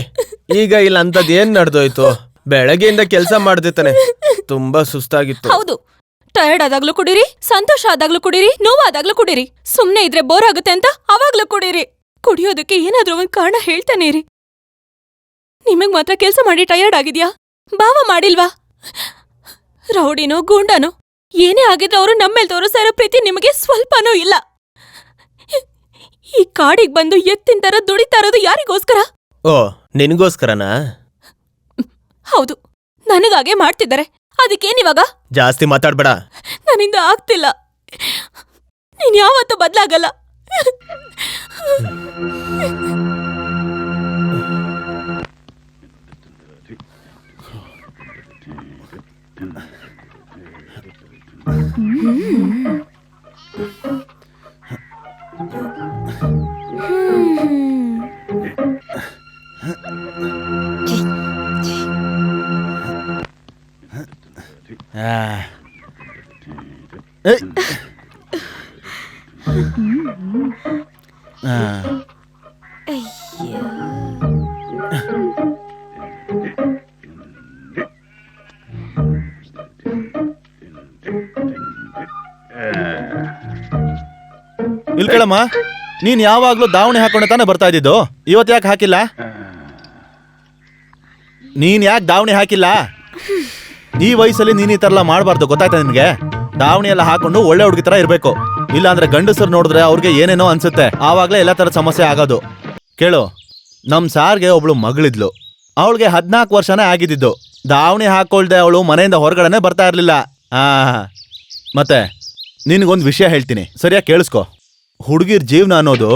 ಈಗ ಇಲ್ಲ ಅಂತದ್ ಏನ್ ನಡೆದೋಯ್ತು? ಬೆಳಗ್ಗೆಯಿಂದ ಕೆಲ್ಸ ಮಾಡ್ದಿತ್ತಾನೆ, ತುಂಬಾ ಸುಸ್ತಾಗಿತ್ತು. ಹೌದು, ಟಯರ್ಡ್ ಆದಾಗ್ಲೂ ಕುಡೀರಿ, ಸಂತೋಷ ಆದಾಗ್ಲೂ ಕುಡೀರಿ, ನೋವಾದಾಗ್ಲೂ ಕುಡೀರಿ. ಸುಮ್ನೆ ಇದ್ರೆ ಬೋರ್ ಆಗುತ್ತೆ ಅಂತ ಅವಾಗ್ಲೂ ಕುಡೀರಿ. ಕುಡಿಯೋದಕ್ಕೆ ಏನಾದ್ರೂ ಒಂದ್ ಕಾರಣ ಹೇಳ್ತಾನೆ ಇರಿ. ನಿಮಗ್ ಮಾತ್ರ ಕೆಲ್ಸ ಮಾಡಿ ಟಯರ್ಡ್ ಆಗಿದ್ಯಾ? ಭಾವ ಮಾಡಿಲ್ವಾ? ರೌಡಿನೋ ಗೂಂಡನೋ ಏನೇ ಆಗಿದ್ರೆ ಅವರು ನಮ್ಮೇಲ್ ತೋರಿಸ್ತಾ ಇರೋ ಪ್ರೀತಿ ನಿಮಗೆ ಸ್ವಲ್ಪನೂ ಇಲ್ಲ. ಈ ಕಾಡಿಗೆ ಬಂದು ಎತ್ತಿನ ತರ ದುಡಿತಾ ಇರೋದು ಯಾರಿಗೋಸ್ಕರ? ಓ, ನಿನಗೋಸ್ಕರನಾ? ಹೌದು, ನನಗಾಗೆ ಮಾಡ್ತಿದ್ದಾರೆ. ಅದಕ್ಕೇನಿವಾಗ? ಜಾಸ್ತಿ ಮಾತಾಡ್ಬೇಡ. ನನ್ನಿಂದ ಆಗ್ತಿಲ್ಲ. ನೀನ್ ಯಾವತ್ತೂ ಬದ್ಲಾಗಲ್ಲ. ಇಲ್ ಕೇಳಮ್ಮ, ನೀನ್ ಯಾವಾಗ್ಲೂ ದಾವಣಿ ಹಾಕೊಂಡೆ ತಾನೇ ಬರ್ತಾ ಇದ್ದಿದ್ದು, ಇವತ್ತು ಯಾಕೆ ಹಾಕಿಲ್ಲ? ನೀನ್ ಯಾಕೆ ದಾವಣಿ ಹಾಕಿಲ್ಲ? ಈ ವಯಸ್ಸಲ್ಲಿ ನೀನ್ ಈ ತರ ಎಲ್ಲ ಮಾಡಬಾರ್ದು, ಗೊತ್ತಾಯ್ತಾ ನಿನ್ಗೆ? ದಾವಣಿ ಎಲ್ಲ ಹಾಕೊಂಡು ಒಳ್ಳೆ ಹುಡುಗಿ ತರ ಇರ್ಬೇಕು. ಇಲ್ಲ ಅಂದ್ರೆ ಗಂಡಸರು ನೋಡಿದ್ರೆ ಅವ್ರಿಗೆ ಏನೇನೋ ಅನ್ಸುತ್ತೆ, ಆವಾಗ್ಲೇ ಎಲ್ಲ ತರದ ಸಮಸ್ಯೆ ಆಗೋದು. ಕೇಳು, ನಮ್ ಸಾರ್ಗೆ ಒಬ್ಳು ಮಗಳಿದ್ಲು, ಅವಳಿಗೆ 14 ವರ್ಷನೇ ಆಗಿದ್ದು. ದಾವಣಿ ಹಾಕೊಳ್ದೆ ಅವಳು ಮನೆಯಿಂದ ಹೊರಗಡೆನೆ ಬರ್ತಾ ಇರ್ಲಿಲ್ಲ. ಮತ್ತೆ ನಿನ್ಗೊಂದು ವಿಷಯ ಹೇಳ್ತೀನಿ, ಸರಿಯಾಗಿ ಕೇಳಿಸ್ಕೊ. ಹುಡುಗಿರ್ ಜೀವನ ಅನ್ನೋದು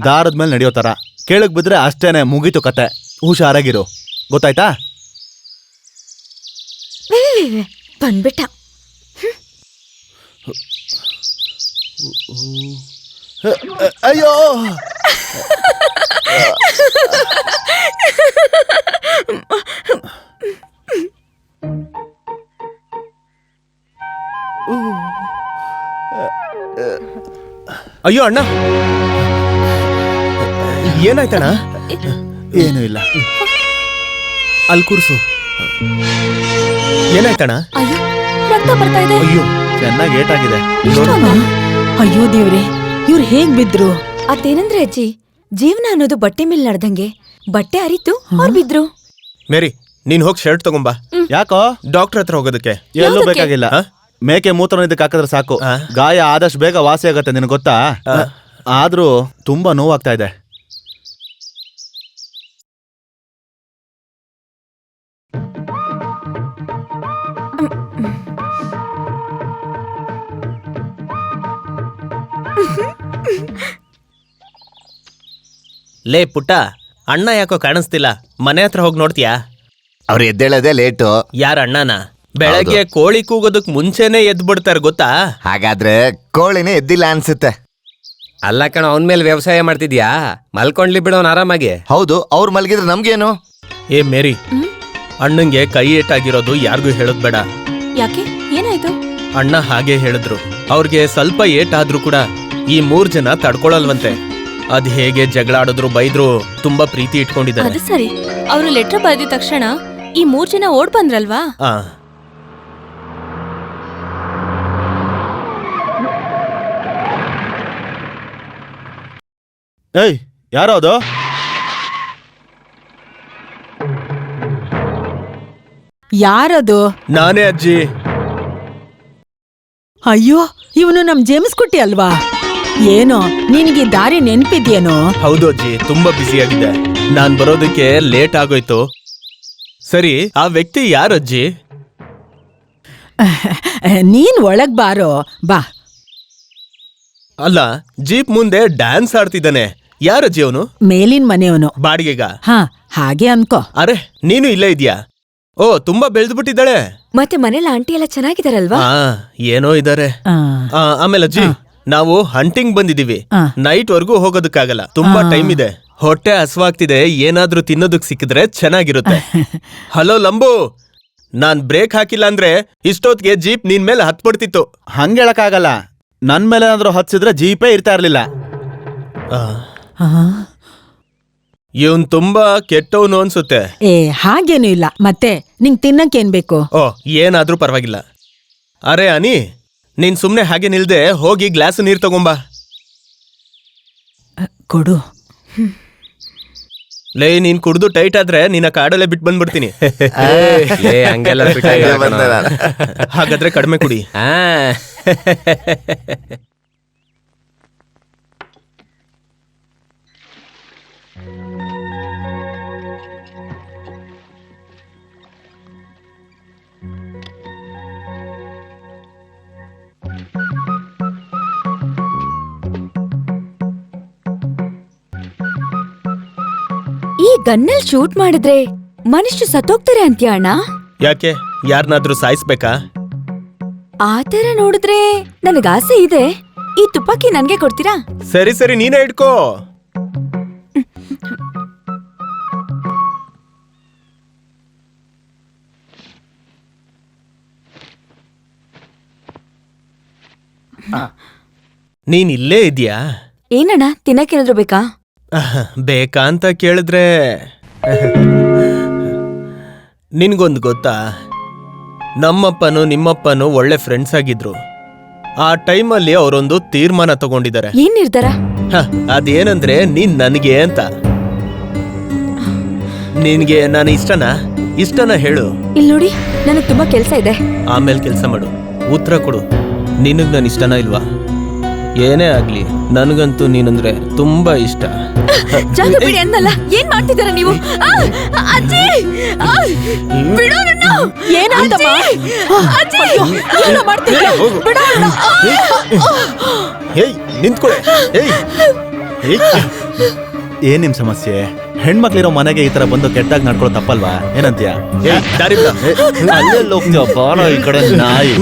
ದಾರದ ಮೇಲೆ ನಡೆಯೋ ತರ, ಕೇಳಕ್ ಬಿದ್ರೆ ಅಷ್ಟೇನೆ, ಮುಗೀತು ಕತೆ. ಹುಷಾರಾಗಿರು, ಗೊತ್ತಾಯ್ತಾ? ಬಂದ್ಬಿಟ್ಟ. ಅಯ್ಯೋ, ಅಯ್ಯೋ ಅಣ್ಣ, ಏನಾಯ್ತಣ್ಣ? ಏನೂ ಇಲ್ಲ. ಅಲ್ಲಿ ಕೂರ್ಸು. ಏನಾಯ್ತಣ್ಣ? ಅಯ್ಯೋ, ರಕ್ತ ಬರ್ತಾ ಇದೆ. ಅಯ್ಯೋ, ಚೆನ್ನಾಗಿ ಏಟಾಗಿದೆ. ಅಯ್ಯೋ ದೇವ್ರೆ, ಇವ್ರು ಹೇಗ್ ಬಿದ್ರು? ಅದೇನಂದ್ರೆ ಅಜ್ಜಿ, ಜೀವನ ಅನ್ನೋದು ಬಟ್ಟೆ ಮೇಲೆ ನಡ್ದಂಗೆ. ಬಟ್ಟೆ ಅರಿತು ಅವ್ರು ಬಿದ್ರು. ಮೇರಿ, ನೀನ್ ಹೋಗಿ ಶರ್ಟ್ ತಗೊಂಬಾ. ಯಾಕೋ? ಡಾಕ್ಟರ್ ಹತ್ರ ಹೋಗೋದಕ್ಕೆ. ಎಲ್ಲೂ ಬೇಕಾಗಿಲ್ಲ, ಮೇಕೆ ಮೂತ್ರ ಇದಕ್ಕೆ ಹಾಕಿದ್ರೆ ಸಾಕು. ಗಾಯ ಆದಷ್ಟು ಬೇಗ ವಾಸಿ ಆಗತ್ತೆ, ನಿನಗೆ ಗೊತ್ತಾ? ಆದ್ರೂ ತುಂಬಾ ನೋವಾಗ್ತಾ ಇದೆ. ಲೇ ಪುಟ್ಟ, ಅಣ್ಣ ಯಾಕೋ ಕಾಣಿಸ್ತಿಲ್ಲ, ಮನೆ ಹತ್ರ ಹೋಗಿ ನೋಡ್ತೀಯಾ? ಅವ್ರು ಎದ್ದೇಳದೆ ಲೇಟು. ಯಾರ ಅಣ್ಣನ? ಬೆಳಗ್ಗೆ ಕೋಳಿ ಕೂಗೋದಕ್ ಮುಂಚೆನೆ ಎದ್ ಬಿಡ್ತಾರೆ, ಗೊತ್ತಾ? ಹಾಗಾದ್ರೆ ಕೋಳಿನೇ ಎದ್ದಿಲ್ಲ ಅನ್ಸುತ್ತೆ. ಅಲ್ಲ ಕಣ, ಅವನ್ ಮೇಲೆ ವ್ಯವಸಾಯ ಮಾಡ್ತಿದ್ಯಾ? ಮಲ್ಕೊಂಡ್ಲಿ ಬಿಡೋನ್ ಆರಾಮಾಗಿ. ಹೌದು, ಅವ್ರು ಮಲಗಿದ್ರೆ ನಮ್ಗೇನು? ಏ ಮೇರಿ, ಅಣ್ಣಂಗೆ ಕೈ ಏಟಾಗಿರೋದು ಯಾರಿಗೂ ಹೇಳೋದ್ ಬೇಡ. ಯಾಕೆ? ಏನಾಯ್ತು? ಅಣ್ಣ ಹಾಗೆ ಹೇಳಿದ್ರು. ಅವ್ರಿಗೆ ಸ್ವಲ್ಪ ಏಟಾದ್ರೂ ಕೂಡ ಈ 3 ಜನ ತಡ್ಕೊಳಲ್ವಂತೆ. ಅದ್ ಹೇಗೆ ಜಗಳ ಆಡಿದ್ರು ಬೈದ್ರು, ತುಂಬಾ ಪ್ರೀತಿ ಇಟ್ಕೊಂಡಿದ್ದಾರೆ. ಅದು ಸರಿ, ಅವರು ಲೆಟರ್ ಬರೆದಿದ ತಕ್ಷಣ ಈ 3 ಜನ ಓಡ್ ಬಂದ್ರಲ್ವಾ? ಏಯ್, ಯಾರೋ ಅದು? ಯಾರದು? ನಾನೇ ಅಜ್ಜಿ. ಅಯ್ಯೋ, ಇವನು ನಮ್ ಜೇಮ್ಸ್ ಕುಟ್ಟಿ ಅಲ್ವಾ? ಏನೋ ನಿನಗೆ ದಾರಿ ನೆನ್ಪಿದ್ಯೇನೋ? ಹೌದು ಅಜ್ಜಿ, ತುಂಬಾ ಬ್ಯುಸಿ ಆಗಿದೆ. ನಾನ್ ಬರೋದಕ್ಕೆ ಲೇಟ್ ಆಗೋಯ್ತು. ಸರಿ, ಆ ವ್ಯಕ್ತಿ ಯಾರಜ್ಜಿ? ನೀನ್ ಒಳಗ್ ಬಾರೋ, ಬಾ. ಅಲ್ಲ, ಜೀಪ್ ಮುಂದೆ ಡ್ಯಾನ್ಸ್ ಆಡ್ತಿದ್ದಾನೆ. ಯಾರಜ್ಜಿ ಅವನು? ಮೇಲಿನ ಮನೆಯವನು. ಬಾಡಿಗೆಗ? ಹಾ, ಹಾಗೆ ಅನ್ಕೋ. ಅರೆ, ನೀನು ಇಲ್ಲೇ ಇದ್ಯಾ? ಓ, ತುಂಬಾ ಬೆಳೆದ್ಬಿಟ್ಟಿದ್ದಾಳೆ. ಮತ್ತೆ ಮನೇಲಿ ಆಂಟಿ ಎಲ್ಲ ಚೆನ್ನಾಗಿದಾರಲ್ವಾ? ಏನೋ ಇದಾರೆ. ಆಮೇಲೆ ಅಜ್ಜಿ, ನಾವು ಹಂಟಿಂಗ್ ಬಂದಿದೀವಿ. ನೈಟ್ ವರ್ಗೂ ಹೋಗೋದಕ್ಕಾಗಲ್ಲ, ತುಂಬಾ ಟೈಮ್ ಇದೆ. ಹೊಟ್ಟೆ ಹಸ್ವಾಗ್ತಿದೆ, ಏನಾದ್ರೂ ತಿನ್ನೋದಕ್ ಸಿಕ್ಕಿದ್ರೆ ಚೆನ್ನಾಗಿರುತ್ತೆ. ಹಲೋ ಲಂಬು, ನಾನ್ ಬ್ರೇಕ್ ಹಾಕಿಲ್ಲ ಅಂದ್ರೆ ಇಷ್ಟೊತ್ತಿಗೆ ಜೀಪ್ ನಿನ್ ಮೇಲೆ ಹತ್ಬಿಡ್ತಿತ್ತು. ಹಂಗೇಳಕ್ಕಾಗಲ್ಲ. ನನ್ ಮೇಲೆ ಏನಾದ್ರೂ ಹತ್ಸಿದ್ರೆ ಜೀಪೇ ಇರ್ತಾ ಇರ್ಲಿಲ್ಲ. ಇವನ್ ತುಂಬಾ ಕೆಟ್ಟವನು ಅನ್ಸುತ್ತೆ. ಏ ಹಾಗೇನು ಇಲ್ಲ. ಮತ್ತೆ ನಿಂಗ್ ತಿನ್ನಕ್ಕೇನ್ ಬೇಕು? ಓ, ಏನಾದ್ರೂ ಪರವಾಗಿಲ್ಲ. ಅರೆ ಅನಿ, ನೀನ್ ಸುಮ್ನೆ ಹಾಗೆ ನಿಲ್ದೆ ಹೋಗಿ ಗ್ಲಾಸ್ ನೀರ್ ತಗೊಂಬಾ. ಕೊಡು. ಲೇ, ನೀನ್ ಕುಡ್ದು ಟೈಟ್ ಆದ್ರೆ ನಿನ್ನ ಕಾಡಲ್ಲೇ ಬಿಟ್ಟು ಬಂದ್ಬಿಡ್ತೀನಿ. ಹಂಗೆಲ್ಲ ಹಾಗಾದ್ರೆ ಕಡಿಮೆ ಕುಡಿ. ಈ ಗನ್ನಲ್ ಶೂಟ್ ಮಾಡಿದ್ರೆ ಮನುಷ್ಯ ಸತ್ತೋಗ್ತಾರೆ ಅಂತ್ಯ ಅಣ್ಣ? ಯಾಕೆ, ಯಾರನ್ನಾದ್ರೂ ಸಾಯಿಸ್ಬೇಕಾ? ಆತರ ನೋಡಿದ್ರೆ ನನಗ್ ಆಸೆ ಇದೆ. ಈ ತುಪಾಕಿ ನನ್ಗೆ ಕೊಡ್ತೀರಾ? ಸರಿ ಸರಿ, ನೀನೇ ಇಟ್ಕೋ. ನೀನ್ ಇಲ್ಲೇ ಇದ್ಯಾ? ಏನಣ್ಣ, ತಿನ್ನಕ್ಕೇನಾದ್ರು ಬೇಕಾ? ಬೇಕಾ ಅಂತ ಕೇಳಿದ್ರೆ ನಿನ್ಗೊಂದು ಗೊತ್ತಾ, ನಮ್ಮಪ್ಪನು ನಿಮ್ಮಪ್ಪನು ಒಳ್ಳೆ ಫ್ರೆಂಡ್ಸ್ ಆಗಿದ್ರು. ಆ ಟೈಮಲ್ಲಿ ಅವರೊಂದು ತೀರ್ಮಾನ ತಗೊಂಡಿದ್ದಾರೆ. ಏನ್ ನಿರ್ಧಾರ? ಅದೇನಂದ್ರೆ ನೀನ್ ನನಗೆ ಅಂತ. ನಿನ್ಗೆ ನಾನು ಇಷ್ಟನಾ ಹೇಳು. ಇಲ್ಲಿ ನೋಡಿ, ನನಗ್ ತುಂಬಾ ಕೆಲ್ಸ ಇದೆ. ಆಮೇಲೆ ಕೆಲಸ ಮಾಡು, ಉತ್ತರ ಕೊಡು. ನಿನಗ್ ನಾನು ಇಷ್ಟನಾ ಇಲ್ವಾ? ಏನೇ ಆಗ್ಲಿ, ನನಗಂತೂ ನೀನಂದ್ರೆ ತುಂಬಾ ಇಷ್ಟ. ಜಾಗ ಬಿಡಿ ಅನ್ನಲ್ಲ. ಏನ್ ಮಾಡ್ತಿದ್ದೀರಾ ನೀವು? ಅಜ್ಜಿ, ಬಿಡು ನನ್ನ. ಏನಾಯ್ತಮ್ಮ? ಅಜ್ಜಿ, ಏನೋ ಮಾಡ್ತಿದ್ಯಾ? ಬಿಡು ನನ್ನ. ಹೇಯ್, ನಿಂತ್ಕೊಳ್ಳೆ. ಏನ್ ನಿಮ್ ಸಮಸ್ಯೆ? ಹೆಣ್ಮಕ್ಳಿರೋ ಮನೆಗೆ ಈ ತರ ಬಂದು ಕೆಟ್ಟಾಗಿ ನಡ್ಕೊಳ್ಳೋ ತಪ್ಪಲ್ವಾ? ಏನಂತೀಯ? ಅಲ್ಲೆಲ್ಲ ಹೋಗ್ತೀವ, ಬಾಳ ಈ ಕಡೆ ನಾಯಿ.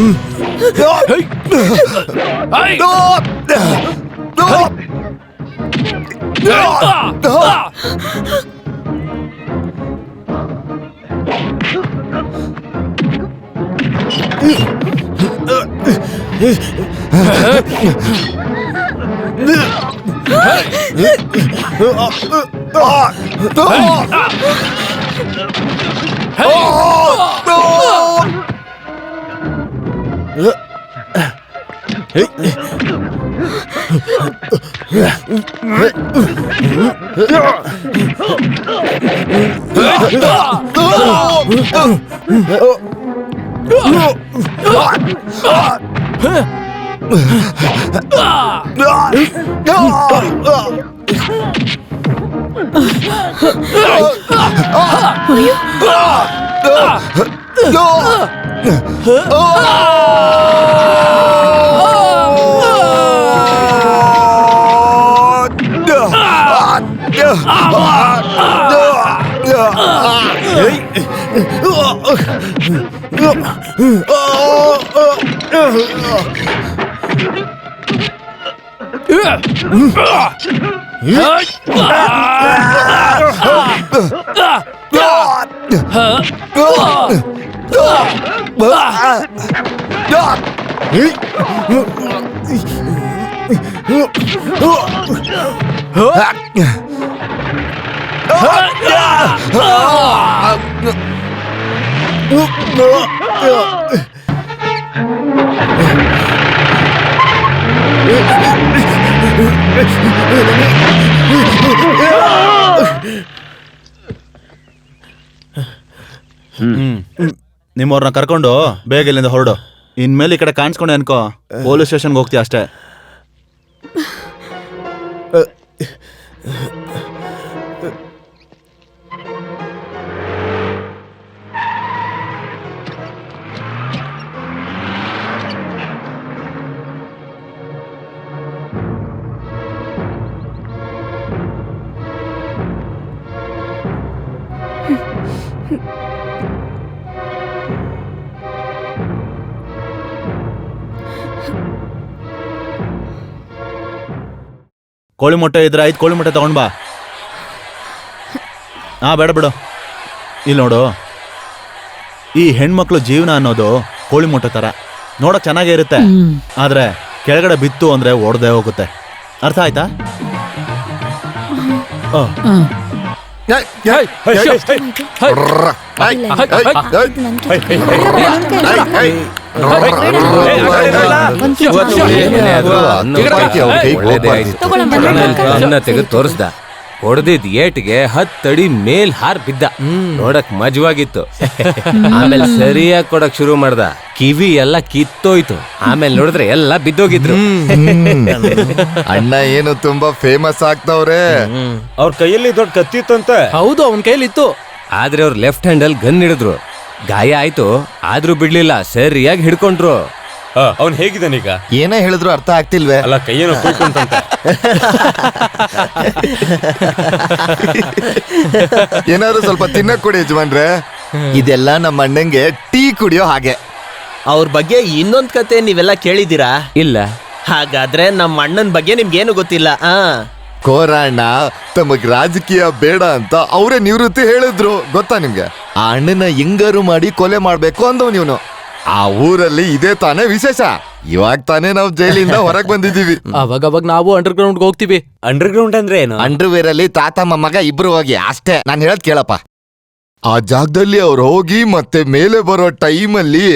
ನಿಮ್ಮವ್ರನ್ನ ಕರ್ಕೊಂಡು ಬೇಗ ಇಲ್ಲಿಂದ ಹೊರಡು. ಇನ್ಮೇಲೆ ಈ ಕಡೆ ಕಾಣಿಸ್ಕೊಂಡೆ ಅನ್ಕೋ, ಪೊಲೀಸ್ ಸ್ಟೇಷನ್ಗೆ ಹೋಗ್ತೀಯ ಅಷ್ಟೇ. ಕೋಳಿ ಮೊಟ್ಟೆ ಇದ್ರೆ 5 ಕೋಳಿ ಮೊಟ್ಟೆ ತಗೊಂಡ್ ಬಾ. ಬೇಡ ಬಿಡು, ಇಲ್ಲಿ ನೋಡು, ಈ ಹೆಣ್ಮಕ್ಳು ಜೀವನ ಅನ್ನೋದು ಕೋಳಿ ಮೊಟ್ಟೆ ತರ ನೋಡಕ್ ಚೆನ್ನಾಗೇ ಇರುತ್ತೆ, ಆದ್ರೆ ಕೆಳಗಡೆ ಬಿತ್ತು ಅಂದ್ರೆ ಒಡೆದೇ ಹೋಗುತ್ತೆ. ಅರ್ಥ ಆಯ್ತಾ? ಅನ್ನ ತೆಗೆದು ತೋರಿಸ್ದ. ಹೊಡೆದಿದ್ ಏಟ್ಗೆ 10 ಅಡಿ ಮೇಲ್ ಹಾರ್ ಬಿದ್ದ. ನೋಡಕ್ ಮಜವಾಗಿತ್ತು. ಆಮೇಲೆ ಸರಿಯಾಗಿ ಕೊಡಕ್ ಶುರು ಮಾಡ್ದ. ಕಿವಿ ಎಲ್ಲ ಕಿತ್ತೋಯ್ತು. ಆಮೇಲೆ ನೋಡಿದ್ರೆ ಎಲ್ಲ ಬಿದ್ದೋಗಿದ್ರು. ಅಣ್ಣ ಏನು ತುಂಬಾ ಫೇಮಸ್ ಆಗ್ತಾವ್ರೆ. ಅವ್ರ ಕೈಯಲ್ಲಿ ದೊಡ್ಡ ಕತ್ತಿತ್ತಂತೆ. ಹೌದು, ಅವನ್ ಕೈಲಿತ್ತು. ಆದ್ರೆ ಅವ್ರ ಲೆಫ್ಟ್ ಹ್ಯಾಂಡ್ ಅಲ್ಲಿ ಗನ್ ಹಿಡಿದ್ರು. ಗಾಯ ಆಯ್ತು, ಆದ್ರೂ ಬಿಡ್ಲಿಲ್ಲ, ಸರಿಯಾಗಿ ಹಿಡ್ಕೊಂಡ್ರು. ಅವ್ನ್ ಹೇಗಿದ್ದಾನೀಗ? ಏನೇ ಹೇಳಿದ್ರು ಅರ್ಥ ಆಗ್ತಿಲ್ವೇ? ಅಲ್ಲ, ಕೈಯೇನೋ ಕೂಯ್ಕೊಂತಂತೆ. ಏನಾದ್ರು ಸ್ವಲ್ಪ ತಿನ್ನಕ್ ಕೊಡಿ ಯಜಮಾನ್ರೆ. ಇದೆಲ್ಲ ನಮ್ಮ ಅಣ್ಣಂಗೆ ಟೀ ಕುಡಿಯೋ ಹಾಗೆ. ಅವ್ರ ಬಗ್ಗೆ ಇನ್ನೊಂದ್ ಕತೆ ನೀವೆಲ್ಲ ಕೇಳಿದ್ದೀರಾ? ಇಲ್ಲ. ಹಾಗಾದ್ರೆ ನಮ್ಮ ಅಣ್ಣನ ಬಗ್ಗೆ ನಿಮ್ಗೇನು ಗೊತ್ತಿಲ್ಲ. ಕೋರಣ್ಣ ತಮಗ್ ರಾಜಕೀಯ ಬೇಡ ಅಂತ ಅವರೇ ನಿವೃತ್ತಿ ಹೇಳಿದ್ರು, ಗೊತ್ತಾ ನಿಮ್ಗೆ? ಆ ಅಣ್ಣನ ಹೆಂಗಾರು ಮಾಡಿ ಕೊಲೆ ಮಾಡ್ಬೇಕು ಅಂದವ್ ನೀವ್ನು. ಆ ಊರಲ್ಲಿ ಇದೇ ತಾನೇ ವಿಶೇಷ. ಇವಾಗ ತಾನೇ ನಾವು ಜೈಲಿಂದ ಹೊರಗ್ ಬಂದಿದೀವಿ. ಅವಾಗ ನಾವು ಅಂಡರ್ ಗ್ರೌಂಡ್ ಹೋಗ್ತೀವಿ. ಅಂಡರ್ ಗ್ರೌಂಡ್ ಅಂದ್ರೆ ಏನು? ಅಂಡರ್ವೇರ್ ಅಲ್ಲಿ ತಾತ ಮೊಮ್ಮಗ ಇಬ್ರು ಹೋಗಿ ಅಷ್ಟೇ. ನಾನ್ ಹೇಳದ್ ಕೇಳಪ್ಪ. ಆ ಜಾಗದಲ್ಲಿ ಅವ್ರು ಹೋಗಿ ಮತ್ತೆ ಮೇಲೆ ಬರೋ ಟೈಮಲ್ಲಿ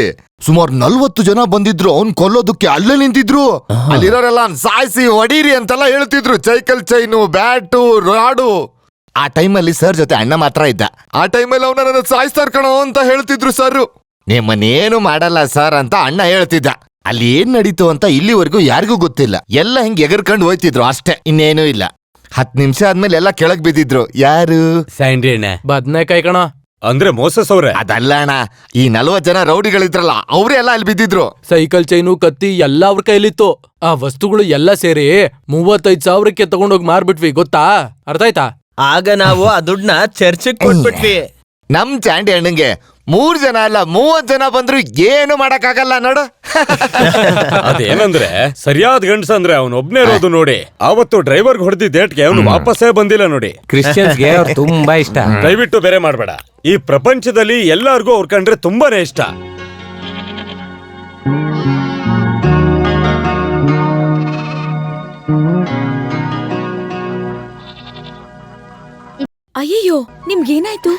ಸುಮಾರು 40 ಜನ ಬಂದಿದ್ರು. ಅವ್ನ್ ಕೊಲ್ಲೋದಕ್ಕೆ ಅಲ್ಲೇ ನಿಂತಿದ್ರು. ಅಲ್ಲಿರೋರೆಲ್ಲ ಸಾಯಿಸಿ ಹೊಡೀರಿ ಅಂತೆಲ್ಲ ಹೇಳ್ತಿದ್ರು. Cycle chain, bat, rod. ಆ ಟೈಮಲ್ಲಿ ಸರ್ ಜೊತೆ ಅಣ್ಣ ಮಾತ್ರ ಇದ್ದ. ಆ ಟೈಮಲ್ಲಿ ಅವನ ನನ್ನ ಸಾಯಿಸ್ತಾರ್ ಕಣೋ ಅಂತ ಹೇಳ್ತಿದ್ರು ಸರ್. ನಿಮ್ಮನ್ನೇನು ಮಾಡಲ್ಲ ಸರ್ ಅಂತ ಅಣ್ಣ ಹೇಳ್ತಿದ್ದ. ಅಲ್ಲಿ ಏನ್ ನಡೀತು ಅಂತ ಇಲ್ಲಿವರೆಗೂ ಯಾರಿಗೂ ಗೊತ್ತಿಲ್ಲ. ಎಲ್ಲ ಹಿಂಗ್ ಎಗರ್ಕೊಂಡು ಹೋಯ್ತಿದ್ರು ಅಷ್ಟೇ, ಇನ್ನೇನೂ ಇಲ್ಲ. 10 ನಿಮಿಷ ಆದ್ಮೇಲೆ ಎಲ್ಲ ಕೆಳಗ್ ಬಿದ್ದಿದ್ರು. ಯಾರು? ಸ್ಯಾಂಡಿ ಅಣ್ಣ. ಬದ್ನೆಕಾಯಿ ಕಣ. ಅಂದ್ರೆ ಮೋಸಸ್ ಅವ್ರೆ? ಅದಲ್ಲ ಅಣ್ಣ, ಈ 40 ಜನ ರೌಡಿಗಳಿದ್ರಲ್ಲ ಅವರೇ ಎಲ್ಲ ಅಲ್ಲಿ ಬಿದ್ದಿದ್ರು. ಸೈಕಲ್ ಚೈನು, ಕತ್ತಿ ಎಲ್ಲ ಅವ್ರ ಕೈಲಿತ್ತು. ಆ ವಸ್ತುಗಳು ಎಲ್ಲ ಸೇರಿ 35,000ಕ್ಕೆ ತಗೊಂಡೋಗಿ ಮಾರ್ಬಿಟ್ವಿ, ಗೊತ್ತಾ? ಅರ್ಥ ಆಯ್ತಾ? ಆಗ ನಾವು ಆ ದುಡ್ಡನ್ನ ಚರ್ಚಿಗೆ ಕೊಟ್ಬಿಟ್ವಿ. ನಮ್ ಚಾಂಡಿ ಅಣ್ಣಂಗೆ 3 ಜನ ಅಲ್ಲ 30 ಜನ ಬಂದ್ರು ಏನು ಮಾಡಕ್ಕಾಗಲ್ಲ ನೋಡು. ಅದೇನಂದ್ರೆ ಸರಿಯಾದ ಗಂಡ್ಸ ಅಂದ್ರೆ ಅವನೊಬ್ನೇ ಇರೋದು ನೋಡಿ. ಅವತ್ತು ಡ್ರೈವರ್ಗೆ ಹೊಡೆದಿದ್ದ ಡೇಟ್ಗೆ ಅವನು ವಾಪಸ್ಸೇ ಬಂದಿಲ್ಲ ನೋಡಿ. ಕ್ರಿಶ್ಚಿಯನ್ಸ್ಗೆ ಅವ್ರು ತುಂಬಾ ಇಷ್ಟ. ದಯವಿಟ್ಟು ಬೇರೆ ಮಾಡ್ಬೇಡ. ಈ ಪ್ರಪಂಚದಲ್ಲಿ ಎಲ್ಲಾರ್ಗೂ ಅವ್ರ ಕಂಡ್ರೆ ತುಂಬಾನೇ ಇಷ್ಟ. ಅಯ್ಯಯ್ಯೋ, ನಿಮ್ಗೇನಾಯ್ತು?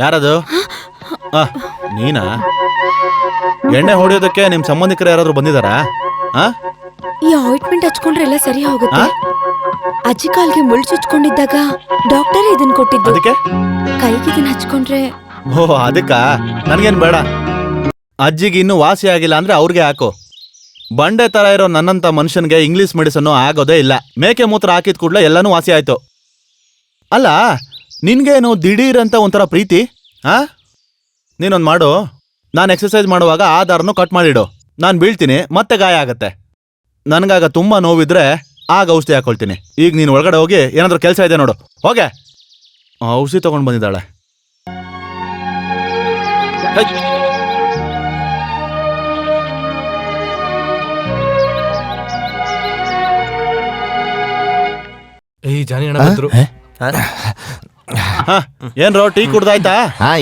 ಯಾರದು? ನೀನಾ? ಎಣ್ಣೆ ಹೊಡೆಯೋದಕ್ಕೆ ನಿಮ್ ಸಂಬಂಧಿಕರು ಯಾರಾದ್ರೂ ಬಂದಿದಾರಾ? ಈ ಆಯಿಂಟ್ಮೆಂಟ್ ಹಚ್ಕೊಂಡ್ರೆ ಎಲ್ಲ ಸರಿ ಹೋಗುತ್ತೆ. ಅಜ್ಜಿ ಕಾಲ್ಗೆ ಮುಳ್ಳು ಚುಚ್ಕೊಂಡಿದ್ದಾಗ ಡಾಕ್ಟರ್ ಇದನ್ ಕೊಟ್ಟಿದ್ದು. ಅದಕ್ಕೆ ಕೈಗೆ ಇದನ್ನ ಹಚ್ಕೊಂಡ್ರೆ. ಓಹ್, ಅದಕ್ಕ? ನನ್ಗೇನ್ ಬೇಡ. ಅಜ್ಜಿಗೆ ಇನ್ನೂ ವಾಸಿ ಆಗಿಲ್ಲ ಅಂದ್ರೆ ಅವ್ರಿಗೆ ಹಾಕು. ಬಂಡೆ ತರ ಇರೋ ನನ್ನಂತ ಮನುಷ್ಯನ್ಗೆ ಇಂಗ್ಲಿಷ್ ಮೆಡಿಸನ್ ಆಗೋದೇ ಇಲ್ಲ. ಮೇಕೆ ಮೂತ್ರ ಹಾಕಿದ ಕೂಡಲೇ ಎಲ್ಲಾನು ವಾಸಿ ಆಯ್ತು. ಅಲ್ಲ, ನಿನ್ಗೇನು ದಿಢೀರ್ ಅಂತ ಒಂಥರ ಪ್ರೀತಿ? ನೀನೊಂದು ಮಾಡು. ನಾನು ಎಕ್ಸರ್ಸೈಸ್ ಮಾಡುವಾಗ ಆ ದಾರನು ಕಟ್ ಮಾಡಿಡು. ನಾನು ಬೀಳ್ತೀನಿ, ಮತ್ತೆ ಗಾಯ ಆಗತ್ತೆ. ನನಗಾಗ ತುಂಬಾ ನೋವಿದ್ರೆ ಆಗ ಔಷಧಿ ಹಾಕೊಳ್ತೀನಿ. ಈಗ ನೀನು ಒಳಗಡೆ ಹೋಗಿ ಏನಾದ್ರೂ ಕೆಲಸ ಇದೆ ನೋಡು. ಹೋಗೆ. ಔಷಧಿ ತಗೊಂಡು ಬಂದಿದ್ದಾಳೆ. ಏನ್ರೋ ಟೀ ಕುಡ್ದಾಯ್ತಾ?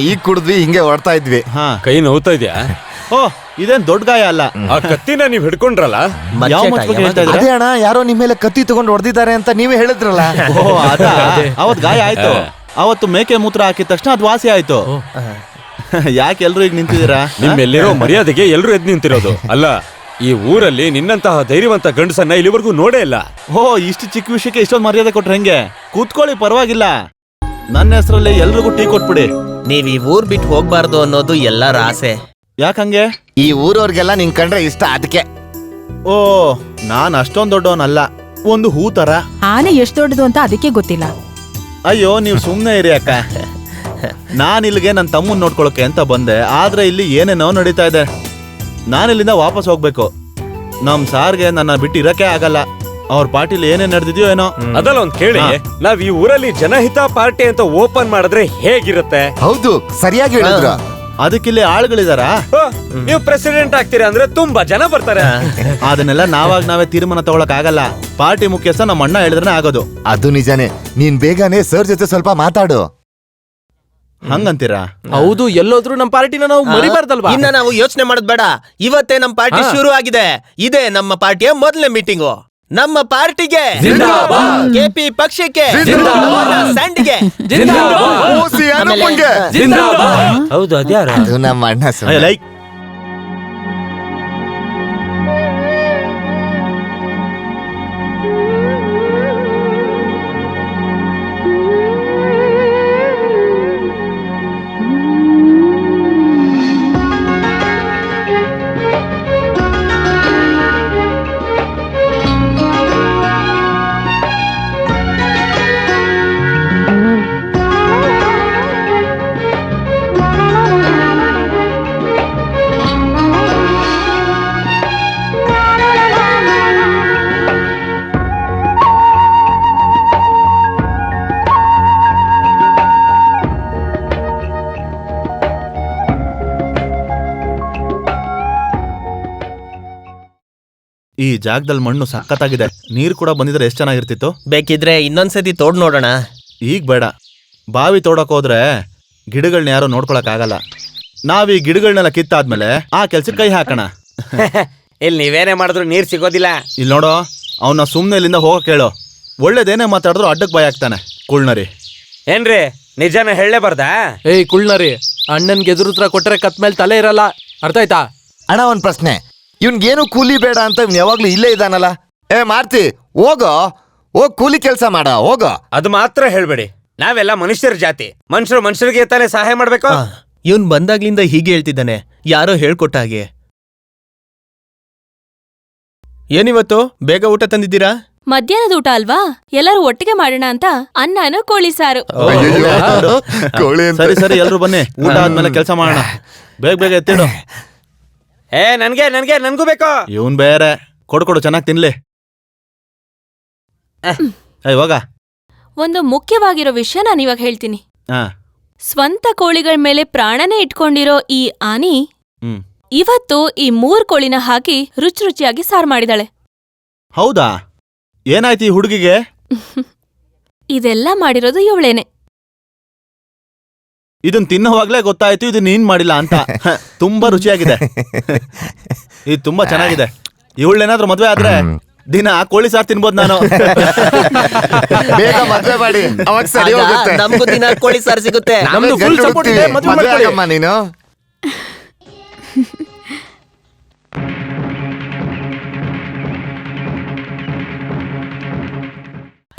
ಈಗ ಕುಡಿದ್ವಿ, ಹಿಂಗೆ ಹೊಡ್ತಾ ಇದ್ವಿ. ಕೈ ನೋವ್ತಾ ಇದ್ಯಾ? ಓ, ಇದೇನ್ ದೊಡ್ಡ ಗಾಯ ಅಲ್ಲ. ಆ ಕತ್ತಿನ ನೀವ್ ಹಿಡ್ಕೊಂಡ್ರಲ್ಲ? ಯಾವ ಮುಚ್ಚ ಬಗ್ಗೆ ಹೇಳ್ತಾ ಇದ್ದೀರಾ? ಅದೇ ಅಣ್ಣ, ಯಾರೋ ನಿಮ್ ಮೇಲೆ ಕತ್ತಿ ತಗೊಂಡು ಹೊಡೆದಿದ್ದಾರೆ ಅಂತ ನೀವೇ ಹೇಳಿದ್ರಲ್ಲ. ಓ, ಅವತ್ ಗಾಯ ಆಯ್ತು. ಅವತ್ತು ಮೇಕೆ ಮೂತ್ರ ಹಾಕಿದ ತಕ್ಷಣ ಅದು ವಾಸಿ ಆಯ್ತು. ಯಾಕೆ ಎಲ್ರು ಈಗ ನಿಂತಿದ್ದೀರಾ? ನಿಮ್ಮೆಲ್ಲಿರೋ ಮರ್ಯಾದೆಗೆ ಎಲ್ರು ಎದ್ ನಿಂತಿರೋದು ಅಲ್ಲ. ಈ ಊರಲ್ಲಿ ನಿನ್ನಂತಹ ಧೈರ್ಯವಂತ ಗಂಡಸನ್ನ ಇಲ್ಲಿವರೆಗೂ ನೋಡೇ ಇಲ್ಲ. ಓ, ಇಷ್ಟು ಚಿಕ್ಕ ವಿಷಯಕ್ಕೆ ಇಷ್ಟೊಂದು ಮರ್ಯಾದೆ ಕೊಟ್ರೆ ಹೆಂಗೆ? ಕೂತ್ಕೊಳ್ಳಿ, ಪರವಾಗಿಲ್ಲ. ನನ್ನ ಹೆಸರಲ್ಲಿ ಎಲ್ರಿಗೂ ಟೀ ಕೊಟ್ಬಿಡಿ. ನೀವ್ ಈ ಊರ್ ಬಿಟ್ಟು ಹೋಗ್ಬಾರ್ದು ಅನ್ನೋದು ಎಲ್ಲರ ಆಸೆ. ಯಾಕಂಗೆ? ಈ ಊರವ್ರಿಗೆಲ್ಲ ನಿನ್ ಕಂಡ್ರೆ ಇಷ್ಟ, ಅದಕ್ಕೆ. ಓ, ನಾನ್ ಅಷ್ಟೊಂದ್ ದೊಡ್ಡವನಲ್ಲ. ಒಂದು ಹೂ ತರ. ಆನೆ ಎಷ್ಟು ದೊಡ್ಡದು ಅಂತ ಅದಕ್ಕೆ ಗೊತ್ತಿಲ್ಲ. ಅಯ್ಯೋ, ನೀವು ಸುಮ್ನೆ ಇರಿ ಅಕ್ಕ. ನಾನ್ ಇಲ್ಲಿಗೆ ನನ್ನ ತಮ್ಮನ್ ನೋಡ್ಕೊಳಕ್ಕೆ ಅಂತ ಬಂದೆ. ಆದ್ರೆ ಇಲ್ಲಿ ಏನೇನೋ ನಡೀತಾ ಇದೆ. ನಾನಿಲ್ಲಿಂದ ವಾಪಸ್ ಹೋಗ್ಬೇಕು. ನಮ್ ಸಾರ್ಗೆ ನನ್ನ ಬಿಟ್ಟು ಇರಕ್ಕೆ ಆಗಲ್ಲ. ಅವ್ರ ಪಾರ್ಟಿಲಿ ಏನೇನ್ ನಡೆದಿದ್ಯೋ ಏನೋ. ಅದಲ್ಲ ಒಂದ್ ಕೇಳಿ, ನಾವ್ ಈ ಊರಲ್ಲಿ ಜನಹಿತ ಪಾರ್ಟಿ ಅಂತ ಓಪನ್ ಮಾಡಿದ್ರೆ ಹೇಗಿರುತ್ತೆ? ಹೌದು, ಸರಿಯಾಗಿ ಹೇಳಿದ್ರ. ಅದಕ್ಕಿಲ್ಲಿ ಆಳುಗಳಿದಾರಾ? ನೀವು ಪ್ರೆಸಿಡೆಂಟ್ ಆಗ್ತೀರಾ ಅಂದ್ರೆ ತುಂಬಾ ಜನ ಬರ್ತಾರೆ. ಅದನ್ನೆಲ್ಲ ನಾವೇ ತೀರ್ಮಾನ ತಗೊಳಕ್ ಆಗಲ್ಲ. ಪಾರ್ಟಿ ಮುಖ್ಯಸ್ಥ ನಮ್ಮ ಅಣ್ಣ ಹೇಳಿದ್ರೆ ಆಗೋದು. ಅದು ನಿಜಾನೇ. ನೀನ್ ಬೇಗನೆ ಸರ್ ಜೊತೆ ಸ್ವಲ್ಪ ಮಾತಾಡು. ಹಂಗಂತೀರಾ? ಹೌದು, ಎಲ್ಲೋದ್ರು ನಮ್ ಪಾರ್ಟಿನ ನಾವು ಮರಿಬಾರ್ದಲ್ವಾ? ಇನ್ನ ನಾವು ಯೋಚನೆ ಮಾಡೋದ್ ಬೇಡ. ಇವತ್ತೇ ನಮ್ ಪಾರ್ಟಿ ಶುರು ಆಗಿದೆ. ಇದೇ ನಮ್ಮ ಪಾರ್ಟಿಯ ಮೊದಲನೇ ಮೀಟಿಂಗು. ನಮ್ಮ ಪಾರ್ಟಿಗೆ ಕೆಪಿ ಪಕ್ಷಕ್ಕೆ ಸ್ಯಾಂಡಿಗೆ ಹೌದು, ಅದ್ಯಾರು? ಅದು ನಮ್ಮ ಅಣ್ಣ ಸುಮ್ನೆ. ಲೈಕ್ ಈ ಜಾಗದಲ್ಲಿ ಮಣ್ಣು ಸಖತ್ತಾಗಿದೆ. ನೀರು ಕೂಡ ಬಂದಿದ್ರೆ ಎಷ್ಟು ಚೆನ್ನಾಗಿರ್ತಿತ್ತು. ಬೇಕಿದ್ರೆ ಇನ್ನೊಂದ್ಸತಿ ತೋಡ್ ನೋಡೋಣ. ಈಗ ಬೇಡ. ಬಾವಿ ತೋಡಕ್ ಹೋದ್ರೆ ಗಿಡಗಳನ್ನ ಯಾರು ನೋಡ್ಕೊಳಕ್ ಆಗಲ್ಲ. ನಾವ್ ಈ ಗಿಡಗಳನ್ನೆಲ್ಲ ಕಿತ್ತಾದ್ಮೇಲೆ ಆ ಕೆಲ್ಸಕ್ಕೆ ಕೈ ಹಾಕೋಣ. ಇಲ್ಲಿ ನೀವೇನೇ ಮಾಡಿದ್ರು ನೀರ್ ಸಿಗೋದಿಲ್ಲ. ಇಲ್ಲಿ ನೋಡೋ, ಅವನ್ನ ಸುಮ್ನೆ ಇಲ್ಲಿಂದ ಹೋಗಕ್ ಹೇಳು. ಒಳ್ಳೇದೇನೇ ಮಾತಾಡಿದ್ರು ಅಡ್ಡಕ್ ಬಾಯ್ ಆಗ್ತಾನೆ ಕುಳ್ನರಿ. ಏನ್ರಿ, ನಿಜಾನ ಹೇಳಲೇಬಾರ್ದಾ? ಏಯ್ ಕುಳ್ನರಿ, ಅಣ್ಣನ್ಗೆ ಎದುರುತ್ರ ಕೊಟ್ಟರೆ ಕತ್ ಮೇಲೆ ತಲೆ ಇರಲ್ಲ, ಅರ್ಥ ಆಯ್ತಾ? ಅಣ್ಣ, ಒಂದ್ ಪ್ರಶ್ನೆ. ಇವ್ನ್ಗೇನು ಕೂಲಿ ಬೇಡ ಅಂತ ಇವ್ನ್ ಯಾವಾಗ್ಲೂ ಇಲ್ಲೇ ಇದ್ದಾನಲ್ಲ. ಮಾರ್ತಿ, ಹೋಗೋ, ಹೋಗ್ ಕೂಲಿ ಕೆಲ್ಸ ಮಾಡ, ಹೋಗೋ. ಅದು ಮಾತ್ರ ಹೇಳ್ಬೇಡಿ. ನಾವೆಲ್ಲ ಮನುಷ್ಯರ ಜಾತಿ. ಮನುಷ್ಯರಿಗೆ ತಾನೇ ಸಹಾಯ ಮಾಡ್ಬೇಕು. ಇವನ್ ಬಂದಾಗ್ಲಿಂದ ಹೀಗೆ ಹೇಳ್ತಿದ್ದಾನೆ, ಯಾರೋ ಹೇಳ್ಕೊಟ್ಟ ಹಾಗೆ. ಏನಿವತ್ತು ಬೇಗ ಊಟ ತಂದಿದ್ದೀರಾ? ಮಧ್ಯಾಹ್ನದ ಊಟ ಅಲ್ವಾ, ಎಲ್ಲರೂ ಒಟ್ಟಿಗೆ ಮಾಡೋಣ ಅಂತ ಅನ್ನನೂ ಕೋಳಿ ಸಾರು. ಕೋಳಿ ಅಂತ. ಸರಿ ಸರಿ, ಎಲ್ರು ಬನ್ನಿ, ಊಟ ಆದ್ಮೇಲೆ ಕೆಲಸ ಮಾಡೋಣ. ಬೇಗ ಎತ್ತಿಡು. ನನ್ಗೂ ಬೇಕು. ಇವನ್ ಬೇರೆ, ಕೊಡು ಚೆನ್ನಾಗಿ ತಿನ್ಲಿ. ಇವಾಗ ಒಂದು ಮುಖ್ಯವಾಗಿರೋ ವಿಷಯ ನಾನು ಇವಾಗ ಹೇಳ್ತೀನಿ. ಹಾ, ಸ್ವಂತ ಕೋಳಿಗಳ ಮೇಲೆ ಪ್ರಾಣನೇ ಇಟ್ಕೊಂಡಿರೋ ಈ ಆನಿ ಹ್ಮ್. ಇವತ್ತು ಈ 3 ಕೋಳಿನ ಹಾಕಿ ರುಚಿಯಾಗಿ ಸಾರು ಮಾಡಿದಾಳೆ. ಹೌದಾ? ಏನಾಯ್ತು ಈ ಹುಡುಗಿಗೆ? ಇದೆಲ್ಲ ಮಾಡಿರೋದು ಇವಳೇನೆ. ಇದನ್ ತಿನ್ನೋವಾಗ್ಲೇ ಗೊತ್ತಾಯ್ತು ಇದು ನೀನ್ ಮಾಡಿಲ್ಲ ಅಂತ. ತುಂಬಾ ರುಚಿಯಾಗಿದೆ. ಇದು ತುಂಬಾ ಚೆನ್ನಾಗಿದೆ. ಇವಳೇನಾದ್ರೂ ಮದ್ವೆ ಆದ್ರೆ ದಿನ ಕೋಳಿ ಸಾರು ತಿನ್ಬೋದು ನಾನು. ಬೇಗ ಮದ್ವೆ ಮಾಡಿ, ಅವಾಗ ಸರಿ ಹೋಗುತ್ತೆ. ನಮಗೂ ದಿನ ಕೋಳಿ ಸಾರು ಸಿಗುತ್ತೆ. ನಮ್ದು full support ಇದೆ, ಮದ್ವೆ ಆಗಮ್ಮ ನೀನು.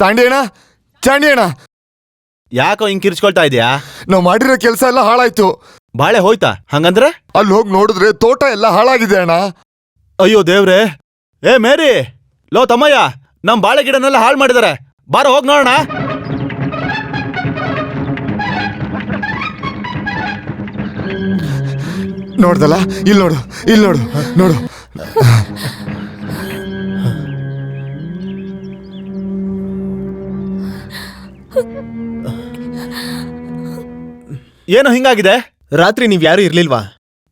ಚಾಂಡಿ ಅಣ್ಣ, ಯಾಕೋ ಹಿಂಗ್ ಕಿರ್ಚ್ಕೊಳ್ತಾ ಇದೀಯಾ? ನಾವ್ ಮಾಡಿರೋ ಕೆಲ್ಸ ಎಲ್ಲ ಹಾಳಾಯ್ತು. ಬಾಳೆ ಹೋಯ್ತಾ? ಹಂಗಂದ್ರೆ ಅಲ್ಲಿ ಹೋಗಿ ನೋಡಿದ್ರೆ ತೋಟ ಎಲ್ಲ ಹಾಳಾಗಿದೆ ಅಣ್ಣ. ಅಯ್ಯೋ ದೇವ್ರೆ. ಮೇರಿ, ಲೋ ತಮ್ಮಯ್ಯ, ನಮ್ ಬಾಳೆ ಗಿಡನೆಲ್ಲ ಹಾಳು ಮಾಡಿದಾರೆ. ಬಾರೋ ಹೋಗ್ ನೋಡೋಣ. ನೋಡ್ದಲ್ಲ, ಇಲ್ಲಿ ನೋಡು ನೋಡು. ಏನೋ ಹಿಂಗಾಗಿದೆ? ರಾತ್ರಿ ನೀವ್ ಯಾರು ಇರ್ಲಿಲ್ವಾ?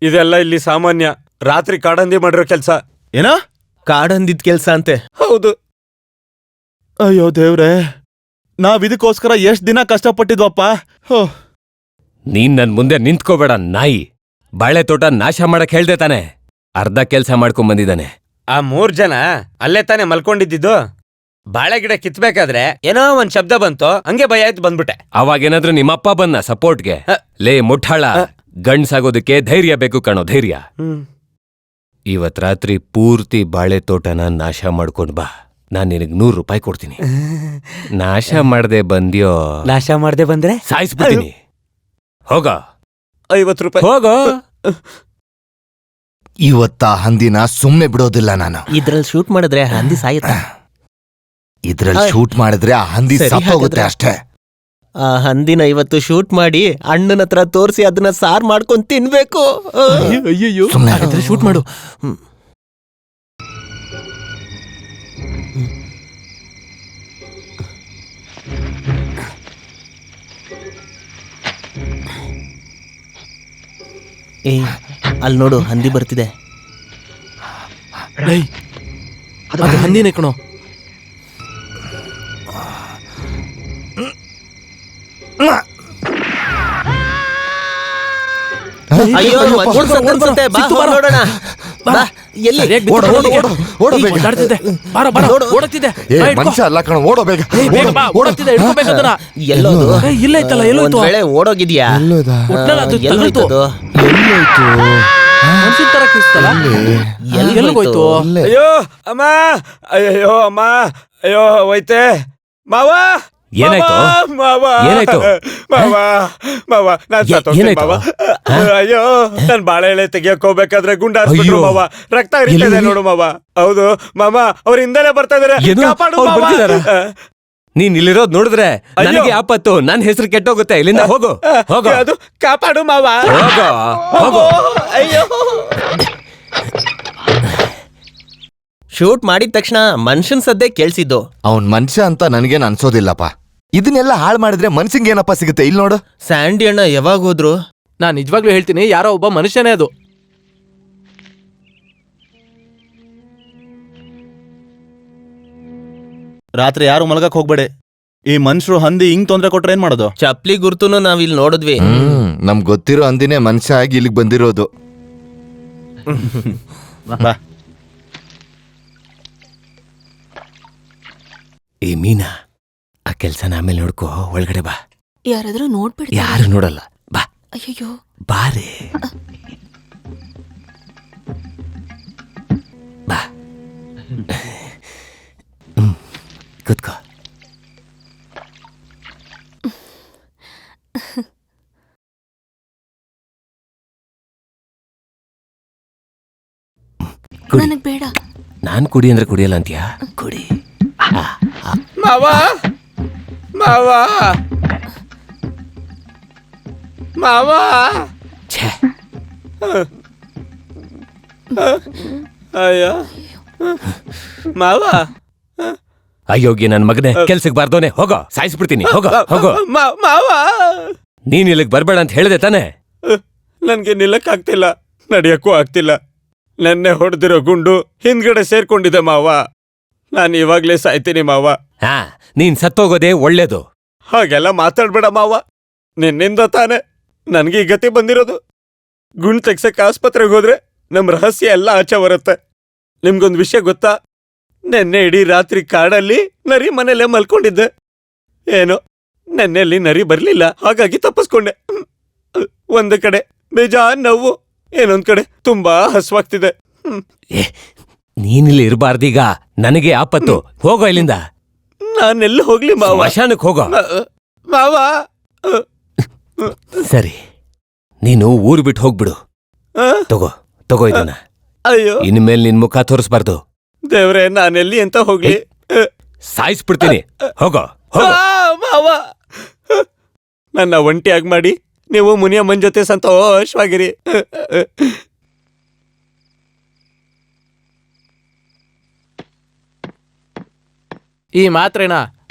ಇದೆಲ್ಲ ಇಲ್ಲಿ ಸಾಮಾನ್ಯ. ರಾತ್ರಿ ಕಾಡಂದಿ ಮಾಡಿರೋ ಕೆಲ್ಸ. ಏನೋ ಕಾಡಂದಿದ್ ಕೆಲ್ಸ ಅಂತೆ. ಹೌದು. ಅಯ್ಯೋ ದೇವ್ರೆ, ನಾವ್ ಇದಕ್ಕೋಸ್ಕರ ಎಷ್ಟ್ ದಿನ ಕಷ್ಟಪಟ್ಟಿದ್ವಪ್ಪ. ನೀನ್ ನನ್ ಮುಂದೆ ನಿಂತ್ಕೋಬೇಡ ನಾಯಿ. ಬಾಳೆ ತೋಟ ನಾಶ ಮಾಡಕ್ ಹೇಳ್ದೆ ತಾನೆ. ಅರ್ಧ ಕೆಲ್ಸ ಮಾಡ್ಕೊಂಡ್ ಬಂದಿದ್ದಾನೆ. ಆ 3 ಜನ ಅಲ್ಲೇ ತಾನೆ ಮಲ್ಕೊಂಡಿದ್ದು. ಬಾಳೆ ಗಿಡ ಕಿತ್ಬೇಕಾದ್ರೆ ಏನೋ ಒಂದ್ ಶಬ್ದ ಬಂತು, ಹಂಗೆ ಭಯ ಆಯ್ತು, ಬಂದ್ಬಿಟ್ಟೆ. ಅವಾಗೇನಾದ್ರೂ ನಿಮ್ಮಪ್ಪ ಬಂದ ಸಪೋರ್ಟ್ಗೆ? ಲೇ ಮುಠಾಳ, ಗಂಡ್ಸಾಗೋದಕ್ಕೆ ಧೈರ್ಯ ಬೇಕು ಕಣೋ, ಧೈರ್ಯ. ಇವತ್ ರಾತ್ರಿ ಪೂರ್ತಿ ಬಾಳೆ ತೋಟನ ನಾಶ ಮಾಡ್ಕೊಂಡ್ ಬಾ. ನಾನ್ ನಿನಗ್ 100 ರೂಪಾಯಿ ಕೊಡ್ತೀನಿ. ನಾಶ ಮಾಡದೆ ಬಂದ್ಯೋ, ನಾಶ ಮಾಡದೆ ಬಂದ್ರೆ ಸಾಯಿಸ್ಬಿಡ್ತೀನಿ. ಹೋಗ, 50 ರೂಪಾಯಿ. ಹೋಗೋ. ಇವತ್ತ ಹಂದಿನ ಸುಮ್ನೆ ಬಿಡೋದಿಲ್ಲ ನಾನು. ಇದ್ರಲ್ಲಿ ಶೂಟ್ ಮಾಡಿದ್ರೆ ಹಂದಿ ಸಾಯುತ್ತಾ? ಇದ್ರಲ್ಲಿ ಶೂಟ್ ಮಾಡಿದ್ರೆ ಆ ಹಂದಿ ಸರಿ, ಸತ್ತೋಗುತ್ತೆ ಹಾಗಾದ್ರೆ. ಅಷ್ಟೇ. ಆ ಹಂದಿನ ಇವತ್ತು ಶೂಟ್ ಮಾಡಿ ಅಣ್ಣನ ಹತ್ರ ತೋರಿಸಿ ಅದನ್ನ ಸಾರ್ ಮಾಡ್ಕೊಂಡ್ ತಿನ್ಬೇಕು. ಅಯ್ಯಯ್ಯೋ, ಸುಮ್ನೆ ಶೂಟ್ ಮಾಡು. ಏ ಅಲ್ಲಿ ನೋಡು ಹಂದಿ ಬರ್ತಿದೆ. ಲೈ, ಅದು ಹಂದಿನೇ ಕಣೋ. ಅಯ್ಯೋ ಒಂದ್ ಸತ್ತ ಅನ್ಸುತ್ತೆ. ಬಾ ಹೋಗ್ ನೋಡೋಣ. ಬಾ ಎಲ್ಲಿ ಸರಿಯಾಗ್ ಬಿತ್ತು, ಓಡು, ಓಡು, ಓಡು, ಓಡು ಬೇಗ. ಓಡಾಡ್ತಿದೆ. ಬಾರ ಬಾರ, ನೋಡು. ಓಡಾಡ್ತಿದೆ. ಏ ಬಾ, ಹಿಡ್ಕೊ. ಮನುಷ್ಯ ಅಲ್ಲ ಕಣ, ಓಡೋ ಬೇಗ. ಬೇಗ ಬಾ, ಓಡಾಡ್ತಿದೆ, ಹಿಡ್ಕೊಬೇಕು ಅದನ್ನ. ಎಲ್ಲೋದು? ಏ, ಇಲ್ಲ ಐತಲ್ಲ, ಒಂದ್ ಎಲ್ಲೋಯ್ತು? ವೇಳೆ ಓಡೋಗಿದ್ಯಾ? ಒಟ್ನಲ್ಲಿ ಅದು ಎಲ್ಲೋಯ್ತು ತಗಲ್ತು. ಅದು? ಮನ್ಸಿನ ತರ ಕಿಸ್ತಲ್ಲ. ಎಲ್ಲಿಗೋಯ್ತು? ಅಯ್ಯೋ ಅಮ್ಮ, ಅಯ್ಯೋ ಅಮ್ಮ, ಅಯ್ಯೋ ಹೋಯ್ತೆ ಮಾವ. ಏನಾಯ್ತು? ಮಾವ ಏನಾಯ್ತು? ಮಾವ, ಮಾವ ನಾನ್ ಸತ್ತೋಗ್ತೀನಿ ಏನಾಯ್ತು? ಮಾವ. ಅಯ್ಯೋ ನನ್ ಬಾಳೆ ಎಳೆ ತೆಗಿಯಕ್ ಹೋಗ್ಬೇಕಾದ್ರೆ ಗುಂಡ ಹಾರಿಸ್ಬಿಟ್ರು ಅಯ್ಯೋ. ಮಾವ. ರಕ್ತ ಹರಿತಾ ಇದೆ ಎಲ್ಲಿ? ನೋಡು ಮಾವ. ಹೌದು ಮಾಮ, ಅವ್ರ ಹಿಂದೆನೆ ಬರ್ತಾ ಇದಾರೆ. ಏನು? ಕಾಪಾಡು ಅವ್ರು ಮಾವ. ಬರ್ತಿದಾರಾ? ನೀನ್ ಇಲ್ಲಿರೋದ್ ನೋಡಿದ್ರೆ ಅಯ್ಯೋ. ನನಗೆ ಆಪತ್ತು. ನನ್ ಹೆಸರು ಕೆಟ್ಟೋಗುತ್ತೆ. ಇಲ್ಲಿಂದ ಹೋಗು, ಹೋಗು, ಅದು ಕಾಪಾಡು ಮಾವ. ಹೋಗು, ಹೋಗು. ಅಯ್ಯೋ ಶೂಟ್ ಮಾಡಿದ ತಕ್ಷಣ ಮನುಷ್ಯನ್ ಸದ್ದೇ ಕೇಳಿಸಿದ್ದು. ಅವನ್ ಮನುಷ್ಯ ಅಂತ ನನ್ಗೇನ್ ಅನ್ಸೋದಿಲ್ಲಪ್ಪ. ಇದನ್ನೆಲ್ಲ ಹಾಳು ಮಾಡಿದ್ರೆ ಮನ್ಸಿಂಗ್ ಏನಪ್ಪ ಸಿಗುತ್ತೆ? ಇಲ್ಲಿ ನೋಡು. ಸ್ಯಾಂಡಿ ಅಣ್ಣ ಯಾವಾಗ ಹೋದ್ರು? ನಾನ್ ನಿಜವಾಗ್ಲೂ ಹೇಳ್ತೀನಿ, ಯಾರೋ ಒಬ್ಬ ಮನುಷ್ಯನೇ ಅದು. ರಾತ್ರಿ ಯಾರು ಮಲಗಕ್ ಹೋಗ್ಬೇಡಿ. ಈ ಮನುಷ್ಯರು ಹಂದಿ ಹಿಂಗ್ ತೊಂದ್ರೆ ಕೊಟ್ರೆ ಏನ್ ಮಾಡೋದು? ಚಪ್ಲಿ ಗುರ್ತುನು ನಾವ್ ಇಲ್ಲಿ ನೋಡಿದ್ವಿ. ನಮ್ಗ್ ಗೊತ್ತಿರೋ ಅಂದಿನೇ ಮನುಷ್ಯ ಆಗಿ ಇಲ್ಲಿಗೆ ಬಂದಿರೋದು. ಬಾ. ಏ ಮೀನಾ, ಆ ಕೆಲ್ಸನ ಆಮೇಲೆ ನೋಡ್ಕೋ. ಒಳಗಡೆ ಬಾ. ಯಾರಾದ್ರೂ ನೋಡ್ಬಿಡ್ತಾರೆ. ಯಾರು ನೋಡಲ್ಲ. ಬಾ ಅಯ್ಯೋ, ಬಾರೆ. ಬಾ. ಕೂತ್ಕೋ. ಕುಡಿ. ನನಗ್ ಬೇಡ. ನಾನ್ ಕುಡಿ ಅಂದ್ರೆ ಕುಡಿಯಲ್ಲ ಅಂತೀಯಾ? ಕುಡಿ. ಮಾವ, ಮಾವ, ಮಾವ. ಛೇ, ಅಯ್ಯೋ ಮಾವ. ಅಯೋಗ್ಯ ನನ್ ಮಗನೇ, ಕೆಲ್ಸಕ್ಕೆ ಬಾರ್ದೋನೆ. ಹೋಗೋ, ಸಾಯಿಸ್ಬಿಡ್ತೀನಿ. ಹೋಗೋ, ಹೋಗೋ. ಮಾವ, ನೀನ್ ಇಲ್ಲಿಗೆ ಬರ್ಬೇಡ ಅಂತ ಹೇಳಿದೆ ತಾನೆ? ನನ್ಗೆ ನಿಲ್ಲಕ್ ಆಗ್ತಿಲ್ಲ, ನಡಿಯಕ್ಕೂ ಆಗ್ತಿಲ್ಲ. ನೆನ್ನೆ ಹೊಡೆದಿರೋ ಗುಂಡು ಹಿಂದ್ಗಡೆ ಸೇರ್ಕೊಂಡಿದೆ ಮಾವ. ನಾನು ಇವಾಗ್ಲೇ ಸಾಯ್ತೀನಿ ಮಾವ. ಹಾ, ನೀನ್ ಸತ್ತೋಗೋದೇ ಒಳ್ಳೇದು. ಹಾಗೆಲ್ಲ ಮಾತಾಡ್ಬೇಡ ಮಾವ. ನಿನ್ನಿಂದ ತಾನೆ ನನ್ಗೆ ಈ ಗತಿ ಬಂದಿರೋದು. ಗುಂಡ್ ತೆಗ್ಸಕ್ ಆಸ್ಪತ್ರೆಗೆ ಹೋದ್ರೆ ನಮ್ ರಹಸ್ಯ ಎಲ್ಲ ಆಚೆ ಬರುತ್ತೆ. ನಿಮ್ಗೊಂದ್ ವಿಷಯ ಗೊತ್ತಾ? ನೆನ್ನೆ ಇಡೀ ರಾತ್ರಿ ಕಾಡಲ್ಲಿ ನರಿ ಮನೇಲೆ ಮಲ್ಕೊಂಡಿದ್ದೆ. ಏನೋ ನೆನ್ನೆಲ್ಲಿ ನರಿ ಬರ್ಲಿಲ್ಲ, ಹಾಗಾಗಿ ತಪ್ಪಿಸ್ಕೊಂಡೆ. ಒಂದು ಕಡೆ ಬೇಜಾನ್ ನೋವು, ಏನೊಂದ್ ಕಡೆ ತುಂಬಾ ಹಸ್ವಾಗ್ತಿದೆ. ಏ, ನೀನಿಲ್ಲಿ ಇರಬಾರ್ದೀಗ. ನನಗೆ ಆಪತ್ತು. ಹೋಗೋ ಇಲ್ಲಿಂದ. ನಾನೆಲ್ಲ ಹೋಗ್ಲಿ ಮಾವ? ಸ್ಮಶಾನಕ್ಕೆ ಹೋಗೋ. ಮಾವ, ಸರಿ, ನೀನು ಊರು ಬಿಟ್ಟು ಹೋಗ್ಬಿಡು. ತಗೋ, ತಗೋ ಇದನ್ನ. ಅಯ್ಯೋ ಇನ್ಮೇಲೆ ನಿನ್ ಮುಖ ತೋರಿಸ್ಬಾರ್ದು. ದೇವ್ರೆ, ನಾನೆಲ್ಲಿ ಅಂತ ಹೋಗ್ಲಿ? ಸಾಯಿಸ್ಬಿಡ್ತೀನಿ. ಹೋಗೋ, ಹೋಗೋ. ಮಾವ, ನನ್ನ ಒಂಟಿಯಾಗಿ ಮಾಡಿ ನೀವು ಮುನಿಯಮ್ಮನ್ ಜೊತೆ ಸಂತೋಷವಾಗಿರಿ. ಈ ಮಾತ್ರೆನ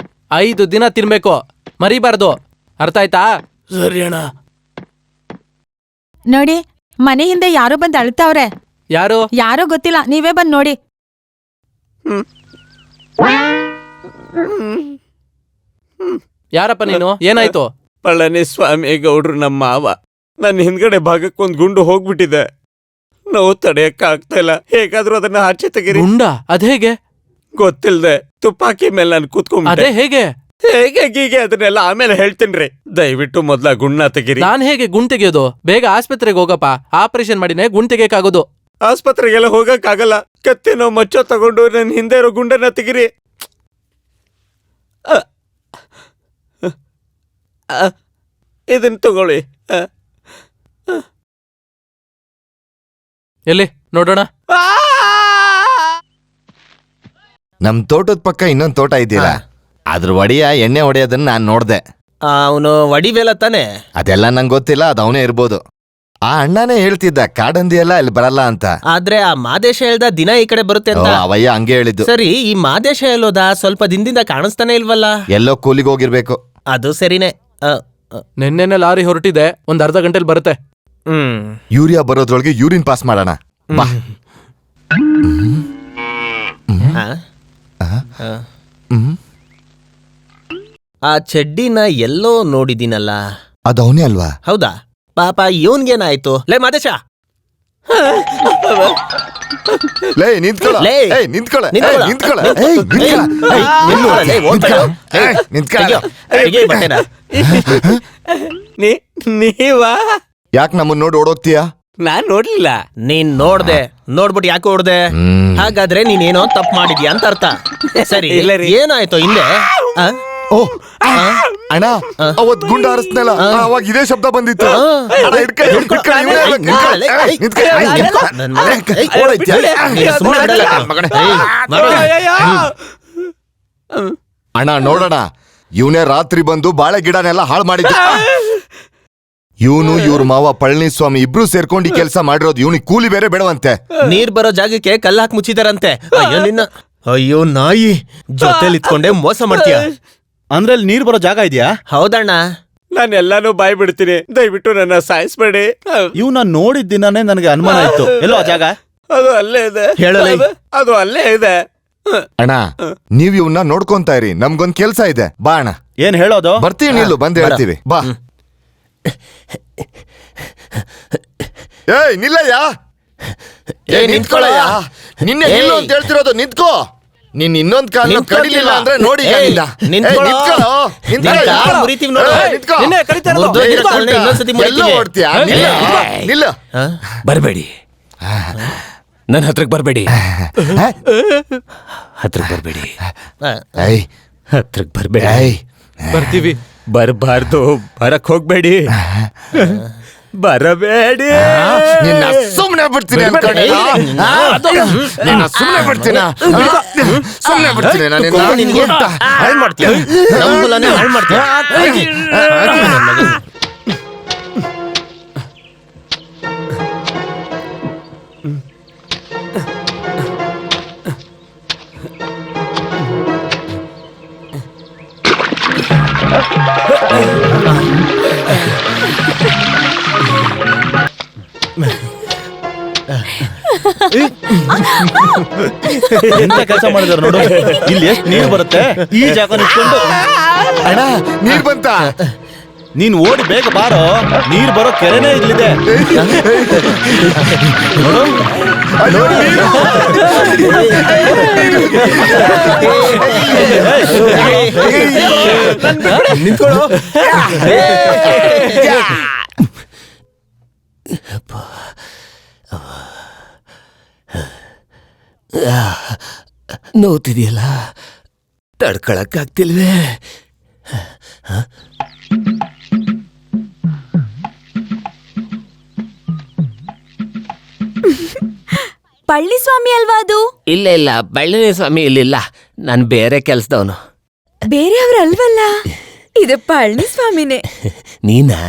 5 ದಿನ ತಿನ್ಬೇಕು, ಮರಿಬಾರ್ದು. ಅರ್ಥ ಆಯ್ತಾ? ಸರಿ ಅಣ್ಣ. ನೋಡಿ, ಮನೆ ಹಿಂದೆ ಯಾರೋ ಬಂದ್ ಅಳ್ತಾವ್ರೆ. ಯಾರು? ಯಾರೋ ಗೊತ್ತಿಲ್ಲ, ನೀವೇ ಬಂದ್ ನೋಡಿ. ಯಾರಪ್ಪ ನೀನು? ಏನಾಯ್ತು? ಪಳನಿಸ್ವಾಮಿ ಗೌಡ್ರು ನಮ್ಮ ಮಾವ. ನನ್ನ ಹಿಂದ್ಗಡೆ ಭಾಗಕ್ಕೊಂದ್ ಗುಂಡು ಹೋಗ್ಬಿಟ್ಟಿದೆ. ನೋವು ತಡೆಯಕ್ಕ ಆಗ್ತಾ ಇಲ್ಲ. ಹೇಗಾದ್ರೂ ಅದನ್ನ ಆಚೆ ತೆಗಿರಿ. ಗುಂಡ? ಅದ್ ಹೇಗೆ? ಗೊತ್ತಿಲ್ದೆ ತುಪ್ಪಾಕಿ ಮೇಲೆ ನಾನು ಕೂತ್ಕೊಂಡ್ಬಿಟ್ಟೆ. ಅದೇ ಹೇಗೆ? ಹೇಗೆ ಗೀಗೆ ಅದನ್ನೆಲ್ಲ ಆಮೇಲೆ ಹೇಳ್ತೀನ್ರಿ. ದಯವಿಟ್ಟು ಮೊದ್ಲ ಗುಂಡ್ನ ತೆಗಿರಿ. ನಾನ್ ಹೇಗೆ ಗುಂಡ್ ತೆಗಿಯೋದು? ಬೇಗ ಆಸ್ಪತ್ರೆಗೆ ಹೋಗಪ್ಪ. ಆಪರೇಷನ್ ಮಾಡಿನೇ ಗುಂಡ್ ತೆಗಿಯಕ್ಕಾಗೋದು. ಆಸ್ಪತ್ರೆಗೆಲ್ಲ ಹೋಗಕ್ ಆಗಲ್ಲ. ಕತ್ತಿನೋ ಮಚ್ಚೋ ತಗೊಂಡು ನನ್ ಹಿಂದೆ ಇರೋ ಗುಂಡನ್ನ ತೆಗಿರಿ. ಇದನ್ ತಗೊಳ್ಳಿ. ಎಲ್ಲಿ ನೋಡೋಣ. ನಮ್ ತೋಟದ ಪಕ್ಕ ಇನ್ನೊಂದ್ ತೋಟ ಇದೆಯಲ್ಲ, ಅದ್ರ ಒಡೆಯ ಎಣ್ಣೆ ಹೊಡೆಯೋದನ್ನ ನಾನ್ ನೋಡ್ದೆ. ಅವನು ವಡಿವೇಲ ತಾನೆ? ಅದೆಲ್ಲ ನಂಗೆ ಗೊತ್ತಿಲ್ಲ, ಅದು ಅವನೇ ಇರ್ಬೋದು. ಆ ಅಣ್ಣನೇ ಹೇಳ್ತಿದ್ದ ಕಾಡಂದಿ ಎಲ್ಲ ಇಲ್ಲಿ ಬರಲ್ಲ ಅಂತ. ಆದ್ರೆ ಆ ಮಾದೇಶ ಹೇಳ್ದ ದಿನ ಈ ಕಡೆ ಬರುತ್ತೆ ಅಂತ. ಅವಯ್ಯ ಹಂಗೆ ಹೇಳಿದ್ದು. ಸರಿ, ಈ ಮಾದೇಶ ಎಲ್ಲೋದ? ಸ್ವಲ್ಪ ದಿನದಿಂದ ಕಾಣಿಸ್ತಾನೆ ಇಲ್ವಲ್ಲ? ಎಲ್ಲೋ ಕೂಲಿಗೆ ಹೋಗಿರ್ಬೇಕು. ಅದು ಸರಿನೇ. ನೆನ್ನೆನೆ ಲಾರಿ ಹೊರಟಿದೆ, ಒಂದ್ ಅರ್ಧ ಗಂಟೆಲಿ ಬರುತ್ತೆ. ಯೂರಿಯಾ ಬರೋದ್ರೊಳಗೆ ಯೂರಿನ್ ಪಾಸ್ ಮಾಡೋಣ ಬಾ. ಆ ಚಡ್ಡಿನ ಎಲ್ಲೋ ನೋಡಿದ್ದೀನಲ್ಲ. ಅದು ಅವನೇ ಅಲ್ವಾ? ಹೌದಾ? ಪಾಪ ಇವನ್ಗೇನಾಯ್ತು? ಲೇ ಮಾದೇಶ, ಲೇ ನಿಂತ್ಕೊಳ್ಳ, ಲೇ, ಏಯ್ ನಿಂತ್ಕೊಳ್ಳ, ನಿಂತ್ಕೊಳ್ಳ. ಏಯ್ ನಿಂತ್ಕೊಳ್ಳ, ನಿಂತ್ಕೊಳ್ಳ. ಏಯ್ ನಿಂತ್ಕೊಳ್ಳ, ಏಯ್, ನಿಂತ್ಕೊಳ್ಳ, ಲೇ, ಹೋಗ್ಬೇಡ. ಏಯ್ ನಿಂತ್ಕೊಳ್ಳ. ತೆಗಿಯೋ, ತೆಗಿ ಬಟ್ಟೆನ. ನೀವಾ? ಯಾಕೆ ನಮ್ಮನ್ನ ನೋಡಿ ಓಡೋಗ್ತೀಯಾ? ನಾನ್ ನೋಡ್ಲಿಲ್ಲ. ನೀನ್ ನೋಡ್ದೆ, ನೋಡ್ಬಿಟ್ಟು ಯಾಕೆ ಹೊಡ್ದೆ? ಹಾಗಾದ್ರೆ ನೀನೇನೋ ತಪ್ಪು ಮಾಡಿದ್ಯಾ ಅಂತ ಅರ್ಥ. ಸರಿ, ಇಲ್ಲ ರೀ. ಏನಾಯ್ತು ಹಿಂದೆ? ಆ? ಓ ಅಣ್ಣ, ಅವತ್ ಗುಂಡ ಹಾರಿಸ್ನಲ್ಲ, ಅವಾಗ ಇದೇ ಶಬ್ದ ಬಂದಿತ್ತು. ಅಣ್ಣ, ಹಿಡ್ಕೊಳ್ಳಿ, ಹಿಡ್ಕೊಳ್ಳಿ, ಇವನೇ ಅಲ್ಲ, ನಿಂತ್ಕೊಳ್ಳಿ, ಏಯ್, ನಿಂತ್ಕೊಳ್ಳಿ, ಏಯ್, ನಿಂತ್ಕೊಳ್ಳಿ. ನನ್ ಮಗನೇ, ಏಯ್, ಓಡೋಯ್ತ್ಯಾ? ನೀನ್ ಸುಮ್ನೆ ಬಿಡಲ್ಲ ಕಣೋ. ಮಗನೇ. ಏಯ್, ಮಗನೇ. ಅಣ್ಣ ನೋಡೋಣ, ಇವನೇ ರಾತ್ರಿ ಬಂದು ಬಾಳೆ ಗಿಡನೆಲ್ಲ ಹಾಳು ಮಾಡಿದ್ದ. ಇವನು ಇವ್ರ ಮಾವ ಪಳನಿಸ್ವಾಮಿ ಇಬ್ರು ಸೇರ್ಕೊಂಡು ಈ ಕೆಲಸ ಮಾಡಿರೋದು. ಇವನಿಗೆ ಕೂಲಿ ಬೇರೆ ಬೇಡವಂತೆ. ನೀರ್ ಬರೋ ಜಾಗಕ್ಕೆ ಕಲ್ಲು ಹಾಕಿ ಮುಚ್ಚಿದಾರಂತೆ. ಅಯ್ಯೋ ನಿನ್ನ, ಅಯ್ಯೋ ನಾಯಿ, ಜೊತೆಲಿ ಇತ್ಕೊಂಡೆ ಮೋಸ ಮಾಡ್ತೀಯ. ಅಂದ್ರೆ ಅಲ್ಲಿ ನೀರ್ ಬರೋ ಜಾಗ ಇದೆಯಾ? ಹೌದಣ್ಣ. ನಾನು ಎಲ್ಲಾನು ಬಾಯ್ ಬಿಡ್ತೀನಿ, ದಯವಿಟ್ಟು ನನ್ನ ಸಾಯಿಸ್ಬೇಡಿ. ಇವ್ನ ನೋಡಿದ ದಿನಾನೇ ನನಗೆ ಅನುಮಾನ ಆಯ್ತು. ಎಲ್ಲೋ ಆ ಜಾಗ? ಅದು ಅಲ್ಲೇ ಇದೆ. ಹೇಳಲೇ. ಅದು ಅಲ್ಲೇ ಇದೆ. ಅಣ್ಣ, ನೀವ್ ಇವನ್ನ ನೋಡ್ಕೊಂತಾ ಇರಿ, ನಮ್ಗೊಂದ್ ಕೆಲ್ಸ ಇದೆ. ಬಾ ಅಣ್ಣ. ಏನ್ ಹೇಳೋದು? ಬರ್ತೀವಿ, ನಿಲ್ಲು, ಬಂದ್ ಹೇಳ್ತೀವಿ. ಬಾ. ಏಯ್ ನಿಲ್ಲಯ್ಯ, ಏಯ್ ನಿಂತ್ಕೊಳ್ಳಯ್ಯ. ನಿನ್ನೆ ನಿಲ್ಲು ಅಂತ ಹೇಳ್ತಿರೋದು, ನಿಂತ್ಕೋ. ನೀನ್ ಇನ್ನೊಂದ್ ಕಾಲ ಕಡಿಲಿಲ್ಲ ಅಂದ್ರೆ ನೋಡಿ ಈಗ ನಿನ್ನ. ಏಯ್, ನಿಂತ್ಕೊಳ್ಳೋ, ನಿಂತ್ಕೊಳ್ಳಯ್ಯ. ಕಾಲು ಮುರಿತೀವಿ ನೋಡು. ಏಯ್, ನಿಂತ್ಕೋ. ಮುರ್ದೋಗಿರೋ ಕಾಲ್ನ ಇನ್ನೊಂದ್ಸತಿ ಎಲ್ಲೋ ಮುರಿತೀವಿ. ಓಡ್ತೀಯಾ? ನಿಲ್ಲ, ನಿಲ್ಲ. ಬರ್ಬೇಡಿ, ನನ್ನ ಹತ್ರಕ್ ಬರ್ಬೇಡಿ, ಹತ್ರಕ್ ಬರ್ಬೇಡಿ, ಏಯ್, ಹತ್ರಕ್ ಬರ್ಬೇಡಿ. ಏಯ್, ಬರ್ತೀವಿ. ಬರಬಾರ್ದು, ಬರಕ್ ಹೋಗ್ಬೇಡಿ, ಬರಬೇಡಿ. ನಿನ್ನ ಸುಮ್ನೆ ಬಿಡ್ತೀನಿ ಅನ್ಕೊಂಡೆ. ನಿನ್ನ ಸುಮ್ನೆ ಬಿಡ್ತೀನ, ಸುಮ್ನೆ ಬಿಡ್ತೀನಿ ನಾನು ನಿನ್ನ. ನಿನ್ಗೆ ಹಾಳ್ ಮಾಡ್ತೀಯ, ನಮ್ಮ ಹೊಲನೇ ಹಾಳ್ ಮಾಡ್ತೀಯ. ಎಂತ ಕೆಲಸ ಮಾಡಿದಾರೆ ನೋಡು. ಇಲ್ಲಿ ಎಷ್ಟು ನೀರು ಬರುತ್ತೆ, ಈ ಜಾಗ ನಿಂತ್ಕೊಂಡು. ಅಣ್ಣ, ನೀರ್ ಬಂತ? ನೀನ್ ಓಡಿ ಬೇಗ ಬಾರೋ, ನೀರ್ ಬರೋ ಕೆರೆನೇ ಇಲ್ಲಿದೆ ನೋಡು. ನಿಂತ್ಕೊಳ್ಳೋ. ನೋವ್ತಿದೆಯಲ್ಲ, ತಡ್ಕೊಳಕ್ಕಾಗ್ತಿಲ್ವೇ? ಪಳ್ಳಿಸ್ವಾಮಿ ಅಲ್ವಾ ಅದು? ಇಲ್ಲ ಇಲ್ಲ, ಬಳ್ಳನಿ ಸ್ವಾಮಿ ಇಲ್ಲಿಲ್ಲ, ನಾನು ಬೇರೆ ಕೆಲ್ಸದವನು. ಬೇರೆಯವ್ರ ಅಲ್ವಲ್ಲ, ಇದು ಪಳ್ಳಿಸ್ವಾಮಿನೇ. ನೀನಾ?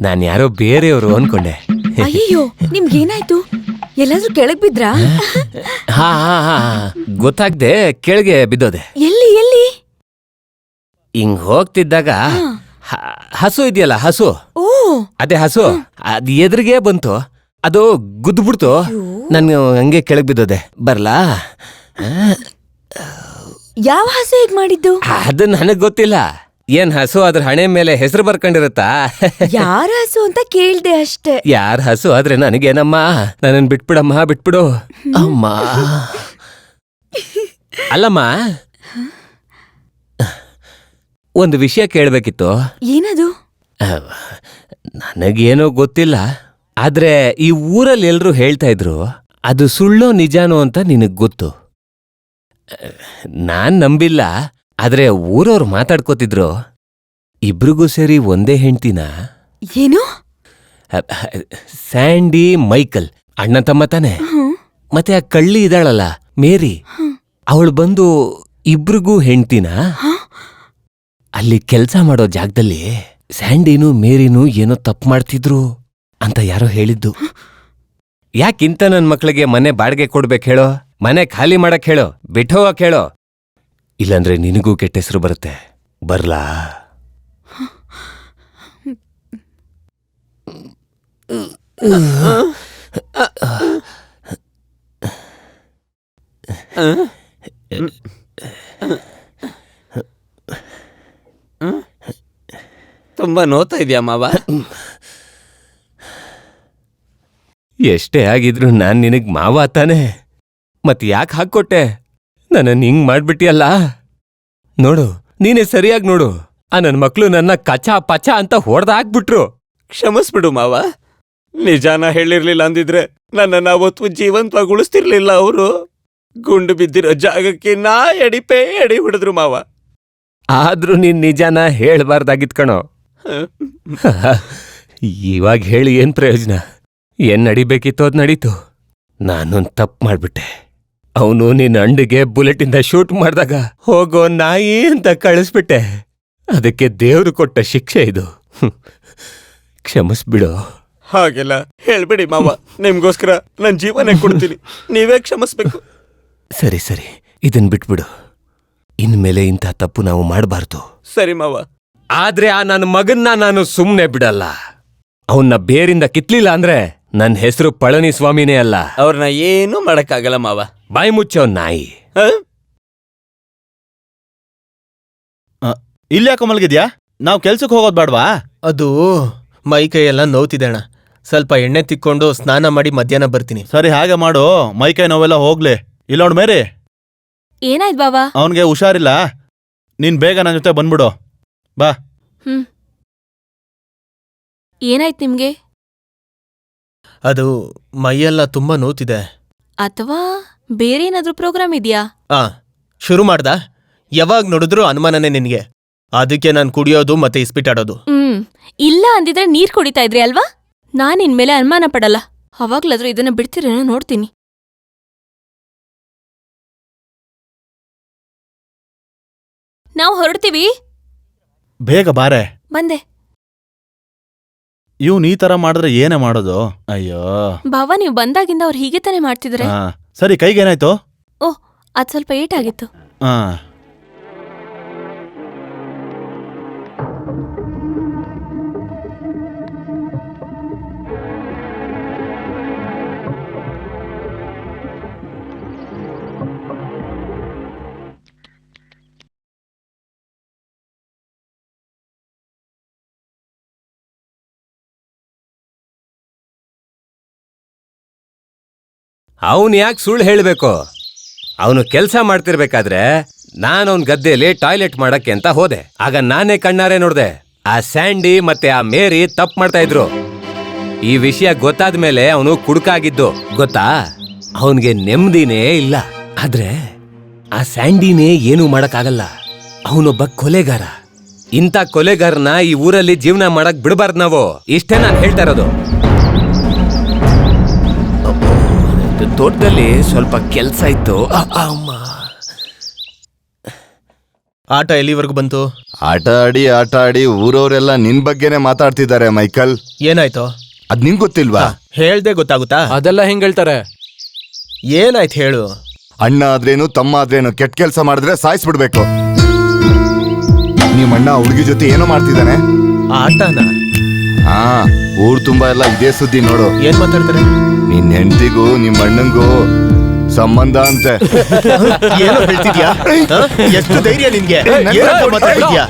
ನಾನು ಯಾರೋ ಬೇರೆಯವರು ಅನ್ಕೊಂಡೆ. ಅಯ್ಯೋ, ನಿಮ್ಗೇನಾಯ್ತು? ಎಲ್ಲಾದ್ರೂ ಕೆಳಗ್ ಬಿದ್ರಾ? ಹಾ ಹಾ ಹಾ, ಗೊತ್ತಾಗ್ದೆ ಕೆಳಗೆ ಬಿದ್ದೋದೆ. ಎಲ್ಲಿ ಎಲ್ಲಿ? ಹಿಂಗ್ ಹೋಗ್ತಿದ್ದಾಗ ಹಸು ಇದೆಯಲ್ಲ, ಹಸು, ಓ, ಅದೇ ಹಸು, ಅದ್ ಎದುರಿಗೆ ಬಂತು, ಅದು ಗುದ್ಬಿಡ್ತು, ನಾನು ಹಂಗೆ ಕೆಳಗ್ ಬಿದ್ದೋದೆ. ಬರ್ಲಾ? ಯಾವ ಹಸು ಹೇಗ್ ಮಾಡಿದ್ದು? ಅದು ನನಗ್ ಗೊತ್ತಿಲ್ಲ. ಏನ್ ಹಸು ಅದ್ರ ಹಣೆ ಮೇಲೆ ಹೆಸರು ಬರ್ಕೊಂಡಿರುತ್ತಾ? ಯಾರ ಹಸು ಅಂತ ಕೇಳ್ದೆ ಅಷ್ಟೇ. ಯಾರ ಹಸು ಆದ್ರೆ ನನಗೇನಮ್ಮ, ನನ್ನನ್ ಬಿಟ್ಬಿಡಮ್ಮ, ಬಿಟ್ಬಿಡು ಅಮ್ಮ. ಅಲ್ಲಮ್ಮ, ಒಂದು ವಿಷಯ ಕೇಳ್ಬೇಕಿತ್ತು. ಏನದು? ನನಗೇನೋ ಗೊತ್ತಿಲ್ಲ, ಆದ್ರೆ ಈ ಊರಲ್ಲಿ ಎಲ್ರೂ ಹೇಳ್ತಾ ಇದ್ರು, ಅದು ಸುಳ್ಳೋ ನಿಜಾನೋ ಅಂತ ನಿನಗ್ ಗೊತ್ತು. ನಾನ್ ನಂಬಿಲ್ಲ, ಆದ್ರೆ ಊರವ್ರು ಮಾತಾಡ್ಕೋತಿದ್ರು, ಇಬ್ರಿಗೂ ಸೇರಿ ಒಂದೇ ಹೆಂಡ್ತಿನ. ಏನು? ಸ್ಯಾಂಡಿ ಮೈಕಲ್ ಅಣ್ಣ ತಮ್ಮ ತಾನೆ. ಮತ್ತೆ ಆ ಕಳ್ಳಿ ಇದ್ದಾಳಲ್ಲ ಮೇರಿ, ಅವಳು ಬಂದು ಇಬ್ರಿಗೂ ಹೆಂಡ್ತಿನ. ಅಲ್ಲಿ ಕೆಲ್ಸ ಮಾಡೋ ಜಾಗದಲ್ಲಿ ಸ್ಯಾಂಡಿನೂ ಮೇರಿನೂ ಏನೋ ತಪ್ಪು ಮಾಡ್ತಿದ್ರು ಅಂತ ಯಾರೋ ಹೇಳಿದ್ದು. ಯಾಕಿಂತ ನನ್ ಮಕ್ಳಿಗೆ ಮನೆ ಬಾಡಿಗೆ ಕೊಡ್ಬೇಕು ಹೇಳೋ? ಮನೆ ಖಾಲಿ ಮಾಡಕ್ ಹೇಳೋ, ಬಿಟ್ಟು ಹೋಗಕ್ ಹೇಳೋ, ಇಲ್ಲಾಂದ್ರೆ ನಿನಗೂ ಕೆಟ್ಟ ಹೆಸರು ಬರುತ್ತೆ. ಬರ್ಲಾ? ತುಂಬಾ ನೋತಾ ಇದೆಯಾ ಮಾವ? ಎಷ್ಟೇ ಆಗಿದ್ರು ನಾನ್ ನಿನಗ್ ಮಾವ ತಾನೆ, ಮತ್ ಯಾಕೆ ಹಾಕ್ಕೊಟ್ಟೆ? ನನ್ನನ್ನು ಹಿಂಗ್ ಮಾಡ್ಬಿಟ್ಟಿಯಲ್ಲ. ನೋಡು, ನೀನೇ ಸರಿಯಾಗಿ ನೋಡು, ಆ ನನ್ ಮಕ್ಳು ನನ್ನ ಕಚ ಪಚ ಅಂತ ಹೊಡೆದಾಕ್ಬಿಟ್ರು. ಕ್ಷಮಿಸ್ಬಿಡು ಮಾವ. ನಿಜಾನ ಹೇಳಿರ್ಲಿಲ್ಲ ಅಂದಿದ್ರೆ ನನ್ನನ್ನು ಅವತ್ತು ಜೀವಂತವಾಗಿ ಉಳಿಸ್ತಿರ್ಲಿಲ್ಲ ಅವರು. ಗುಂಡು ಬಿದ್ದಿರೋ ಜಾಗಕ್ಕೆ ನಾ ಎಡಿ ಹೊಡೆದ್ರು ಮಾವ. ಆದ್ರೂ ನೀನ್ ನಿಜಾನ ಹೇಳ್ಬಾರ್ದಾಗಿತ್ ಕಣೋ. ಇವಾಗ ಹೇಳಿ ಏನ್ ಪ್ರಯೋಜನ? ಏನ್ ನಡಿಬೇಕಿತ್ತು ಅದ್ ನಡೀತು. ನಾನೊಂದ್ ತಪ್ಪು ಮಾಡ್ಬಿಟ್ಟೆ. ಅವನು ನಿನ್ನ ಅಂಡಿಗೆ ಬುಲೆಟಿಂದ ಶೂಟ್ ಮಾಡಿದಾಗ ಹೋಗೋ ನಾಯಿ ಅಂತ ಕಳಿಸ್ಬಿಟ್ಟೆ. ಅದಕ್ಕೆ ದೇವ್ರು ಕೊಟ್ಟ ಶಿಕ್ಷೆ ಇದು. ಕ್ಷಮಿಸ್ಬಿಡು. ಹಾಗೆಲ್ಲ ಹೇಳ್ಬೇಡಿ ಮಾವ, ನಿಮ್ಗೋಸ್ಕರ ನನ್ ಜೀವನ ಕೊಡ್ತೀನಿ, ನೀವೇ ಕ್ಷಮಿಸ್ಬೇಕು. ಸರಿ ಸರಿ, ಇದನ್ ಬಿಟ್ಬಿಡು. ಇನ್ಮೇಲೆ ಇಂಥ ತಪ್ಪು ನಾವು ಮಾಡಬಾರ್ದು. ಸರಿ ಮಾವ. ಆದ್ರೆ ಆ ನನ್ನ ಮಗನ್ನ ನಾನು ಸುಮ್ನೆ ಬಿಡಲ್ಲ. ಅವನ್ನ ಬೇರಿಂದ ಕಿತ್ಲಿಲ್ಲ ಅಂದ್ರೆ ನನ್ನ ಹೆಸರು ಪಳನಿ ಸ್ವಾಮಿನೇ ಅಲ್ಲ. ಅವ್ರನ್ನ ಏನೂ ಮಾಡಕ್ಕಾಗಲ್ಲ ಮಾವ. ಬಾಯಿ ಮುಚ್ಚೋ ನಾಯಿ. ಇಲ್ಯಾಕೋ ಮಲ್ಗಿದ್ಯಾ? ನಾವು ಕೆಲ್ಸಕ್ಕೆ ಹೋಗೋದ್ ಬೇಡವಾ? ಅದು ಮೈ ಕೈ ಎಲ್ಲ ನೋವ್ತಿದೆ ಅಣ್ಣ. ಸ್ವಲ್ಪ ಎಣ್ಣೆ ತಿಕ್ಕೊಂಡು ಸ್ನಾನ ಮಾಡಿ ಮಧ್ಯಾಹ್ನ ಬರ್ತೀನಿ. ಸರಿ, ಹಾಗೆ ಮಾಡು. ಮೈಕೈ ನೋವೆಲ್ಲ ಹೋಗ್ಲಿ. ಇಲ್ಲ ನೋಡ್ ಮೇರಿ, ಏನಾಯ್ತು ಬಾಬಾ? ಅವನ್ಗೆ ಹುಷಾರಿಲ್ಲ. ನೀನ್ ಬೇಗ ನನ್ನ ಜೊತೆ ಬಂದ್ಬಿಡು. ಬಾ. ಏನಾಯ್ತು ನಿಮ್ಗೆ? ಅದು ಮೈಯೆಲ್ಲ ತುಂಬಾ ನೋವ್ತಿದೆ. ಅಥವಾ ಬೇರೆ ಏನಾದ್ರೂ ಪ್ರೋಗ್ರಾಮ್ ಇದೆಯಾ? ಶುರು ಮಾಡ್ದ? ಯಾವಾಗ ನೋಡಿದ್ರು ಅನುಮಾನನೇ ನಿನ್ಗೆ. ಅದಕ್ಕೆ ನಾನು ಕುಡಿಯೋದು ಮತ್ತೆ ಇಸ್ಪಿಟಾಡೋದು. ಇಲ್ಲ ಅಂದಿದ್ರೆ ನೀರ್ ಕುಡಿತಾ ಇದ್ರಿ ಅಲ್ವಾ? ನಾನ್ ಇನ್ಮೇಲೆ ಅನುಮಾನ ಪಡಲ್ಲ. ಅವಾಗ್ಲಾದ್ರೂ ಇದನ್ನ ಬಿಡ್ತಿರೇನೋ ನೋಡ್ತೀನಿ. ನಾವು ಹೊರಡ್ತೀವಿ. ಬೇಗ ಬಾರೆ. ಬಂದೆ. ಇವ್ನು ಈ ತರ ಮಾಡಿದ್ರೆ ಏನೇ ಮಾಡೋದು? ಅಯ್ಯೋ ಬಾವಾ, ನೀವು ಬಂದಾಗಿಂದ ಅವ್ರು ಹೀಗೆ ತಾನೇ ಮಾಡ್ತಿದ್ರೆ. ಸರಿ, ಕೈಗೇನಾಯ್ತು? ಓಹ್, ಅದ್ ಸ್ವಲ್ಪ ಏಟಾಗಿತ್ತು. ಹಾ. ಅವನು ಯಾಕೆ ಸುಳ್ಳು ಹೇಳಬೇಕು? ಅವನು ಕೆಲಸ ಮಾಡ್ತಿರ್ಬೇಕಾದ್ರೆ ನಾನು ಅವನ ಗದ್ದೆಯಲ್ಲಿ ಟಾಯ್ಲೆಟ್ ಮಾಡಕ್ಕೆ ಅಂತ ಹೋದೆ. ಆಗ ನಾನೇ ಕಣ್ಣಾರೆ ನೋಡ್ದೆ, ಆ ಸ್ಯಾಂಡಿ ಮತ್ತೆ ಆ ಮೇರಿ ತಪ್ಪು ಮಾಡ್ತಾ ಇದ್ರು. ಈ ವಿಷಯ ಗೊತ್ತಾದ ಮೇಲೆ ಅವನು ಕುಡುಕಾಗಿದ್ದು ಗೊತ್ತಾ. ಅವನಿಗೆ ನೆಮ್ಮದಿನೇ ಇಲ್ಲ. ಆದ್ರೆ ಆ ಸ್ಯಾಂಡಿನೇ ಏನೂ ಮಾಡಕ್ಕಾಗಲ್ಲ. ಅವನೊಬ್ಬ ಕೊಲೆಗಾರ. ಇಂಥ ಕೊಲೆಗಾರನ ಈ ಊರಲ್ಲಿ ಜೀವನ ಮಾಡಕ್ ಬಿಡಬಾರ್ದು ನಾವು. ಇಷ್ಟೇ ನಾನು ಹೇಳ್ತಾ ಇರೋದು. ತೋಟದಲ್ಲಿ ಸ್ವಲ್ಪ ಕೆಲ್ಸ ಇತ್ತು. ಆಟ ಎಲ್ಲಿವರೆಗೂ ಬಂತು? ಆಟ ಆಡಿ ಊರವರೆಲ್ಲ ನಿನ್ ಬಗ್ಗೆನೆ ಮಾತಾಡ್ತಿದ್ದಾರೆ ಮೈಕಲ್. ಏನಾಯ್ತು? ಅದ್ ನಿಂಗ್ ಗೊತ್ತಿಲ್ವಾ? ಹೇಳ್ದೆ ಗೊತ್ತಾಗುತ್ತಾ? ಅದೆಲ್ಲ ಹೆಂಗ್ ಹೇಳ್ತಾರೆ? ಏನಾಯ್ತು ಹೇಳು. ಅಣ್ಣ ಆದ್ರೇನು ತಮ್ಮ ಆದ್ರೇನು ಕೆಟ್ಟ ಕೆಲ್ಸ ಮಾಡಿದ್ರೆ ಸಾಯಿಸ್ಬಿಡ್ಬೇಕು. ನಿಮ್ ಅಣ್ಣ ಹುಡುಗಿ ಜೊತೆ ಏನೋ ಮಾಡ್ತಿದ್ದಾನೆ. ಆಟನ? ಹಾ, ಊರ್ ತುಂಬಾ ಎಲ್ಲ ಇದೇ ಸುದ್ದಿ ನೋಡು. ಏನ್ ಮಾತಾಡ್ತಾರೆ? ನಿನ್ ಹೆಂಡತಿಗೂ ನಿಮ್ ಅಣ್ಣಂಗೂ ಸಂಬಂಧ ಅಂತೆ. ಏನೋ ಹೇಳ್ತಿದ್ಯಾ? ಎಷ್ಟು ಧೈರ್ಯ ನಿನ್ಗೆ? ಏನಂತ ಮಾತಾಡ್ತಿದ್ಯಾ?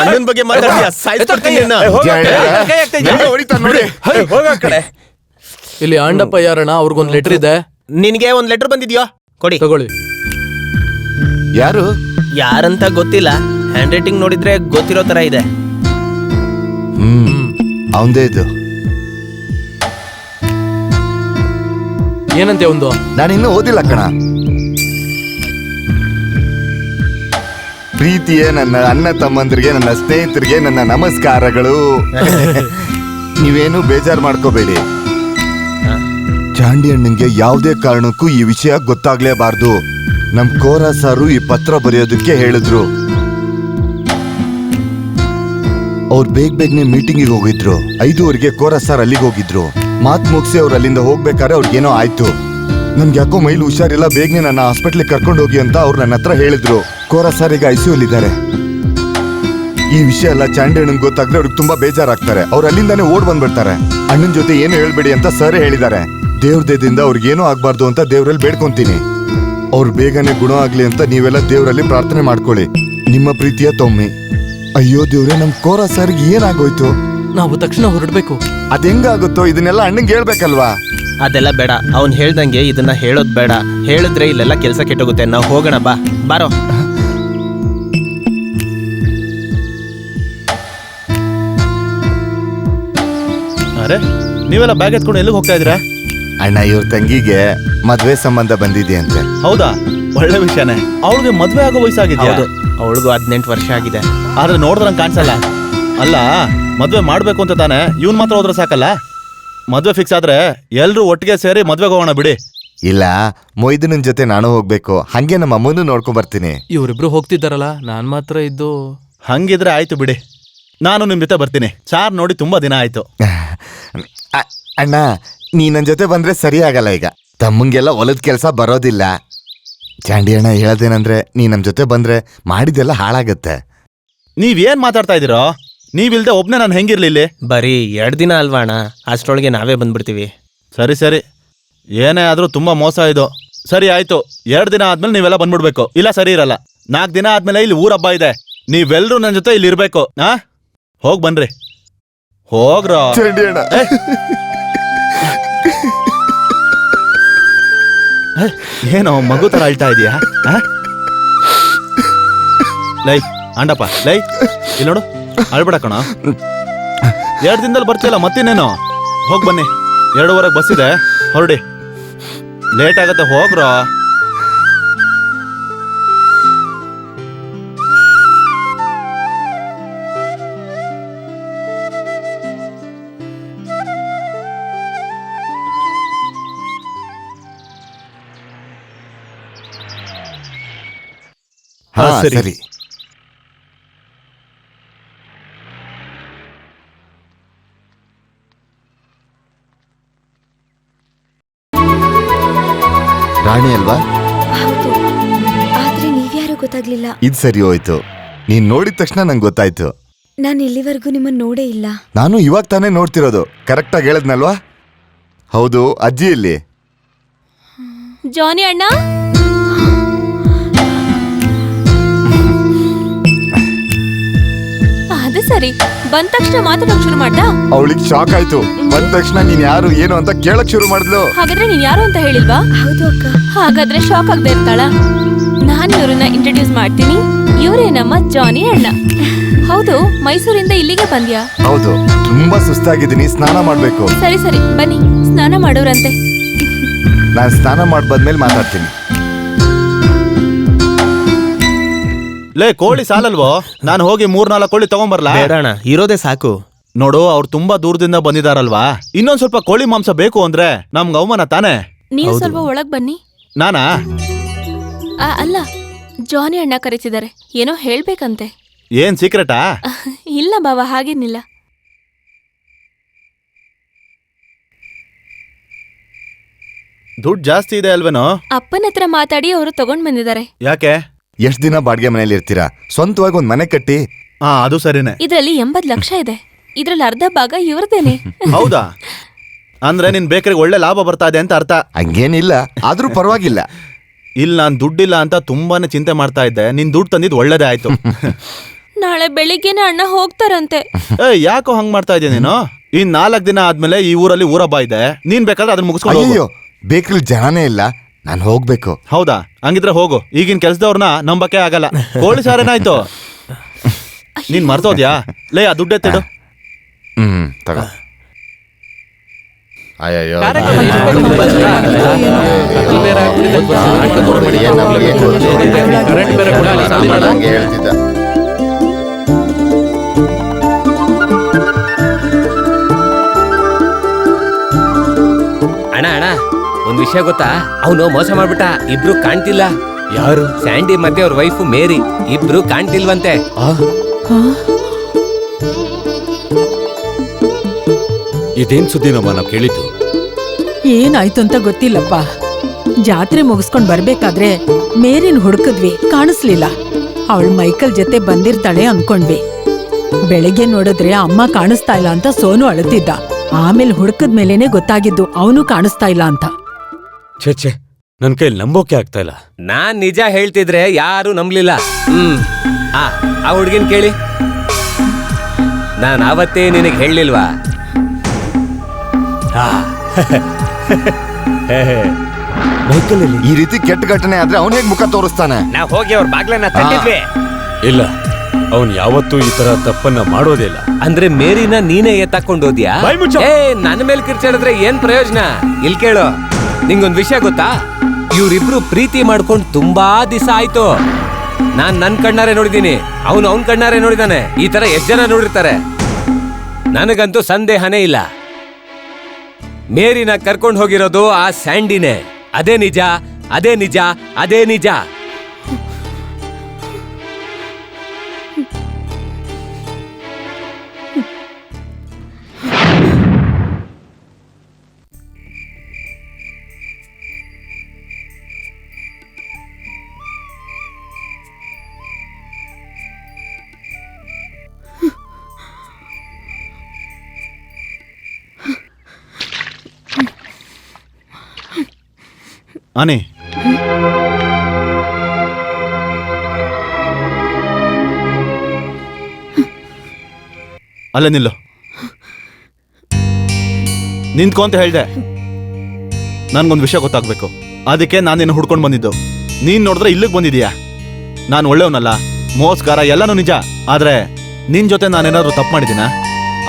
ಅಣ್ಣನ ಬಗ್ಗೆ ಮಾತಾಡ್ತೀಯಾ? ಸಾಯಿಸ್ಬಿಡ್ತೀನಿ. ಇಲ್ಲಿ ಆಂಡಪ್ಪ ಯಾರಣ್ಣ? ಅವ್ರಿಗೊಂದು ಲೆಟರ್ ಇದೆ. ನಿನ್ಗೆ ಒಂದ್ ಲೆಟರ್ ಬಂದಿದ್ಯೋ? ಕೊಡಿ. ತಗೊಳ್ಳಿ. ಯಾರು? ಯಾರಂತ ಗೊತ್ತಿಲ್ಲ. ಹ್ಯಾಂಡ್ ರೈಟಿಂಗ್ ನೋಡಿದ್ರೆ ಗೊತ್ತಿರೋ ತರ ಇದೆ. ಅವಂದೇ ಇದು. ಏನಂತೆ ಒಂದು? ನಾನಿನ್ನೂ ಓದಿಲ್ಲ ಕಣ. ಪ್ರೀತಿಯೇ ನನ್ನ ಅಣ್ಣ ತಮ್ಮಂದ್ರಿಗೆ, ನನ್ನ ಸ್ನೇಹಿತರಿಗೆ ನನ್ನ ನಮಸ್ಕಾರಗಳು. ನೀವೇನು ಬೇಜಾರು ಮಾಡ್ಕೋಬೇಡಿ. ಚಾಂಡಿ ಅಣ್ಣಂಗೆ ಯಾವುದೇ ಕಾರಣಕ್ಕೂ ಈ ವಿಷಯ ಗೊತ್ತಾಗ್ಲೇಬಾರ್ದು. ನಮ್ ಕೋರ ಸಾರು ಈ ಪತ್ರ ಬರೆಯೋದಕ್ಕೆ ಹೇಳಿದ್ರು. ಅವ್ರು ಬೇಗನೆ ಮೀಟಿಂಗಿಗೆ ಹೋಗಿದ್ರು. 5:15ಗೆ ಕೋರ ಸಾರ್ ಅಲ್ಲಿಗೆ ಹೋಗಿದ್ರು. ಮಾತ್ ಮುಗಿಸಿ ಅವ್ರು ಅಲ್ಲಿಂದ ಹೋಗ್ಬೇಕಾದ್ರೆ ಅವ್ರಿಗೇನೋ ಆಯ್ತು. ನನ್ಗೆ ಯಾಕೋ ಮೈಲಿ ಹುಷಾರಿಲ್ಲ, ಬೇಗನೆ ನನ್ನ ಹಾಸ್ಪಿಟ್ಲಿಗೆ ಕರ್ಕೊಂಡು ಹೋಗಿ ಅಂತ ಅವ್ರು ನನ್ನ ಹತ್ರ ಹೇಳಿದ್ರು. ಕೋರಾ ಸರ್ ಈಗ ICU-ಲಿದ್ದಾರೆ. ಈ ವಿಷಯ ಎಲ್ಲ ಚಾಂಡಿ ಅಣ್ಣಂಗೆ ಗೊತ್ತಾಗ್ರೆ ಅವ್ರಿಗೆ ತುಂಬಾ ಬೇಜಾರಾಗ್ತಾರೆ. ಅವ್ರು ಅಲ್ಲಿಂದಾನೇ ಓಡ್ ಬಂದ್ಬಿಡ್ತಾರೆ. ಅಣ್ಣನ ಜೊತೆ ಏನು ಹೇಳ್ಬೇಡಿ ಅಂತ ಸರ್ ಹೇಳಿದ್ದಾರೆ. ದೇವ್ರ ದಯದಿಂದ ಅವ್ರಿಗೇನೂ ಆಗ್ಬಾರ್ದು ಅಂತ ದೇವ್ರಲ್ಲಿ ಬೇಡ್ಕೊಂತೀನಿ. ಅವ್ರು ಬೇಗನೆ ಗುಣ ಆಗ್ಲಿ ಅಂತ ನೀವೆಲ್ಲ ದೇವರಲ್ಲಿ ಪ್ರಾರ್ಥನೆ ಮಾಡ್ಕೊಳ್ಳಿ. ನಿಮ್ಮ ಪ್ರೀತಿಯ ತೊಮ್ಮಿ. ಅಯ್ಯೋ ದೇವ್ರೆ, ನಮ್ ಕೋರಾ ಸರ್ಗೆ ಏನಾಗೋಯ್ತು? ನಾವು ತಕ್ಷಣ ಹೊರಡ್ಬೇಕು. ಅದ್ ಹೆಂಗಾಗುತ್ತೋ? ಇದನ್ನೆಲ್ಲ ಅಣ್ಣಂಗೆ ಹೇಳ್ಬೇಕಲ್ವಾ? ಅದೆಲ್ಲ ಬೇಡ, ಅವ್ನು ಹೇಳ್ದಂಗೆ ಇದನ್ನ ಹೇಳೋದ್ ಬೇಡ. ಹೇಳಿದ್ರೆ ಇಲ್ಲೆಲ್ಲ ಕೆಲಸ ಕೆಟ್ಟೋಗುತ್ತೆ. ನಾವು ಹೋಗೋಣ, ಬಾರೋ. ಅರೆ, ನೀವೆಲ್ಲ ಬ್ಯಾಗ್ ಎತ್ಕೊಂಡು ಎಲ್ಲಿಗೆ ಹೋಗ್ತಾ ಇದ್ದೀರಾ? ಅಣ್ಣ, ಇವ್ರ ತಂಗಿಗೆ ಮದ್ವೆ ಸಂಬಂಧ ಬಂದಿದೆ ಅಂತೆ. ಹೌದಾ? ಒಳ್ಳೆ ವಿಷಯನೇ. ಅವಳಿಗೆ ಮದ್ವೆ ಆಗೋ ವಯಸ್ಸಾಗಿದೆಯಾ? ಹೌದು, ಅವಳಿಗೂ 18 ವರ್ಷ ಆಗಿದೆ. ಆದ್ರೆ ನೋಡಿದ್ರಂಗೆ ಕಾಣಿಸಲ್ಲ. ಅಲ್ಲ, ಮದ್ವೆ ಮಾಡ್ಬೇಕು ಅಂತ ತಾನೆ ಇವ್ನ್ ಮಾತ್ರ ಹೋದ್ರೆ ಸಾಕಲ್ಲ? ಮದ್ವೆ ಫಿಕ್ಸ್ ಆದ್ರೆ ಎಲ್ರು ಒಟ್ಟಿಗೆ ಸೇರಿ ಮದ್ವೆಗೆ ಹೋಗೋಣ ಬಿಡಿ. ಇಲ್ಲ, ಮೊಯ್ದನನ್ ಜೊತೆ ನಾನು ಹೋಗ್ಬೇಕು. ಹಂಗೆ ನಮ್ಮ ಅಮ್ಮನೂ ನೋಡ್ಕೊಂಡ್ ಬರ್ತೀನಿ. ಇವರಿಬ್ರು ಹೋಗ್ತಿದ್ದಾರಲ್ಲ, ನಾನ್ ಮಾತ್ರ ಇದ್ದು. ಹಂಗಿದ್ರೆ ಆಯ್ತು ಬಿಡಿ, ನಾನು ನಿಮ್ ಜೊತೆ ಬರ್ತೀನಿ. ಸಾರ್ ನೋಡಿ ತುಂಬಾ ದಿನ ಆಯ್ತು. ಅಣ್ಣ, ನೀ ನನ್ ಜೊತೆ ಬಂದ್ರೆ ಸರಿ ಆಗಲ್ಲ. ಈಗ ತಮ್ಮಂಗೆಲ್ಲ ಹೊಲದ ಕೆಲ್ಸ ಬರೋದಿಲ್ಲ. ಚಾಂಡಿ ಅಣ್ಣ ಹೇಳದೇನಂದ್ರೆ, ನೀ ನಮ್ ಜೊತೆ ಬಂದ್ರೆ ಮಾಡಿದೆಲ್ಲ ಹಾಳಾಗತ್ತೆ. ನೀವೇನ್ ಮಾತಾಡ್ತಾ ಇದೀರೋ? ನೀವಿಲ್ದೆ ಒಬ್ನೇ ನಾನು ಹೆಂಗಿರ್ಲಿ ಇಲ್ಲಿ? ಬರೀ 2 ದಿನ ಅಲ್ವಾ ಅಣ್ಣ, ಅಷ್ಟರೊಳಗೆ ನಾವೇ ಬಂದ್ಬಿಡ್ತೀವಿ. ಸರಿ ಸರಿ, ಏನೇ ಆದ್ರೂ ತುಂಬಾ ಮೋಸ ಇದು. ಸರಿ ಆಯ್ತು, 2 ದಿನ ಆದ್ಮೇಲೆ ನೀವೆಲ್ಲ ಬಂದ್ಬಿಡ್ಬೇಕು. ಇಲ್ಲ ಸರಿ ಇರಲ್ಲ. 4 ದಿನ ಆದ್ಮೇಲೆ ಇಲ್ಲಿ ಊರ ಹಬ್ಬ ಇದೆ. ನೀವೆಲ್ರೂ ನನ್ನ ಜೊತೆ ಇಲ್ಲಿ ಇರ್ಬೇಕು. ಹೋಗ್ ಬನ್ರಿ, ಹೋಗ್ರ. ಚಾಂಡಿ ಅಣ್ಣ, ಏನೋ ಮಗು ತರ ಅಳ್ತಾ ಇದೀಯಾ? ಲೈ ಅಂಡಪ್ಪ, ಲೈ ಇಲ್ಲಿ ನೋಡು, ಅಳ್ಬೇಡ ಕಣ. 2 ದಿನದಲ್ಲಿ ಬರ್ತಿಯಲ್ಲ, ಮತ್ತಿನ್ನೇನು? ಹೋಗ್ ಬನ್ನಿ, 2:15 ಬಸ್ ಇದೆ, ಹೊರಡಿ. ಲೇಟ್ ಆಗತ್ತೆ, ಹೋಗ್ರ. ಹಾ ಸರಿ. ರಾಣಿ ಅಲ್ವಾ? ಹೌದು, ಆದ್ರೆ ನೀವ್ಯಾರು ಗೊತ್ತಾಗ್ಲಿಲ್ಲ. ಇದ್ ಸರಿ ಹೋಯ್ತು. ನೀನ್ ನೋಡಿದ ತಕ್ಷಣ ನಂಗೆ ಗೊತ್ತಾಯ್ತು. ನಾನು ಇಲ್ಲಿವರೆಗೂ ನಿಮ್ಮನ್ನ ನೋಡೇ ಇಲ್ಲ. ನಾನು ಇವಾಗ ತಾನೇ ನೋಡ್ತಿರೋದು. ಕರೆಕ್ಟಾಗಿ ಹೇಳದ್ನಲ್ವಾ? ಹೌದು, ಅಜ್ಜಿ ಇಲ್ಲಿ. ಜಾನಿ ಅಣ್ಣ, ಅದು ಸರಿ. ಬಂದ ತಕ್ಷಣ ಮಾತಾಡೋಕ್ ಶುರು ಮಾಡ್ದ. ಅವಳಿಗೆ ಶಾಕ್ ಆಯ್ತು. ಬಂದ ತಕ್ಷಣ ನೀನ್ ಯಾರು ಏನು ಅಂತ ಕೇಳಕ್ ಶುರು ಮಾಡಿದ್ಲು. ಹಾಗಾದ್ರೆ ನೀನ್ ಯಾರು ಅಂತ ಹೇಳಿಲ್ವಾ? ಹೌದು ಅಕ್ಕ. ಹಾಗಾದ್ರೆ ಶಾಕ್ ಆಗದೆ ಇರ್ತಾಳ. ನಾನು ಇವ್ರನ್ನ ಇಂಟ್ರೊಡ್ಯೂಸ್ ಮಾಡ್ತೀನಿ. ಇವರೇ ನಮ್ಮ ಜಾನಿ ಅಣ್ಣ. ಹೌದು, ಮೈಸೂರಿಂದ ಇಲ್ಲಿಗೆ ಬಂದ್ಯಾ? ಹೌದು, ತುಂಬಾ ಸುಸ್ತಾಗಿದ್ದೀನಿ, ಸ್ನಾನ ಮಾಡ್ಬೇಕು. ಸರಿ ಸರಿ, ಬನ್ನಿ ಸ್ನಾನ ಮಾಡೋರಂತೆ. ನಾನ್ ಸ್ನಾನ ಮಾಡ್ಬಾದ್ಮೇಲೆ ಮಾತಾಡ್ತೀನಿ. ಲೇ, ಕೋಳಿ ಸಾಲಲ್ವೋ? ನಾನು ಹೋಗಿ 3-4 ಕೋಳಿ ತಗೊಂಬರ್ಲಾ? ಬೇಡಣ, ಇರೋದೇ ಸಾಕು. ನೋಡು, ಅವ್ರು ತುಂಬಾ ದೂರದಿಂದ ಬಂದಿದಾರಲ್ವಾ, ಇನ್ನೊಂದ್ ಸ್ವಲ್ಪ ಕೋಳಿ ಮಾಂಸ ಬೇಕು ಅಂದ್ರೆ ನಮ್ಗೆ ಅವಮಾನ ತಾನೆ. ನೀವು ಸ್ವಲ್ಪ ಒಳಗ್ ಬನ್ನಿ. ನಾನಾ? ಅಲ್ಲ, ಜಾನಿ ಅಣ್ಣ ಕರೀತಿದ್ದಾರೆ, ಏನೋ ಹೇಳ್ಬೇಕಂತೆ. ಏನ್ ಸೀಕ್ರೆಟಾ? ಇಲ್ಲ ಬಾವ, ಹಾಗೇನಿಲ್ಲ. ದುಡ್ಡು ಜಾಸ್ತಿ ಇದೆ ಅಲ್ವೇನೋ? ಅಪ್ಪನ ಹತ್ರ ಮಾತಾಡಿ ಅವರು ತಗೊಂಡ್ ಬಂದಿದ್ದಾರೆ. ಯಾಕೆ? ಎಷ್ಟ್ ದಿನ ಬಾಡಿಗೆ ಮನೇಲಿ ಇರ್ತೀರಾ? ಸ್ವಂತವಾಗಿ ಒಂದ್ ಮನೆ ಕಟ್ಟಿ. ಅದು ಸರಿನೇ. ಇದ್ರಲ್ಲಿ 80 ಲಕ್ಷ ಇದೆ. ಇದ್ರಲ್ಲಿ ಅರ್ಧ ಭಾಗ ಇವ್ರದೇನೆ. ಹೌದಾ? ಅಂದ್ರೆ ನಿನ್ ಬೇಕರಿಗೆ ಒಳ್ಳೆ ಲಾಭ ಬರ್ತಾ ಇದೆ ಅಂತ ಅರ್ಥ. ಹಂಗೇನಿಲ್ಲ, ಆದ್ರೂ ಪರವಾಗಿಲ್ಲ. ಇಲ್ಲ, ನಾನ್ ದುಡ್ಡಿಲ್ಲ ಅಂತ ತುಂಬಾನೇ ಚಿಂತೆ ಮಾಡ್ತಾ ಇದ್ದೆ. ನಿನ್ ದುಡ್ಡು ತಂದಿದ್ ಒಳ್ಳೇದೇ ಆಯ್ತು. ನಾಳೆ ಬೆಳಿಗ್ಗೆನೆ ಅಣ್ಣ ಹೋಗ್ತಾರಂತೆ. ಯಾಕೋ ಹಂಗ್ ಮಾಡ್ತಾ ಇದೀಯ ನೀನು? ಇನ್ 4 ದಿನ ಆದ್ಮೇಲೆ ಈ ಊರಲ್ಲಿ ಊರಬ್ಬ ಇದೆ. ನೀನ್ ಬೇಕಾದ್ರೆ ಅದನ್ನ ಮುಗಿಸ್ಕೊಂಡು. ಅಯ್ಯೋ, ಬೇಕ್ರಿಲ್ ಜನನೇ ಇಲ್ಲ, ನಾನ್ ಹೋಗ್ಬೇಕು. ಹೌದಾ? ಹಂಗಿದ್ರೆ ಹೋಗು. ಈಗಿನ ಕೆಲ್ಸದವ್ರನ್ನ ನಂಬಕ್ಕೆ ಆಗಲ್ಲ. ಕೋಳಿ ಸಾರೇನಾಯ್ತು? ನೀನ್ ಮರ್ತೋದ್ಯಾ? ಲೇ, ಆ ದುಡ್ಡು ಎತ್ತಿಡು. ತಗೋ. ಅಯ್ಯೋ, ಹೇಳ್ತಿದ್ದ. ಅಣ್ಣ ಅಣ್ಣ, ಒಂದ್ ವಿಷಯ ಗೊತ್ತಾ? ಅವನು ಮೋಸ ಮಾಡ್ಬಿಟ್ಟ. ಇಬ್ರು ಕಾಣ್ತಿಲ್ಲ. ಯಾರು? ಸ್ಯಾಂಡಿ ಮತ್ತೆ ಅವ್ರ ವೈಫು ಮೇರಿ ಇಬ್ರು ಕಾಣ್ತಿಲ್ವಂತೆ. ಇದೇನ್ ಸುದ್ದಿನಮ್ಮ ನಾವು ಕೇಳಿದ್ದು? ಏನಾಯ್ತು ಅಂತ ಗೊತ್ತಿಲ್ಲಪ್ಪ. ಜಾತ್ರೆ ಮುಗಿಸ್ಕೊಂಡ್ ಬರ್ಬೇಕಾದ್ರೆ ಮೇರಿನ್ ಹುಡುಕದ್ವಿ, ಕಾಣಿಸ್ಲಿಲ್ಲ. ಅವಳು ಮೈಕಲ್ ಜೊತೆ ಬಂದಿರ್ತಾಳೆ ಅನ್ಕೊಂಡ್ವಿ. ಬೆಳಿಗ್ಗೆ ನೋಡಿದ್ರೆ ಅಮ್ಮ ಕಾಣಿಸ್ತಾ ಇಲ್ಲ ಅಂತ ಸೋನು ಅಳುತ್ತಿದ್ದ. ಆಮೇಲೆ ಹುಡುಕದ್ಮೇಲೆನೆ ಗೊತ್ತಾಗಿದ್ದು ಅವನು ಕಾಣಿಸ್ತಾ ಇಲ್ಲ ಅಂತ. ಛೇ ನನ್ ಕೈ ನಂಬೋಕೆ ಆಗ್ತಾ ಇಲ್ಲ. ನಾನ್ ನಿಜ ಹೇಳ್ತಿದ್ರೆ ಯಾರು ನಂಬ್ಲಿಲ್ಲ. ಆ ಹುಡ್ಗಿನ್ ಕೇಳಿ, ನಾನ್ ಆವತ್ತೇ ನಿನಗೆ ಹೇಳಲಿಲ್ವಾ? ಮೈಕಲ್ ಈ ರೀತಿ ಕೆಟ್ಟ ಘಟನೆ ಆದ್ರೆ ಅವನ್ ಹೇಗ್ ಮುಖ ತೋರಿಸ್ತಾನೆ? ನಾವ್ ಹೋಗಿ ಅವ್ರ ಬಾಗ್ಲನ್ನ ತಟ್ಟಿದ್ವಿ. ಇಲ್ಲ, ಅವನ್ ಯಾವತ್ತೂ ಈ ತರ ತಪ್ಪನ್ನ ಮಾಡೋದೇ ಇಲ್ಲ. ಅಂದ್ರೆ ಮೇರಿನ ನೀನೇ ಎತ್ತಾಕೊಂಡೋದ್ಯಾ? ಬಾಯ್ ಮುಚ್ಚು. ನನ್ನ ಮೇಲೆ ಕಿರ್ಚಾಡಿದ್ರೆ ಏನ್ ಪ್ರಯೋಜನ? ಇಲ್ ಕೇಳು, ನಿಂಗೊಂದ್ ವಿಷಯ ಗೊತ್ತಾ? ಇವ್ರಿಬ್ರು ಪ್ರೀತಿ ಮಾಡ್ಕೊಂಡು ತುಂಬಾ ದಿವಸ ಆಯ್ತು. ನಾನ್ ನನ್ ಕಣ್ಣಾರೆ ನೋಡಿದೀನಿ, ಅವನು ಅವನ್ ಕಣ್ಣಾರೆ ನೋಡಿದಾನೆ. ಈ ತರ ಎಷ್ಟ್ ಜನ ನೋಡಿರ್ತಾರೆ? ನನಗಂತೂ ಸಂದೇಹನೇ ಇಲ್ಲ. ಮೇರಿನ ಕರ್ಕೊಂಡು ಹೋಗಿರೋದು ಆ ಸ್ಯಾಂಡಿನೇ. ಅದೇ ನಿಜ, ಅದೇ ನಿಜ, ಅದೇ ನಿಜ. ಆನೆ, ಅಲ್ಲೇ ನಿಲ್ಲು. ನಿಂತ್ಕೊ ಅಂತ ಹೇಳ್ದೆ. ನನ್ಗೊಂದು ವಿಷಯ ಗೊತ್ತಾಗ್ಬೇಕು, ಅದಕ್ಕೆ ನಾನು ನಿನ್ನ ಹುಡ್ಕೊಂಡು ಬಂದಿದ್ದು. ನೀನ್ ನೋಡಿದ್ರೆ ಇಲ್ಲಿಗೆ ಬಂದಿದೀಯಾ. ನಾನು ಒಳ್ಳೆಯವನಲ್ಲ, ಮೋಸಗಾರ, ಎಲ್ಲನೂ ನಿಜ. ಆದ್ರೆ ನಿನ್ ಜೊತೆ ನಾನೇನಾದ್ರೂ ತಪ್ಪು ಮಾಡಿದ್ದೀನ?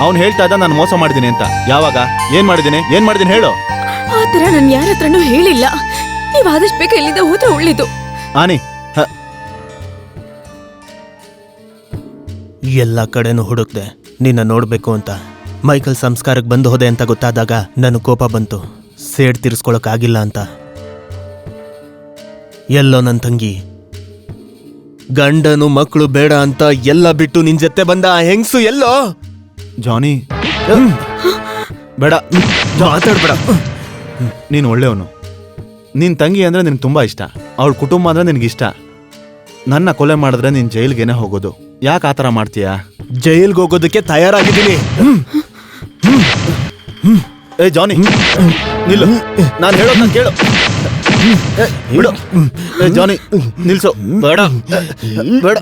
ಅವ್ನು ಹೇಳ್ತಾ ಇದ್ದ ನಾನು ಮೋಸ ಮಾಡಿದ್ದೀನಿ ಅಂತ. ಯಾವಾಗ? ಏನ್ ಮಾಡಿದ್ದೀನಿ ಹೇಳು. ಆತರ ನಾನು ಯಾರ ಹತ್ರನೂ ಹೇಳಿಲ್ಲ. ನೀವ್ ಆದಷ್ಟು ಬೇಗ ಇಲ್ಲಿಂದ ಹೋದ್ರೆ ಒಳ್ಳೇದು. ಆನಿ, ಎಲ್ಲ ಕಡೆನೂ ಹುಡುಕ್ದೆ ನಿನ್ನ ನೋಡ್ಬೇಕು ಅಂತ. ಮೈಕಲ್ ಸಂಸ್ಕಾರಕ್ಕೆ ಬಂದು ಹೋದೆ ಅಂತ ಗೊತ್ತಾದಾಗ ನನ್ನ ಕೋಪ ಬಂತು, ಸೇಡ್ ತೀರಿಸ್ಕೊಳಕ್ಕಾಗಿಲ್ಲ ಅಂತ. ಎಲ್ಲೋ ನನ್ನ ತಂಗಿ ಗಂಡನು ಮಕ್ಕಳು ಬೇಡ ಅಂತ ಎಲ್ಲ ಬಿಟ್ಟು ನಿನ್ ಜೊತೆ ಬಂದ ಆ ಹೆಂಗ್ಸು ಎಲ್ಲೋ? ಜಾನಿ, ಬೇಡ, ಮಾತಾಡ್ಬೇಡ. ನೀನು ಒಳ್ಳೆಯವನು. ನಿನ್ ತಂಗಿ ಅಂದ್ರೆ ನಿನ್ಗೆ ತುಂಬಾ ಇಷ್ಟ, ಅವಳ ಕುಟುಂಬ ಅಂದ್ರೆ ನಿನ್ಗಿಷ್ಟ. ನನ್ನ ಕೊಲೆ ಮಾಡಿದ್ರೆ ನೀನ್ ಜೈಲ್ಗೆನೆ ಹೋಗೋದು. ಯಾಕೆ ಆತರ ಮಾಡ್ತೀಯಾ? ಜೈಲ್ಗೆ ಹೋಗೋದಕ್ಕೆ ತಯಾರಾಗಿದ್ದೀನಿ. ಏ ಜಾನಿ, ನಿಲ್ಲು. ನಾನು ಹೇಳೋದನ್ನ ಕೇಳು. ಬಿಡು. ಏ ಜಾನಿ, ನಿಲ್ಸು. ಬೇಡ ಬೇಡ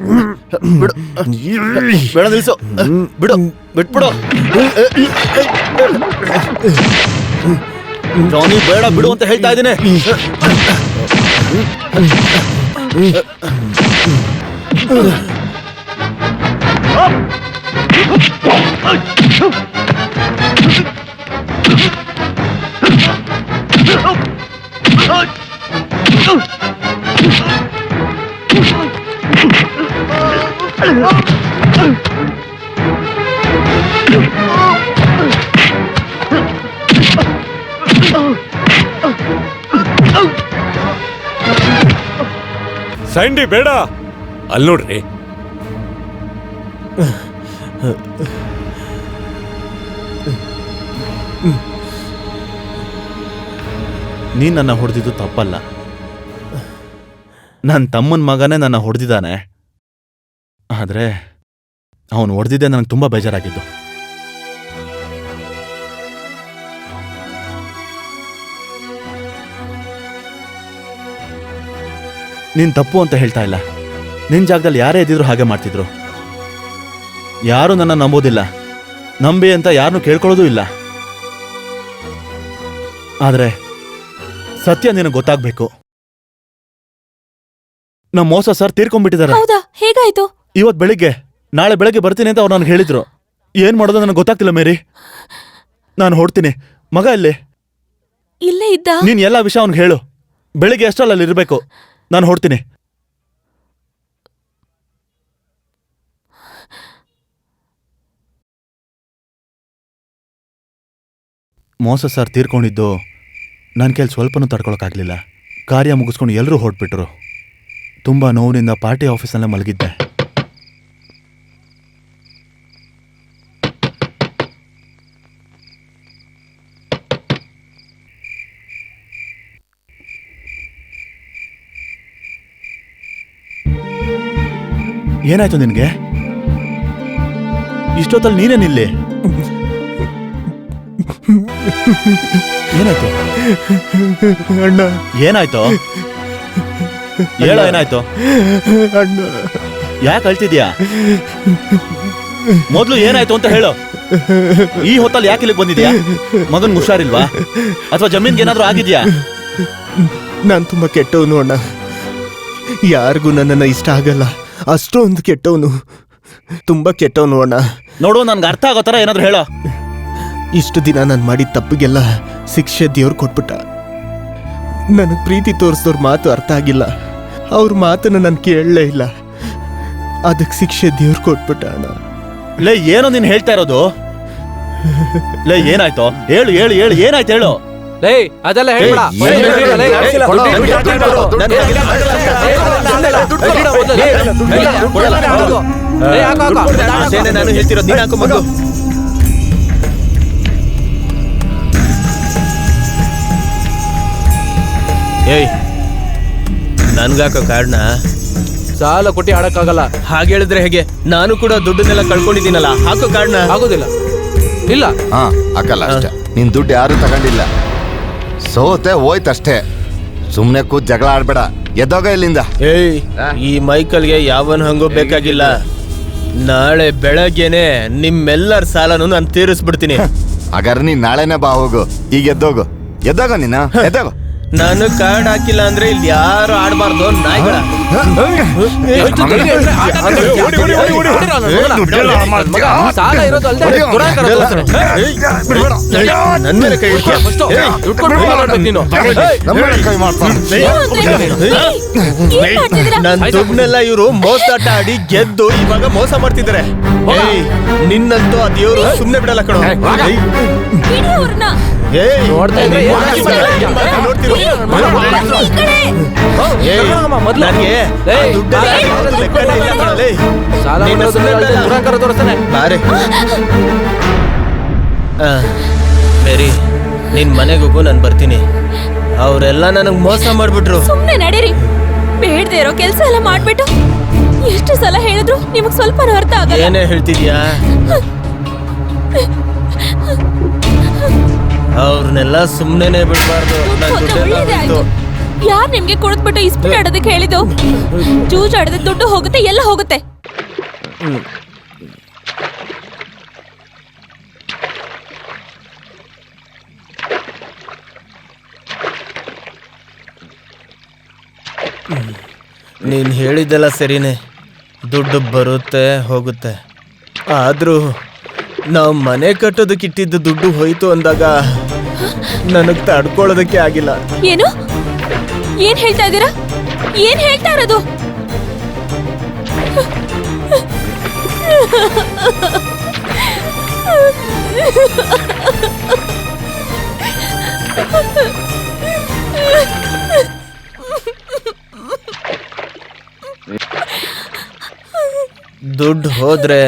ಬಿಡು. ಬೇಡ, ನಿಲ್ಸು. ಬಿಡು, ಬಿಟ್ಬಿಡು. ಜಾನಿ, ಬೇಡ, ಬಿಡು ಅಂತ ಹೇಳ್ತಾ ಇದ್ದೀನಿ. ಸ್ಯಾಂಡಿ ಬೇಡ. ಅಲ್ಲಿ ನೋಡ್ರಿ, ನೀನ್ ನನ್ನ ಹೊಡೆದಿದ್ದು ತಪ್ಪಲ್ಲ. ನನ್ನ ತಮ್ಮನ ಮಗನೇ ನನ್ನ ಹೊಡೆದಿದ್ದಾನೆ. ಆದ್ರೆ ಅವನು ಹೊಡೆದಿದ್ದೆ ನನಗೆ ತುಂಬಾ ಬೇಜಾರಾಗಿದ್ದು. ನೀನ್ ತಪ್ಪು ಅಂತ ಹೇಳ್ತಾ ಇಲ್ಲ. ನಿನ್ ಜಾಗದಲ್ಲಿ ಯಾರೇ ಇದ್ದಿದ್ರು ಹಾಗೆ ಮಾಡ್ತಿದ್ರು. ಯಾರು ನನ್ನ ನಂಬೋದಿಲ್ಲ, ನಂಬಿ ಅಂತ ಯಾರನ್ನೂ ಕೇಳ್ಕೊಳ್ಳೋದೂ ಇಲ್ಲ. ಆದ್ರೆ ಸತ್ಯ ನಿನಗೆ ಗೊತ್ತಾಗ್ಬೇಕು. ನಮ್ಮ ಮೋಸ ಸರ್ ತೀರ್ಕೊಂಡ್ಬಿಟ್ಟಿದ್ದಾರೆ. ಹೌದಾ? ಹೇಗಾಯ್ತು? ಇವತ್ ಬೆಳಿಗ್ಗೆ, ನಾಳೆ ಬೆಳಗ್ಗೆ ಬರ್ತೀನಿ ಅಂತ ಅವ್ರು ನನಗೆ ಹೇಳಿದ್ರು. ಏನ್ ಮಾಡೋದು ನನಗೆ ಗೊತ್ತಾಗ್ತಿಲ್ಲ ಮೇರಿ. ನಾನು ಹೊಡ್ತೀನಿ. ಮಗ ಇಲ್ಲಿ ಇಲ್ಲೇ ಇದ್ದ. ನೀನ್ ಎಲ್ಲಾ ವಿಷಯ ಅವ್ನಿಗೆ ಹೇಳು. ಬೆಳಿಗ್ಗೆ ಅಷ್ಟರಲ್ಲಿ ಅಲ್ಲಿ ಇರ್ಬೇಕು. ನಾನು ಹೊಡ್ತೀನಿ. ಮೋಸ ಸರ್ ತೀರ್ಕೊಂಡಿದ್ದು ನನ್ನ ಕೈಲಿ ಸ್ವಲ್ಪನೂ ತಡ್ಕೊಳಕ್ಕಾಗಲಿಲ್ಲ. ಕಾರ್ಯ ಮುಗಿಸ್ಕೊಂಡು ಎಲ್ಲರೂ ಹೊರಟ್ಬಿಟ್ರು. ತುಂಬ ನೋವಿನಿಂದ ಪಾರ್ಟಿ ಆಫೀಸಲ್ಲೇ ಮಲಗಿದ್ದೆ. ಏನಾಯ್ತು ನಿನ್ಗೆ? ಇಷ್ಟೊತ್ತಲ್ಲಿ ನೀನೇನಿಲ್ಲಿ? ಏನಾಯ್ತು ಅಣ್ಣ ಏನಾಯ್ತು ಹೇಳೋ, ಏನಾಯ್ತು? ಅಣ್ಣ ಯಾಕೆ ಅಳ್ತಿದ್ಯಾ? ಮೊದ್ಲು ಏನಾಯ್ತು ಅಂತ ಹೇಳು. ಈ ಹೊತ್ತಲ್ಲಿ ಯಾಕೆ ಇಲ್ಲಿಗೆ ಬಂದಿದ್ಯಾ? ಮಗನ್ ಹುಷಾರಿಲ್ವಾ ಅಥವಾ ಜಮೀನ್ಗೆ ಏನಾದ್ರೂ ಆಗಿದ್ಯಾ? ನಾನು ತುಂಬಾ ಕೆಟ್ಟವನು ಅಣ್ಣ. ಯಾರಿಗೂ ನನ್ನನ್ನು ಇಷ್ಟ ಆಗಲ್ಲ, ಅಷ್ಟೊಂದು ಕೆಟ್ಟವನು, ತುಂಬಾ ಕೆಟ್ಟವನು ಅಣ್ಣ. ನೋಡು, ನನ್ಗೆ ಅರ್ಥ ಆಗೋ ಥರ ಏನಾದ್ರು ಹೇಳೋ. ಇಷ್ಟು ದಿನ ನಾನು ಮಾಡಿದ ತಪ್ಪಿಗೆಲ್ಲ ಶಿಕ್ಷೆ ದೇವ್ರು ಕೊಟ್ಬಿಟ್ಟ. ನನಗೆ ಪ್ರೀತಿ ತೋರಿಸಿದವ್ರ ಮಾತು ಅರ್ಥ ಆಗಿಲ್ಲ, ಅವ್ರ ಮಾತನ್ನು ನಾನು ಕೇಳಲೇ ಇಲ್ಲ. ಅದಕ್ಕೆ ಶಿಕ್ಷೆ ದೇವ್ರು ಕೊಟ್ಬಿಟ್ಟ ಅಣ್ಣ. ಲೇ, ಏನೋ ನೀನ್ ಹೇಳ್ತಾ ಇರೋದು? ಲೇ, ಏನಾಯ್ತು ಹೇಳು ಹೇಳು ಹೇಳು, ಏನಾಯ್ತು ಹೇಳು. ಲೇ ಅದೆಲ್ಲ ಹೇಳ್ಬೇಡ. ನಾನು ಹೇಳ್ತಿರೋದು ನೀನ್ ಹಾಕೋ ಮೊದಲು. ಏಯ್, ನನ್ಗಾಕೋ ಕಾರಣ ಸಾಲ ಕೊಟ್ಟಿ ಆಡಕ್ಕಾಗಲ್ಲ. ಹಾಗೆ ಹೇಳಿದ್ರೆ ಹೇಗೆ? ನಾನು ಕೂಡ ದುಡ್ಡನ್ನೆಲ್ಲ ಕಳ್ಕೊಂಡಿದ್ದೀನಲ್ಲ, ಹಾಕೋ ಕಾರಣ. ಆಗೋದಿಲ್ಲ. ಇಲ್ಲ. ಹಾ, ಹಾಕಲ್ಲ ಅಷ್ಟೇ. ನಿನ್ ದುಡ್ಡು ಯಾರು ತಗೊಂಡಿಲ್ಲ, ಸೋತೆ ಹೋಯ್ತಷ್ಟೇ. ಸುಮ್ನೆ ಕೂತ್ ಜಗಳ ಆಡ್ಬೇಡ, ಎದ್ದೋಗ ಇಲ್ಲಿಂದ. ಏಯ್, ಈ ಮೈಕಲ್ಗೆ ಯಾವನ್ ಹಂಗೂ ಬೇಕಾಗಿಲ್ಲ. ನಾಳೆ ಬೆಳಗ್ಗೆನೆ ನಿಮ್ಮೆಲ್ಲರ ಸಾಲನು ನಾನು ತೀರಿಸ್ಬಿಡ್ತೀನಿ. ಹಾಗಾದ್ರೆ ನೀನ್ ನಾಳೆನೆ ಬಾ, ಹೋಗು. ಈಗ ಎದ್ದೋಗು, ಎದ್ದೋಗ ನೀನ, ಎದ್ದೋಗು. ನಾನು ಕಾರ್ಡ್ ಹಾಕಿಲ್ಲ ಅಂದ್ರೆ ಇಲ್ಲಿ ಯಾರು ಆಡ್ಬಾರ್ದು, ನಾಯಿಗಳ. ಸಾಲ ಇರೋದು ಅಲ್ದೆ ದುರಾಂಕಾರ ತೋರಿಸ್ತಾನೆ. ನನ್ ಮೇಲೆ ಕೈ ಇಡ್ತೀಯ? ದುಡ್ಡು ಕೊಟ್ಟು ಮಾಡ್ಬೇಕು ನೀನು. ಕೈ ಮಾಡ್ತಾನೆ. ನನ್ ದುಡ್ಡನ್ನೆಲ್ಲ ಇವರು ಮೋಸಾಟ ಆಡಿ ಗೆದ್ದು ಇವಾಗ ಮೋಸ ಮಾಡ್ತಿದ್ದಾರೆ. ಏಯ್, ನಿನ್ನಂತೂ ಆ ದೇವ್ರು ಸುಮ್ನೆ ಬಿಡಲ್ಲ ಕಣೋ. ಏಯ್, ನೋಡ್ತಾ ಇದ್ರೆ ನೋಡ್ತಿರು. ನನಗೆ ಲೆಕ್ಕನೇ ಇಲ್ಲ ಕಣಲೇ. ಸಾಲ ದುರಾಂಕಾರ ತೋರಿಸ್ತಾನೆ. ಬಾರೆ ಮೇರಿ, ನಿನ್ ಮನೆಗೆ ಹೋಗು, ನಾನು ಬರ್ತೀನಿ. ಅವರೆಲ್ಲ ನನಗ್ ಮೋಸ ಮಾಡ್ಬಿಟ್ರು. ಸುಮ್ನೆ ನಡೀರಿ. ಬೇಡದೆ ಇರೋ ಕೆಲ್ಸ ಎಲ್ಲ ಮಾಡ್ಬಿಟ್ಟು ಎಷ್ಟು ಸಲ ಹೇಳಿದ್ರು ನಿಮಗ್ ಸ್ವಲ್ಪ ಅರ್ಥ ಆಗಲ್ಲ. ಏನೇ ಹೇಳ್ತಿದ್ಯಾ? ಅವ್ರನ್ನೆಲ್ಲ ಸುಮ್ನೆನೆ ಬಿಡ್ಬಾರ್ದು. ಯಾರ್ ನಿಮ್ಗೆ ಕುಡಿದ್ಬಿಟ್ಟು ಇಸ್ಪಿಟ್ ಆಡೋದಕ್ಕೆ ಹೇಳಿದ್ದು? ಜೂಜ್ ಆಡದೆ ದುಡ್ಡು ಹೋಗುತ್ತೆ, ಎಲ್ಲ ಹೋಗುತ್ತೆ. ನೀನ್ ಹೇಳಿದ್ದೆಲ್ಲ ಸರಿನೇ, ದುಡ್ಡು ಬರುತ್ತೆ ಹೋಗುತ್ತೆ. ಆದ್ರೂ ನಾವು ಮನೆ ಕಟ್ಟೋದಕ್ಕೆ ಇಟ್ಟಿದ್ದ ದುಡ್ಡು ಹೋಯ್ತು ಅಂದಾಗ ನನಗ್ ತಡ್ಕೊಳ್ಳೋದಕ್ಕೆ ಆಗಿಲ್ಲ. ಏನು? ಏನ್ ಹೇಳ್ತಾ ಇದ್ದೀರಾ? ಏನ್ ಹೇಳ್ತಾ ಇರೋದು? ದುಡ್ಡು ಹೋದ್ರೆ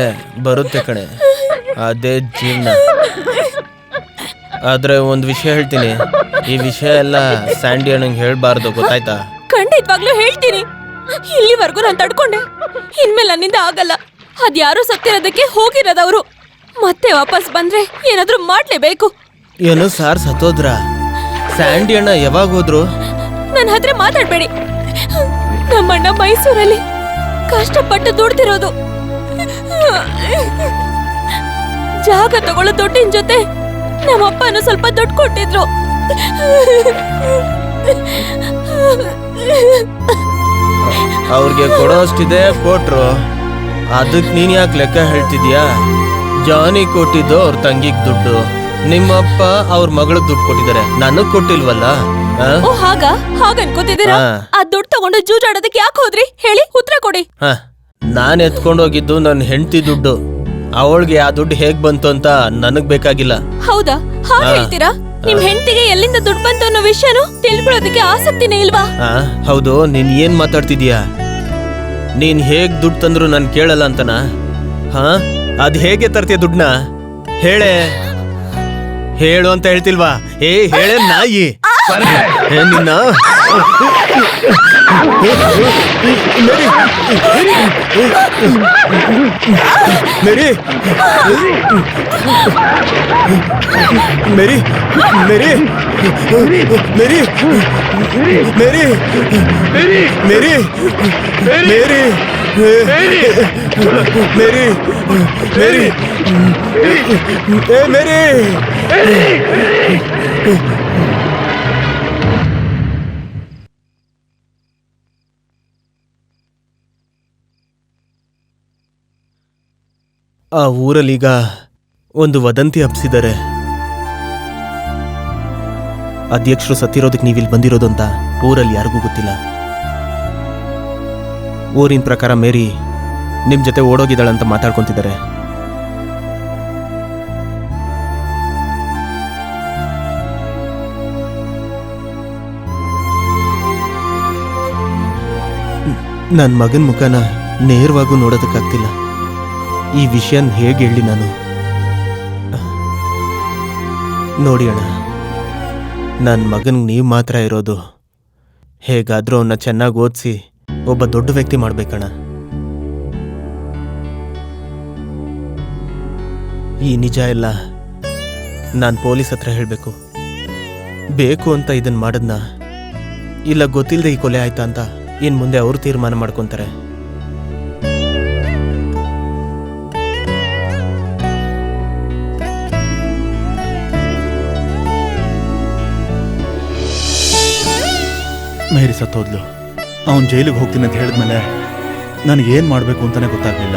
ಬರುತ್ತೆ ಕಣೆ, ಅದೇ ಜೀವನ. ಆದ್ರೆ ಒಂದ್ ವಿಷಯ ಹೇಳ್ತೀನಿ, ಈ ವಿಷಯ ಎಲ್ಲ ಸ್ಯಾಂಡಿ ಅಣ್ಣಂಗೆ ಹೇಳ್ಬಾರ್ದು, ಗೊತ್ತಾಯ್ತಾ? ಖಂಡಿತವಾಗ್ಲೂ ಹೇಳ್ತೀನಿ. ಇಲ್ಲಿವರೆಗೂ ನಾನು ತಡ್ಕೊಂಡೆ, ಇನ್ಮೇಲೆ ನನ್ನಿಂದ ಆಗಲ್ಲ. ಅದ್ಯಾರೋ ಸತ್ತಿರೋದಕ್ಕೆ ಹೋಗಿರೋದವ್ರು, ಮತ್ತೆ ವಾಪಸ್ ಬಂದ್ರೆ ಏನಾದ್ರೂ ಮಾಡ್ಲೇಬೇಕು. ಏನು ಸಾರ್ ಸತ್ತೋದ್ರ? ಸ್ಯಾಂಡಿ ಅಣ್ಣ ಯಾವಾಗ ಹೋದ್ರು? ನನ್ನ ಹತ್ರ ಮಾತಾಡ್ಬೇಡಿ. ನಮ್ಮಣ್ಣ ಮೈಸೂರಲ್ಲಿ ಕಷ್ಟಪಟ್ಟು ದುಡ್ದಿರೋದು. ಜಾಗ ತಗೊಳ್ಳೋ ದುಡ್ಡಿನ ಜೊತೆ ನಮ್ಮಪ್ಪನು ಸ್ವಲ್ಪ ದುಡ್ಡು ಕೊಟ್ಟಿದ್ರು. ಅವ್ರಿಗೆ ಕೊಡೋ ಅಷ್ಟಿದೆ, ಕೊಟ್ರು. ಅದಕ್ಕೆ ನೀನ್ ಯಾಕೆ ಲೆಕ್ಕ ಹೇಳ್ತಿದ್ಯಾ? ಜಾನಿ ಕೊಟ್ಟಿದ್ದು ಅವ್ರ ತಂಗಿಗ್ ದುಡ್ಡು, ನಿಮ್ಮಪ್ಪ ಅವ್ರ ಮಗಳಿಗೆ ದುಡ್ಡು ಕೊಟ್ಟಿದ್ದಾರೆ, ನನಗ್ ಕೊಟ್ಟಿಲ್ವಲ್ಲ? ಓ ಹಾಗ ಅನ್ಕೋತಿದ್ದೀರಾ? ಆ ದುಡ್ಡು ತಗೊಂಡು ಜೂಜಾಡೋದಕ್ಕೆ ಯಾಕೆ ಹೋದ್ರಿ ಹೇಳಿ, ಉತ್ತರ ಕೊಡಿ. ನಾನ್ ಎತ್ಕೊಂಡೋಗಿದ್ದು ನನ್ನ ಹೆಂಡತಿ ದುಡ್ಡು. ಅವಳಿಗೆ ಆ ದುಡ್ಡು ಹೇಗ್ ಬಂತು ಅಂತ ನನಗ್ ಬೇಕಾಗಿಲ್ಲ. ಹೌದಾ? ಹಾಗೆ ಹೇಳ್ತೀರಾ? ನಿಮ್ ಹೆಂಡತಿಗೆ ಎಲ್ಲಿಂದ ದುಡ್ಡು ಬಂತು ಅನ್ನೋ ವಿಷಯನೂ ತಿಳ್ಕೊಳ್ಳೋದಕ್ಕೆ ಆಸಕ್ತಿನೇ ಇಲ್ವಾ? ಹೌದು, ನೀನ್ ಏನ್ ಮಾತಾಡ್ತಿದೀಯಾ? ನೀನ್ ಹೇಗ್ ದುಡ್ಡು ತಂದ್ರು ನನ್ ಕೇಳಲ್ಲ ಅಂತನಾ? ಅದ್ ಹೇಗೆ ತರ್ತೀಯ ದುಡ್ಡನ್ನ? ಹೇಳೆ, ಹೇಳು ಅಂತ ಹೇಳ್ತಿಲ್ವಾ? ಹೇಳೆ ನಾಯಿ. ನಿನ್ನ ಮೇರಿ ಮೇರಿ ಮೇರಿ ಮೇರಿ ಮೇರಿ ಮೇರಿ ಮೇರಿ ಮೇರಿ ಮೇರಿ ಏ ಮೇರಿ ಆ ಊರಲ್ಲೀಗ ಒಂದು ವದಂತಿ ಹಬ್ಸಿದ್ದಾರೆ. ಅಧ್ಯಕ್ಷರು ಸತ್ತಿರೋದಕ್ಕೆ ನೀವಿಲ್ಲಿ ಬಂದಿರೋದು ಅಂತ ಊರಲ್ಲಿ ಯಾರಿಗೂ ಗೊತ್ತಿಲ್ಲ. ಊರಿನ ಪ್ರಕಾರ ಮೇರಿ ನಿಮ್ ಜೊತೆ ಓಡೋಗಿದ್ದಾಳಂತ ಮಾತಾಡ್ಕೊಂತಿದ್ದಾರೆ. ನನ್ನ ಮಗನ ಮುಖನ ನೇರವಾಗೂ ನೋಡೋದಕ್ಕಾಗ್ತಿಲ್ಲ. ಈ ವಿಷಯನ ಹೇಗೆ ಹೇಳಿ ನಾನು? ನೋಡಿ ಅಣ್ಣ, ನನ್ನ ಮಗನಿಗೆ ನೀವು ಮಾತ್ರ ಇರೋದು. ಹೇಗಾದರೂ ಅವನ್ನ ಚೆನ್ನಾಗಿ ಓದಿಸಿ ಒಬ್ಬ ದೊಡ್ಡ ವ್ಯಕ್ತಿ ಮಾಡ್ಬೇಕಣ್ಣ. ಈ ನಿಜ ಎಲ್ಲ ನಾನು ಪೊಲೀಸ್ ಹತ್ರ ಹೇಳಬೇಕು. ಬೇಕು ಅಂತ ಇದನ್ನು ಮಾಡದ್ನ ಇಲ್ಲ ಗೊತ್ತಿಲ್ಲದೆ ಈ ಕೊಲೆ ಆಯ್ತಾ ಅಂತ ಇನ್ನು ಮುಂದೆ ಅವರು ತೀರ್ಮಾನ ಮಾಡ್ಕೊತಾರೆ. ಮೇರಿ ಸತ್ತೋದ್ಲು. ಅವನು ಜೈಲಿಗೆ ಹೋಗ್ತೀನಿ ಅಂತ ಹೇಳಿದ್ಮೇಲೆ ನನಗೇನು ಮಾಡಬೇಕು ಅಂತಾನೆ ಗೊತ್ತಾಗ್ಲಿಲ್ಲ.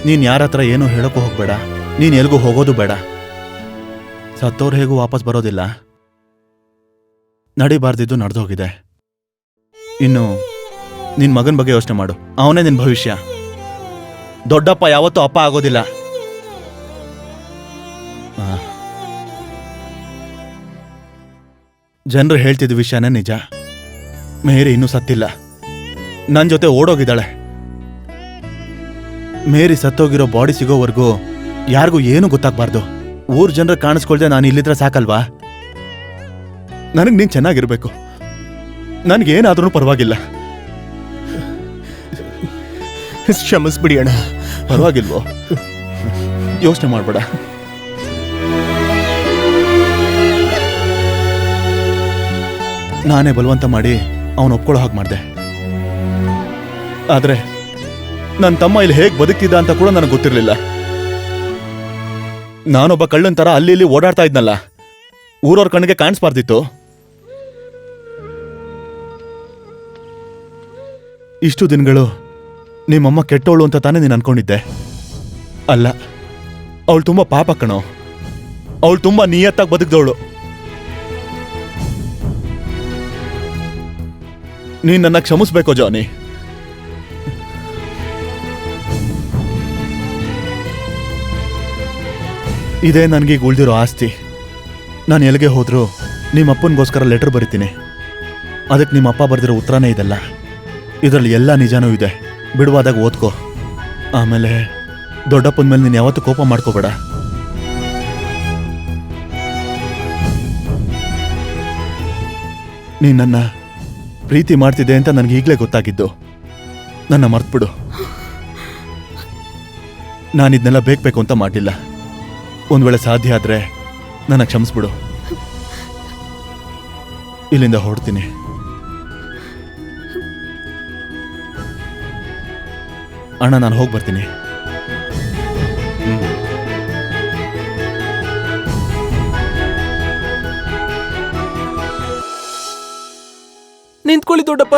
ನೀನು ಯಾರ ಹತ್ರ ಏನೂ ಹೇಳೋಕ್ಕೂ ಹೋಗಬೇಡ. ನೀನು ಎಲ್ಗೂ ಹೋಗೋದು ಬೇಡ. ಸತ್ತೋರು ಹೇಗೂ ವಾಪಸ್ ಬರೋದಿಲ್ಲ. ನಡಿಬಾರ್ದಿದ್ದು ನಡೆದೋಗಿದೆ. ಇನ್ನು ನಿನ್ನ ಮಗನ ಬಗ್ಗೆ ಯೋಚನೆ ಮಾಡು. ಅವನೇ ನಿನ್ನ ಭವಿಷ್ಯ. ದೊಡ್ಡಪ್ಪ ಯಾವತ್ತೂ ಅಪ್ಪ ಆಗೋದಿಲ್ಲ. ಜನರು ಹೇಳ್ತಿದ್ದ ವಿಷಯನೇ ನಿಜ. ಮೇರಿ ಇನ್ನೂ ಸತ್ತಿಲ್ಲ. ನನ್ನ ಜೊತೆ ಓಡೋಗಿದ್ದಾಳೆ. ಮೇರಿ ಸತ್ತೋಗಿರೋ ಬಾಡಿ ಸಿಗೋವರೆಗೂ ಯಾರಿಗೂ ಏನೂ ಗೊತ್ತಾಗಬಾರ್ದು. ಊರ್ ಜನರು ಕಾಣಿಸ್ಕೊಳ್ದೆ ನಾನು ಇಲ್ಲಿದ್ರೆ ಸಾಕಲ್ವಾ? ನನಗೆ ನೀನು ಚೆನ್ನಾಗಿರ್ಬೇಕು. ನನಗೇನಾದ್ರೂ ಪರವಾಗಿಲ್ಲ. ಕ್ಷಮಿಸ್ಬಿಡಿ ಅಣ್ಣ. ಪರವಾಗಿಲ್ವೋ? ಯೋಚನೆ ಮಾಡಬೇಡ. ನಾನೇ ಬಲವಂತ ಮಾಡಿ ಅವನು ಒಪ್ಕೊಳ್ಳೋ ಹಾಗೆ ಮಾಡಿದೆ. ಆದ್ರೆ ನನ್ನ ತಮ್ಮ ಇಲ್ಲಿ ಹೇಗೆ ಬದುಕ್ತಿದ್ದ ಅಂತ ಕೂಡ ನನಗೆ ಗೊತ್ತಿರಲಿಲ್ಲ. ನಾನೊಬ್ಬ ಕಳ್ಳನ ಥರ ಅಲ್ಲಿ ಇಲ್ಲಿ ಓಡಾಡ್ತಾ ಇದ್ನಲ್ಲ, ಊರವ್ರ ಕಣ್ಣಿಗೆ ಕಾಣಿಸ್ಬಾರ್ದಿತ್ತು. ಇಷ್ಟು ದಿನಗಳು ನಿಮ್ಮಮ್ಮ ಕೆಟ್ಟವಳು ಅಂತ ತಾನೇ ನೀನು ಅನ್ಕೊಂಡಿದ್ದೆ. ಅಲ್ಲ, ಅವಳು ತುಂಬ ಪಾಪ ಕಣೋ. ಅವಳು ತುಂಬ ನಿಯತ್ತಾಗಿ ಬದುಕಿದವಳು. ನೀನು ನನ್ನ ಕ್ಷಮಿಸ್ಬೇಕು ಜಾನಿ. ಇದೇ ನನಗೀಗ ಉಳಿದಿರೋ ಆಸ್ತಿ. ನಾನು ಎಲ್ಲಿಗೆ ಹೋದರೂ ನಿಮ್ಮಪ್ಪನಿಗೋಸ್ಕರ ಲೆಟರ್ ಬರಿತೀನಿ. ಅದಕ್ಕೆ ನಿಮ್ಮಪ್ಪ ಬರೆದಿರೋ ಉತ್ತರನೇ ಇದೆಲ್ಲ. ಇದರಲ್ಲಿ ಎಲ್ಲ ನಿಜಾನೂ ಇದೆ. ಬಿಡುವಾದಾಗ ಓದ್ಕೋ. ಆಮೇಲೆ ದೊಡ್ಡಪ್ಪನ ಮೇಲೆ ನೀನು ಯಾವತ್ತೂ ಕೋಪ ಮಾಡ್ಕೋಬೇಡ. ನೀನು ನನ್ನ ಪ್ರೀತಿ ಮಾಡ್ತಿದ್ದೆ ಅಂತ ನನಗೆ ಈಗಲೇ ಗೊತ್ತಾಗಿದ್ದು. ನನ್ನ ಮರ್ತ್ಬಿಡು. ನಾನಿದ್ನೆಲ್ಲ ಬೇಕು ಅಂತ ಮಾಡಲಿಲ್ಲ. ಒಂದು ವೇಳೆ ಸಾಧ್ಯ ಆದರೆ ನನ್ನ ಕ್ಷಮಿಸ್ಬಿಡು. ಇಲ್ಲಿಂದ ಹೊರಡ್ತೀನಿ. ಅಣ್ಣ, ನಾನು ಹೋಗಿ ಬರ್ತೀನಿ. ನಿಂತ್ಕೊಳ್ಳಿ ದೊಡ್ಡಪ್ಪ.